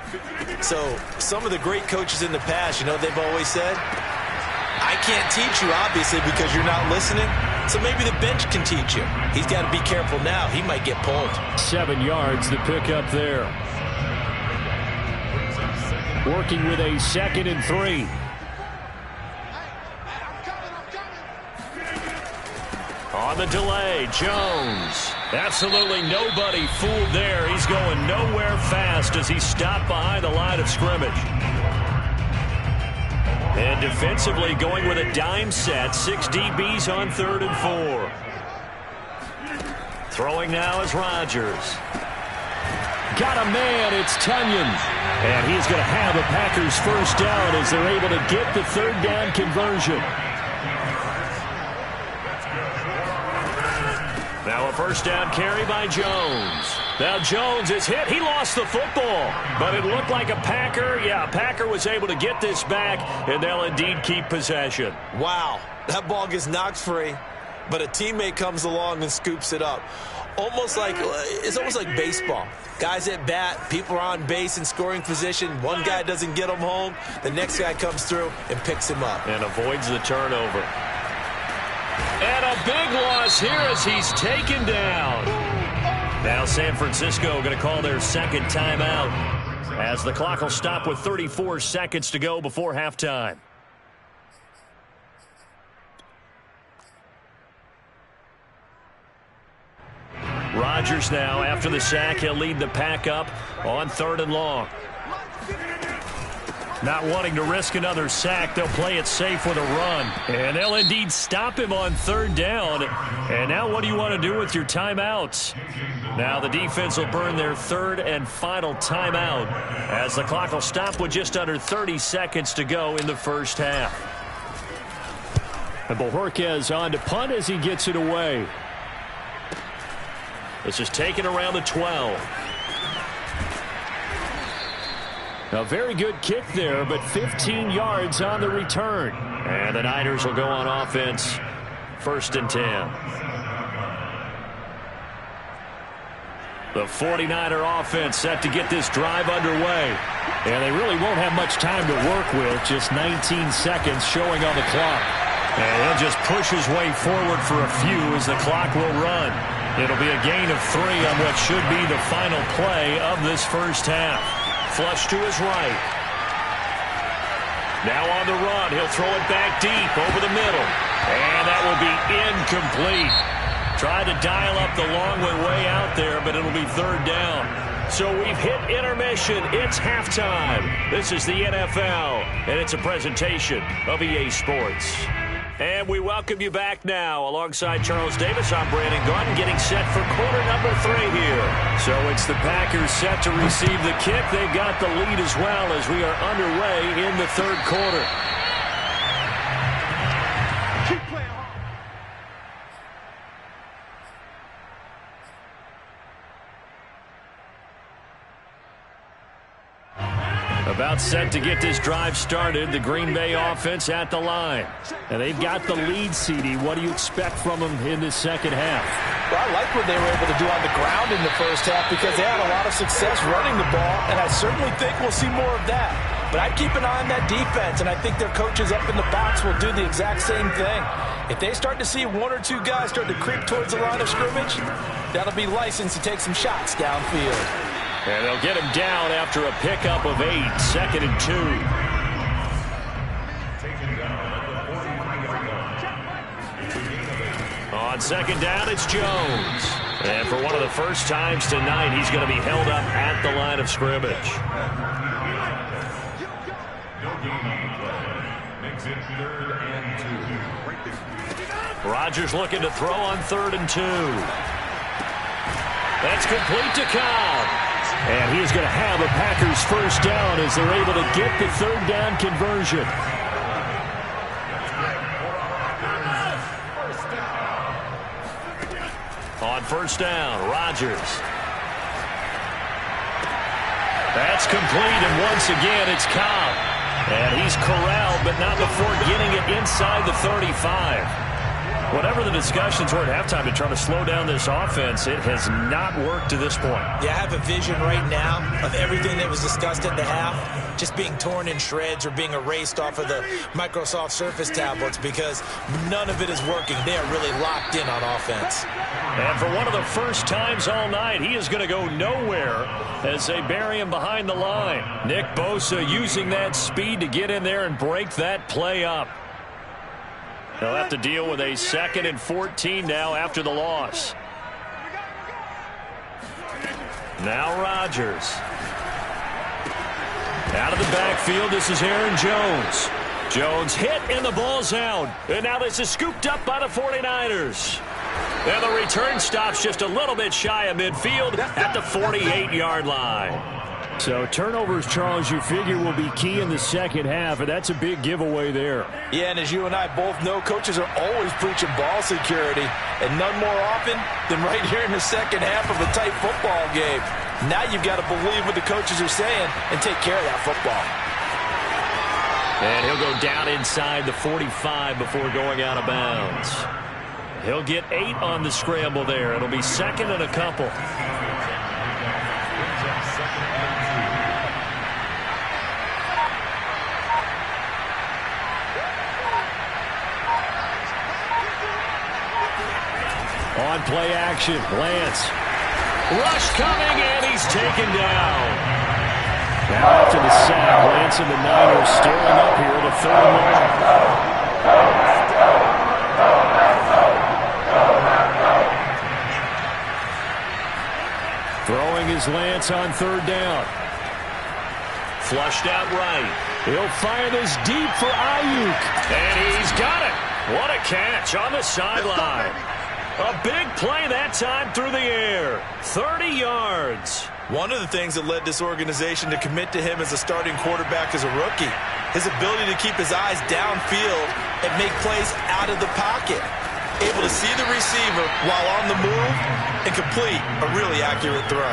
So some of the great coaches in the past, you know, they've always said, I can't teach you, obviously, because you're not listening. So maybe the bench can teach you. He's got to be careful now. He might get pulled. 7 yards to pick up there. Working with a 2nd and 3. On the delay, Jones. Absolutely nobody fooled there. He's going nowhere fast as he stopped behind the line of scrimmage. And defensively going with a dime set. 6 DBs on 3rd and 4. Throwing now is Rodgers. Got a man, it's Tunyon. And he's going to have a Packers first down as they're able to get the 3rd down conversion. Now a first down carry by Jones. Now Jones is hit. He lost the football, but it looked like a Packer. Yeah, a Packer was able to get this back, and they'll indeed keep possession. Wow, that ball gets knocked free, but a teammate comes along and scoops it up. It's almost like baseball. Guys at bat, people are on base in scoring position. One guy doesn't get him home. The next guy comes through and picks him up. And avoids the turnover. And a big loss here as he's taken down. Now San Francisco going to call their 2nd timeout as the clock will stop with 34 seconds to go before halftime. Rodgers now, after the sack, he'll lead the pack up on 3rd and long. Not wanting to risk another sack, they'll play it safe with a run. And they'll indeed stop him on 3rd down. And now what do you want to do with your timeouts? Now the defense will burn their 3rd and final timeout as the clock will stop with just under 30 seconds to go in the first half. And Bojorquez on to punt as he gets it away. This is taken around the 12. A very good kick there, but 15 yards on the return. And the Niners will go on offense, 1st and 10. The 49er offense set to get this drive underway. And they really won't have much time to work with, just 19 seconds showing on the clock. And he'll just push his way forward for a few as the clock will run. It'll be a gain of 3 on what should be the final play of this first half. Flush to his right. Now on the run, he'll throw it back deep over the middle. And that will be incomplete. Tried to dial up the long way out there, but it'll be 3rd down. So we've hit intermission. It's halftime. This is the NFL, and it's a presentation of EA Sports. And we welcome you back now. Alongside Charles Davis, I'm Brandon Gaudin, getting set for quarter number 3 here. So it's the Packers set to receive the kick. They've got the lead as well as we are underway in the 3rd quarter. Keep playing hard. About set to get this drive started. The Green Bay offense at the line. And they've got the lead, CD. What do you expect from them in the second half? Well, I like what they were able to do on the ground in the first half because they had a lot of success running the ball, and I certainly think we'll see more of that. But I'd keep an eye on that defense, and I think their coaches up in the box will do the exact same thing. If they start to see 1 or 2 guys start to creep towards the line of scrimmage, that'll be licensed to take some shots downfield. And they'll get him down after a pickup of 8, 2nd and 2. On 2nd down, it's Jones. And for one of the first times tonight, he's going to be held up at the line of scrimmage. Makes it 3rd and 2. Rodgers looking to throw on 3rd and 2. That's complete to Cobb. And he is going to have a Packers first down as they're able to get the third down conversion. On first down, Rodgers. That's complete, and once again, it's Cobb. And he's corralled, but not before getting it inside the 35. Whatever the discussions were at halftime to try to slow down this offense, it has not worked to this point. Yeah, I have a vision right now of everything that was discussed at the half just being torn in shreds or being erased off of the Microsoft Surface tablets because none of it is working. They are really locked in on offense. And for one of the first times all night, he is going to go nowhere as they bury him behind the line. Nick Bosa using that speed to get in there and break that play up. They'll have to deal with a 2nd and 14 now after the loss. Now Rodgers. Out of the backfield, this is Aaron Jones. Jones hit and the ball's out. And now this is scooped up by the 49ers. And the return stops just a little bit shy of midfield at the 48-yard line. So turnovers, Charles, you figure will be key in the second half, and that's a big giveaway there. Yeah, and as you and I both know, coaches are always preaching ball security, and none more often than right here in the second half of a tight football game. Now you've got to believe what the coaches are saying and take care of that football. And he'll go down inside the 45 before going out of bounds. He'll get 8 on the scramble there. It'll be 2nd and a couple. On play action, Lance. Rush coming, and he's taken down. Now after the sack, Lance and the Niners staring up here at a 3rd and long. Throwing his Lance on 3rd down. Flushed out right. He'll fire this deep for Ayuk. And he's got it. What a catch on the sideline. A big play that time through the air. 30 yards. One of the things that led this organization to commit to him as a starting quarterback as a rookie, his ability to keep his eyes downfield and make plays out of the pocket. Able to see the receiver while on the move and complete a really accurate throw.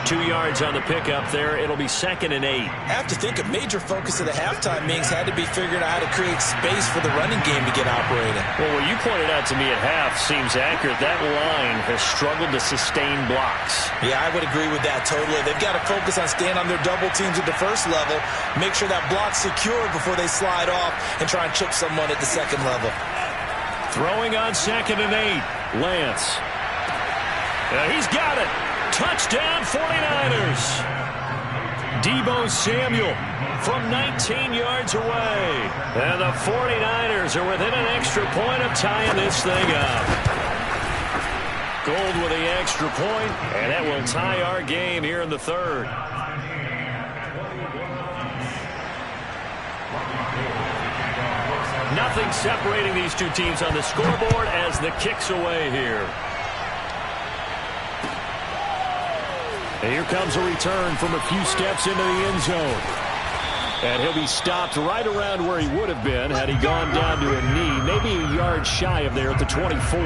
2 yards on the pickup there. It'll be 2nd and 8. I have to think a major focus of the halftime meetings had to be figuring out how to create space for the running game to get operating. Well, what you pointed out to me at half seems accurate. That line has struggled to sustain blocks. Yeah, I would agree with that totally. They've got to focus on staying on their double teams at the first level, make sure that block's secure before they slide off and try and chip someone at the second level. Throwing on 2nd and 8. Lance. He's got it. Touchdown 49ers. Deebo Samuel from 19 yards away. And the 49ers are within an extra point of tying this thing up. Gold with the extra point, and that will tie our game here in the 3rd. Nothing separating these two teams on the scoreboard as the kick's away here. And here comes a return from a few steps into the end zone. And he'll be stopped right around where he would have been had he gone down to a knee, maybe a yard shy of there at the 24.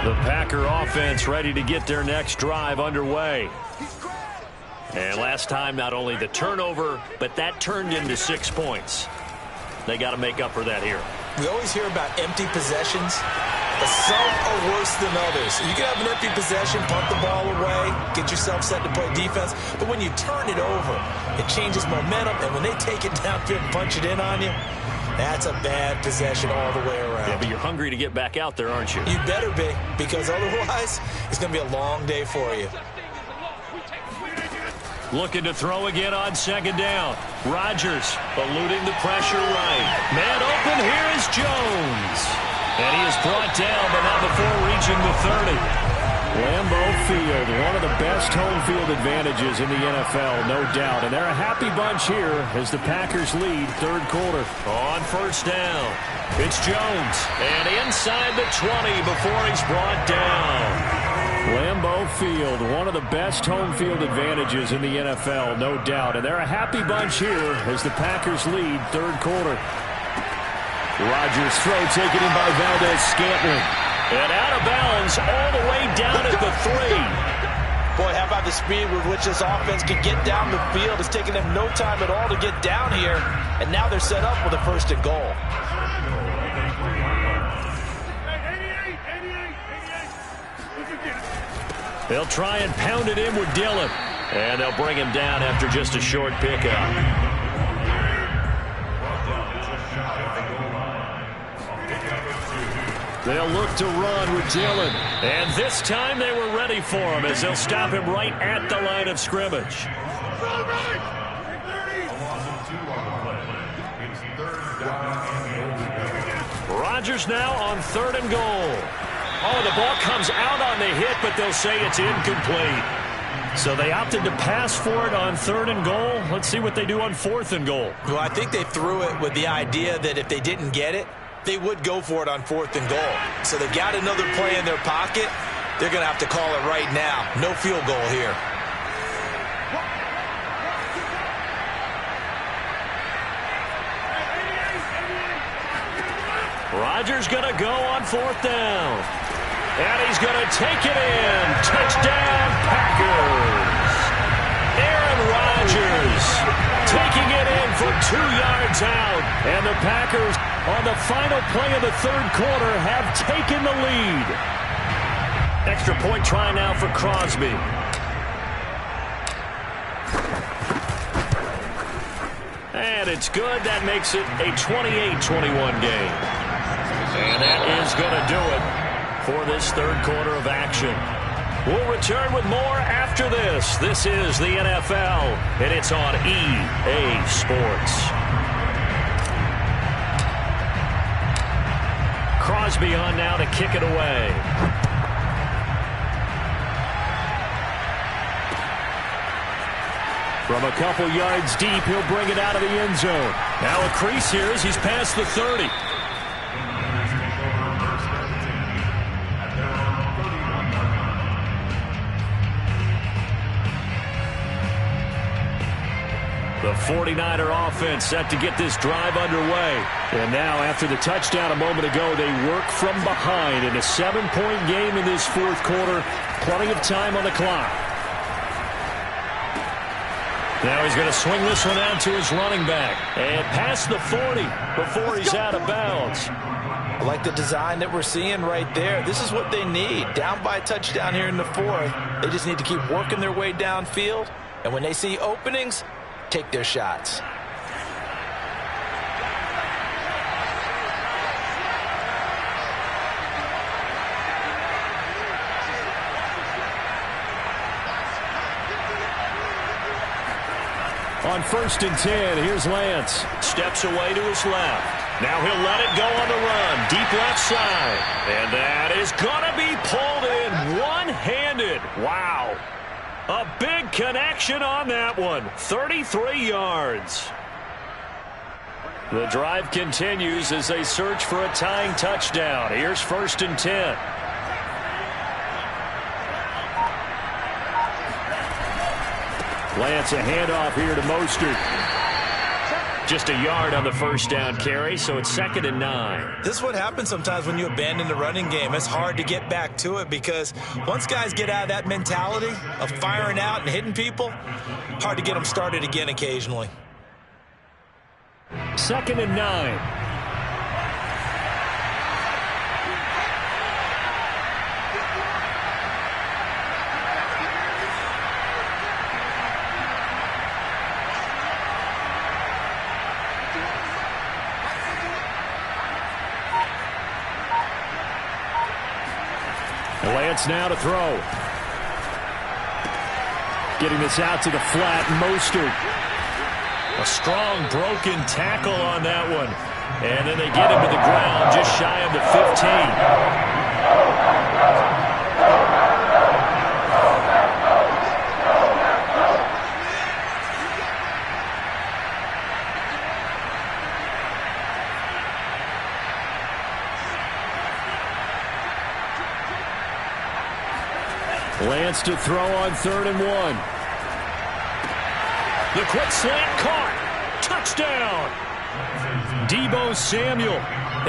The Packer offense ready to get their next drive underway. And last time, not only the turnover, but that turned into 6 points. They got to make up for that here. We always hear about empty possessions, but some are worse than others. You can have an empty possession, punt the ball away, get yourself set to play defense, but when you turn it over, it changes momentum, and when they take it downfield and punch it in on you, that's a bad possession all the way around. Yeah, but you're hungry to get back out there, aren't you? You better be, because otherwise, it's going to be a long day for you. Looking to throw again on 2nd down. Rodgers eluding the pressure right. Man open, here is Jones. And he is brought down, but not before reaching the 30. Lambeau Field, one of the best home field advantages in the NFL, no doubt. And they're a happy bunch here as the Packers lead 3rd quarter. On first down, it's Jones. And inside the 20 before he's brought down. Lambeau Field, one of the best home field advantages in the NFL, no doubt. And they're a happy bunch here as the Packers lead third quarter. Rodgers' throw taken in by Valdez-Scantling. And out of bounds all the way down at the 3. Boy, how about the speed with which this offense can get down the field? It's taken them no time at all to get down here. And now they're set up with a 1st and goal. They'll try and pound it in with Dillon. And they'll bring him down after just a short pickup. They'll look to run with Dillon. And this time they were ready for him as they'll stop him right at the line of scrimmage. Rodgers now on 3rd and goal. Oh, the ball comes out on the hit, but they'll say it's incomplete. So they opted to pass for it on 3rd and goal. Let's see what they do on 4th and goal. Well, I think they threw it with the idea that if they didn't get it, they would go for it on 4th and goal. So they've got another play in their pocket. They're going to have to call it right now. No field goal here. Rodgers going to go on 4th down. And he's going to take it in. Touchdown, Packers. Aaron Rodgers taking it in from 2 yards out. And the Packers, on the final play of the third quarter, have taken the lead. Extra point try now for Crosby. And it's good. That makes it a 28-21 game. And that is going to do it for this third quarter of action. We'll return with more after this. This is the NFL, and it's on EA Sports. Crosby on now to kick it away. From a couple yards deep, he'll bring it out of the end zone. Now a crease here as he's past the 30. The 49er offense set to get this drive underway. And now, after the touchdown a moment ago, they work from behind in a 7-point game in this fourth quarter. Plenty of time on the clock. Now he's going to swing this one out to his running back. And past the 40 before he's out of bounds. I like the design that we're seeing right there. This is what they need. Down by a touchdown here in the fourth. They just need to keep working their way downfield. And when they see openings, take their shots. On 1st and 10, here's Lance. Steps away to his left. Now he'll let it go on the run. Deep left side. And that is going to be pulled in one-handed. Wow. A big connection on that one. 33 yards. The drive continues as they search for a tying touchdown. Here's 1st and 10. Lance, a handoff here to Mostert. Just a yard on the first down carry, so it's 2nd and 9. This is what happens sometimes when you abandon the running game. It's hard to get back to it because once guys get out of that mentality of firing out and hitting people, hard to get them started again occasionally. 2nd and 9. Lance now to throw. Getting this out to the flat, Mostert. A strong broken tackle on that one. And then they get him to the ground just shy of the 15. Chance to throw on 3rd and 1. The quick slant caught. Touchdown. Deebo Samuel,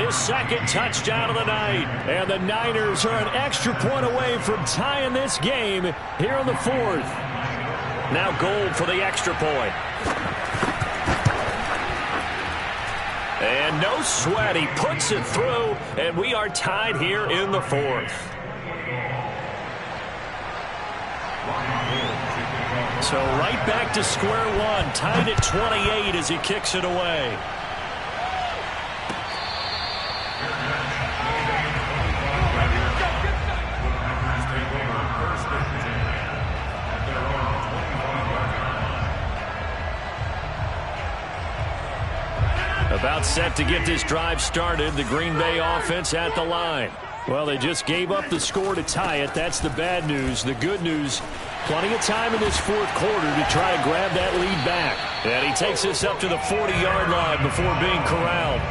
his 2nd touchdown of the night. And the Niners are an extra point away from tying this game here in the 4th. Now Gold for the extra point. And no sweat. He puts it through, and we are tied here in the 4th. So right back to square one, tied at 28 as he kicks it away. About set to get this drive started, the Green Bay offense at the line. Well, they just gave up the score to tie it. That's the bad news. The good news, plenty of time in this 4th quarter to try to grab that lead back. And he takes this up to the 40-yard line before being corralled.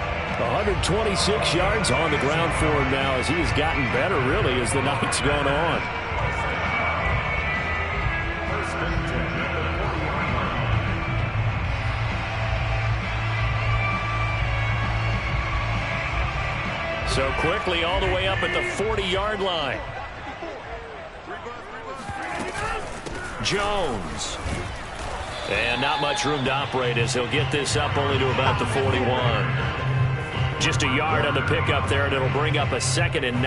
126 yards on the ground for him now as he has gotten better, really, as the night's gone on. So quickly all the way up at the 40-yard line. Jones. And not much room to operate as he'll get this up only to about the 41. Just a yard on the pickup there, and it'll bring up a 2nd and 9.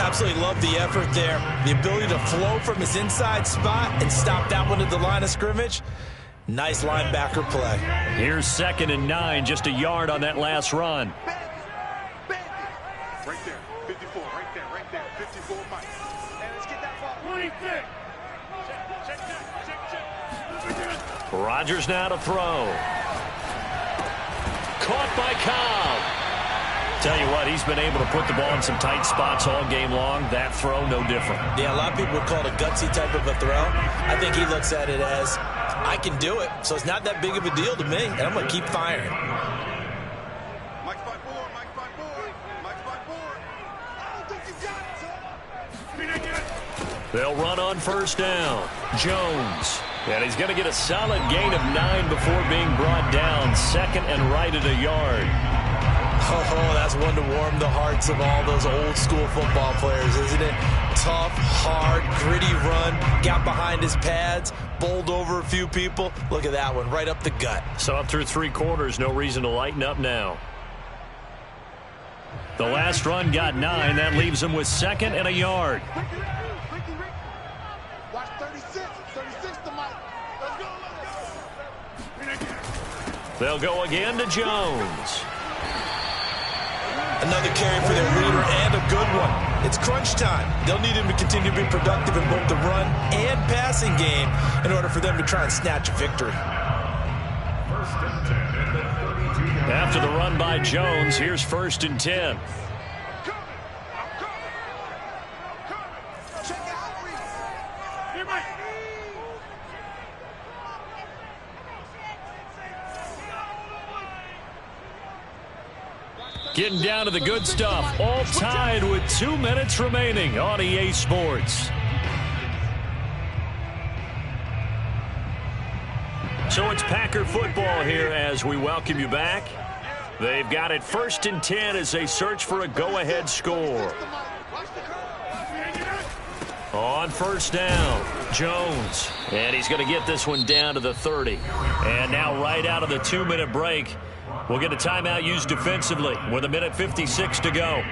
Absolutely love the effort there. The ability to flow from his inside spot and stop that one at the line of scrimmage. Nice linebacker play. Here's 2nd and 9, just a yard on that last run. Right there, 54, right there, 54, Mike. And let's get that ball. Rodgers now to throw. Caught by Cobb. Tell you what, he's been able to put the ball in some tight spots all game long. That throw, no different. Yeah, a lot of people would call it a gutsy type of a throw. I think he looks at it as, I can do it, so it's not that big of a deal to me, and I'm going to keep firing. Mike's by 4, Mike's by 4, Mike's by 4. I don't think you got it, son. They'll run on 1st down. Jones. And he's going to get a solid gain of 9 before being brought down. 2nd and right at a yard. Oh, that's one to warm the hearts of all those old school football players, isn't it? Tough, hard, gritty run. Got behind his pads, bowled over a few people. Look at that one, right up the gut. So up through 3 quarters, no reason to lighten up now. The last run got 9. That leaves him with 2nd and a yard. Watch 36 to Mike. Let's go. They'll go again to Jones. Another carry for their leader and a good one. It's crunch time. They'll need him to continue to be productive in both the run and passing game in order for them to try and snatch a victory. After the run by Jones, here's 1st and 10. Getting down to the good stuff. All tied with 2 minutes remaining on EA Sports. So it's Packer football here as we welcome you back. They've got it 1st and 10 as they search for a go-ahead score. On 1st down, Jones. And he's going to get this one down to the 30. And now right out of the 2-minute break, we'll get a timeout used defensively with 1:56 to go.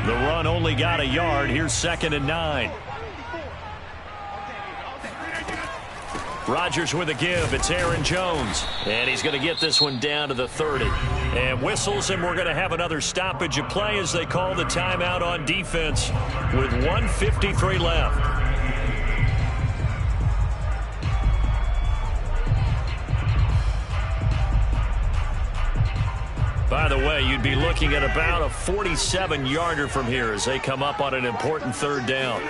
The run only got a yard. Here's 2nd and 9. Rodgers with a give. It's Aaron Jones. And he's going to get this one down to the 30. And whistles, and we're going to have another stoppage of play as they call the timeout on defense with 1:53 left. By the way, you'd be looking at about a 47-yarder from here as they come up on an important 3rd down.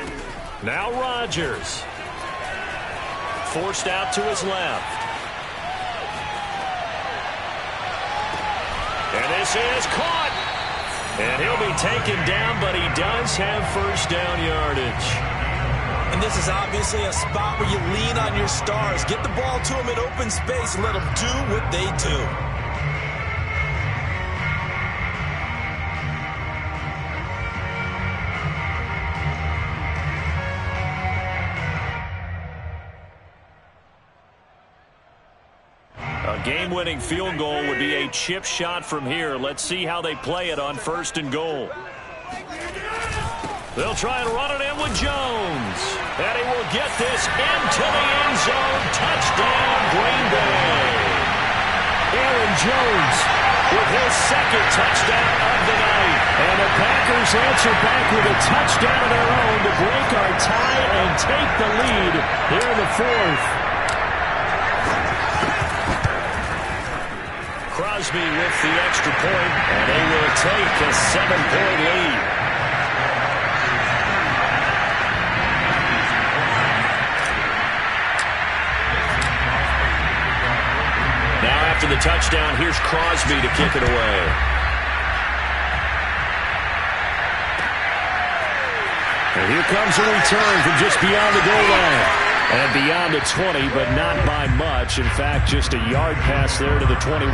Now Rodgers. Forced out to his left. This is caught. And he'll be taken down, but he does have first down yardage. And this is obviously a spot where you lean on your stars. Get the ball to them in open space and let them do what they do. A game-winning field goal would be a chip shot from here. Let's see how they play it on 1st and goal. They'll try and run it in with Jones. And he will get this into the end zone. Touchdown, Green Bay. Aaron Jones With his second touchdown of the night. And the Packers answer back with a touchdown of their own to break our tie and take the lead here in the 4th. Crosby with the extra point, and they will take a 7-point lead. Now after the touchdown, here's Crosby to kick it away. And here comes a return from just beyond the goal line. And beyond the 20, but not by much. In fact, just a yard pass there to the 21.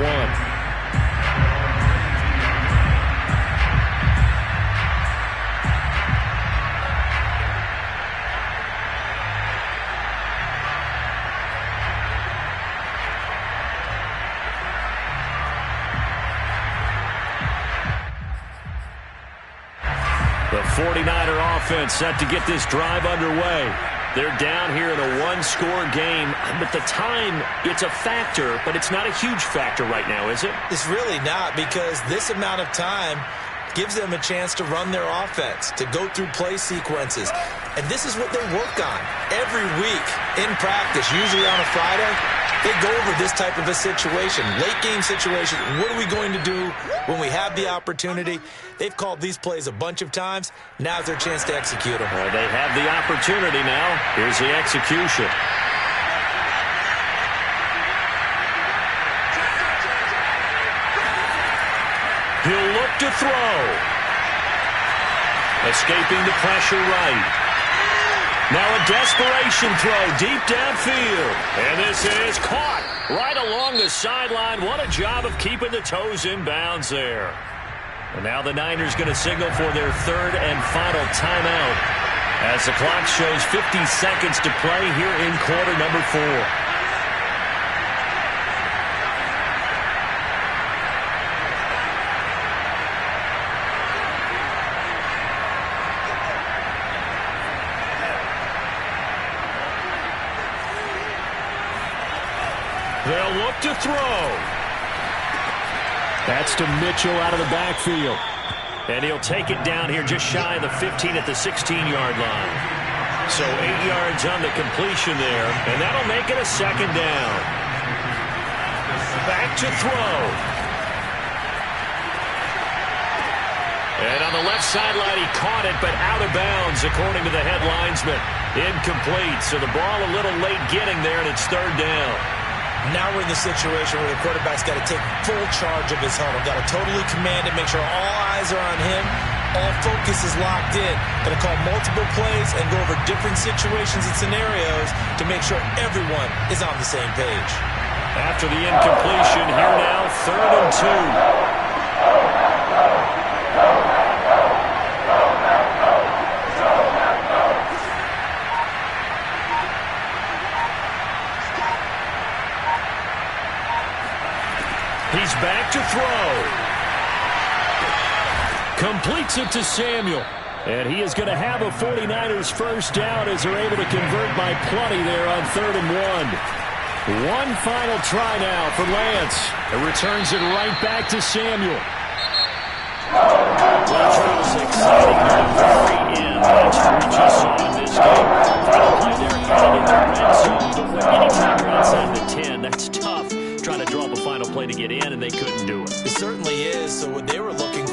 The 49er offense set to get this drive underway. They're down here in a one-score game, but the time, it's a factor, but it's not a huge factor right now, is it? It's really not, because this amount of time gives them a chance to run their offense, to go through play sequences. And this is what they work on every week in practice, usually on a Friday. They go over this type of a situation, late-game situation. What are we going to do when we have the opportunity? They've called these plays a bunch of times. Now's their chance to execute them. Well, they have the opportunity now. Here's the execution. He'll look to throw. Escaping the pressure right. Now a desperation throw deep downfield. And this is caught right along the sideline. What a job of keeping the toes in bounds there. And now the Niners going to signal for their third and final timeout as the clock shows 50 seconds to play here in quarter number 4. They'll look to throw. That's to Mitchell out of the backfield. And he'll take it down here just shy of the 15 at the 16-yard line. So 8 yards on the completion there, and that'll make it a second down. Back to throw. And on the left sideline, he caught it, but out of bounds, according to the head linesman. Incomplete, so the ball a little late getting there, and it's third down. Now we're in the situation where the quarterback's got to take full charge of his huddle. Got to totally command it, make sure all eyes are on him. All focus is locked in. Got to call multiple plays and go over different situations and scenarios to make sure everyone is on the same page. After the incompletion, here now, 3rd and 2. He's back to throw. Completes it to Samuel. And he is going to have a 49ers first down as they're able to convert by plenty there on 3rd and 1. One final try now for Lance. It returns it right back to Samuel. Well, it was exciting at the very end. That's what we just saw in this game. Final play there, heading in the red zone. But when anytime you're outside the 10, that's tough. Trying to draw up a final play to get in, and they couldn't do it. It certainly is. So what they were looking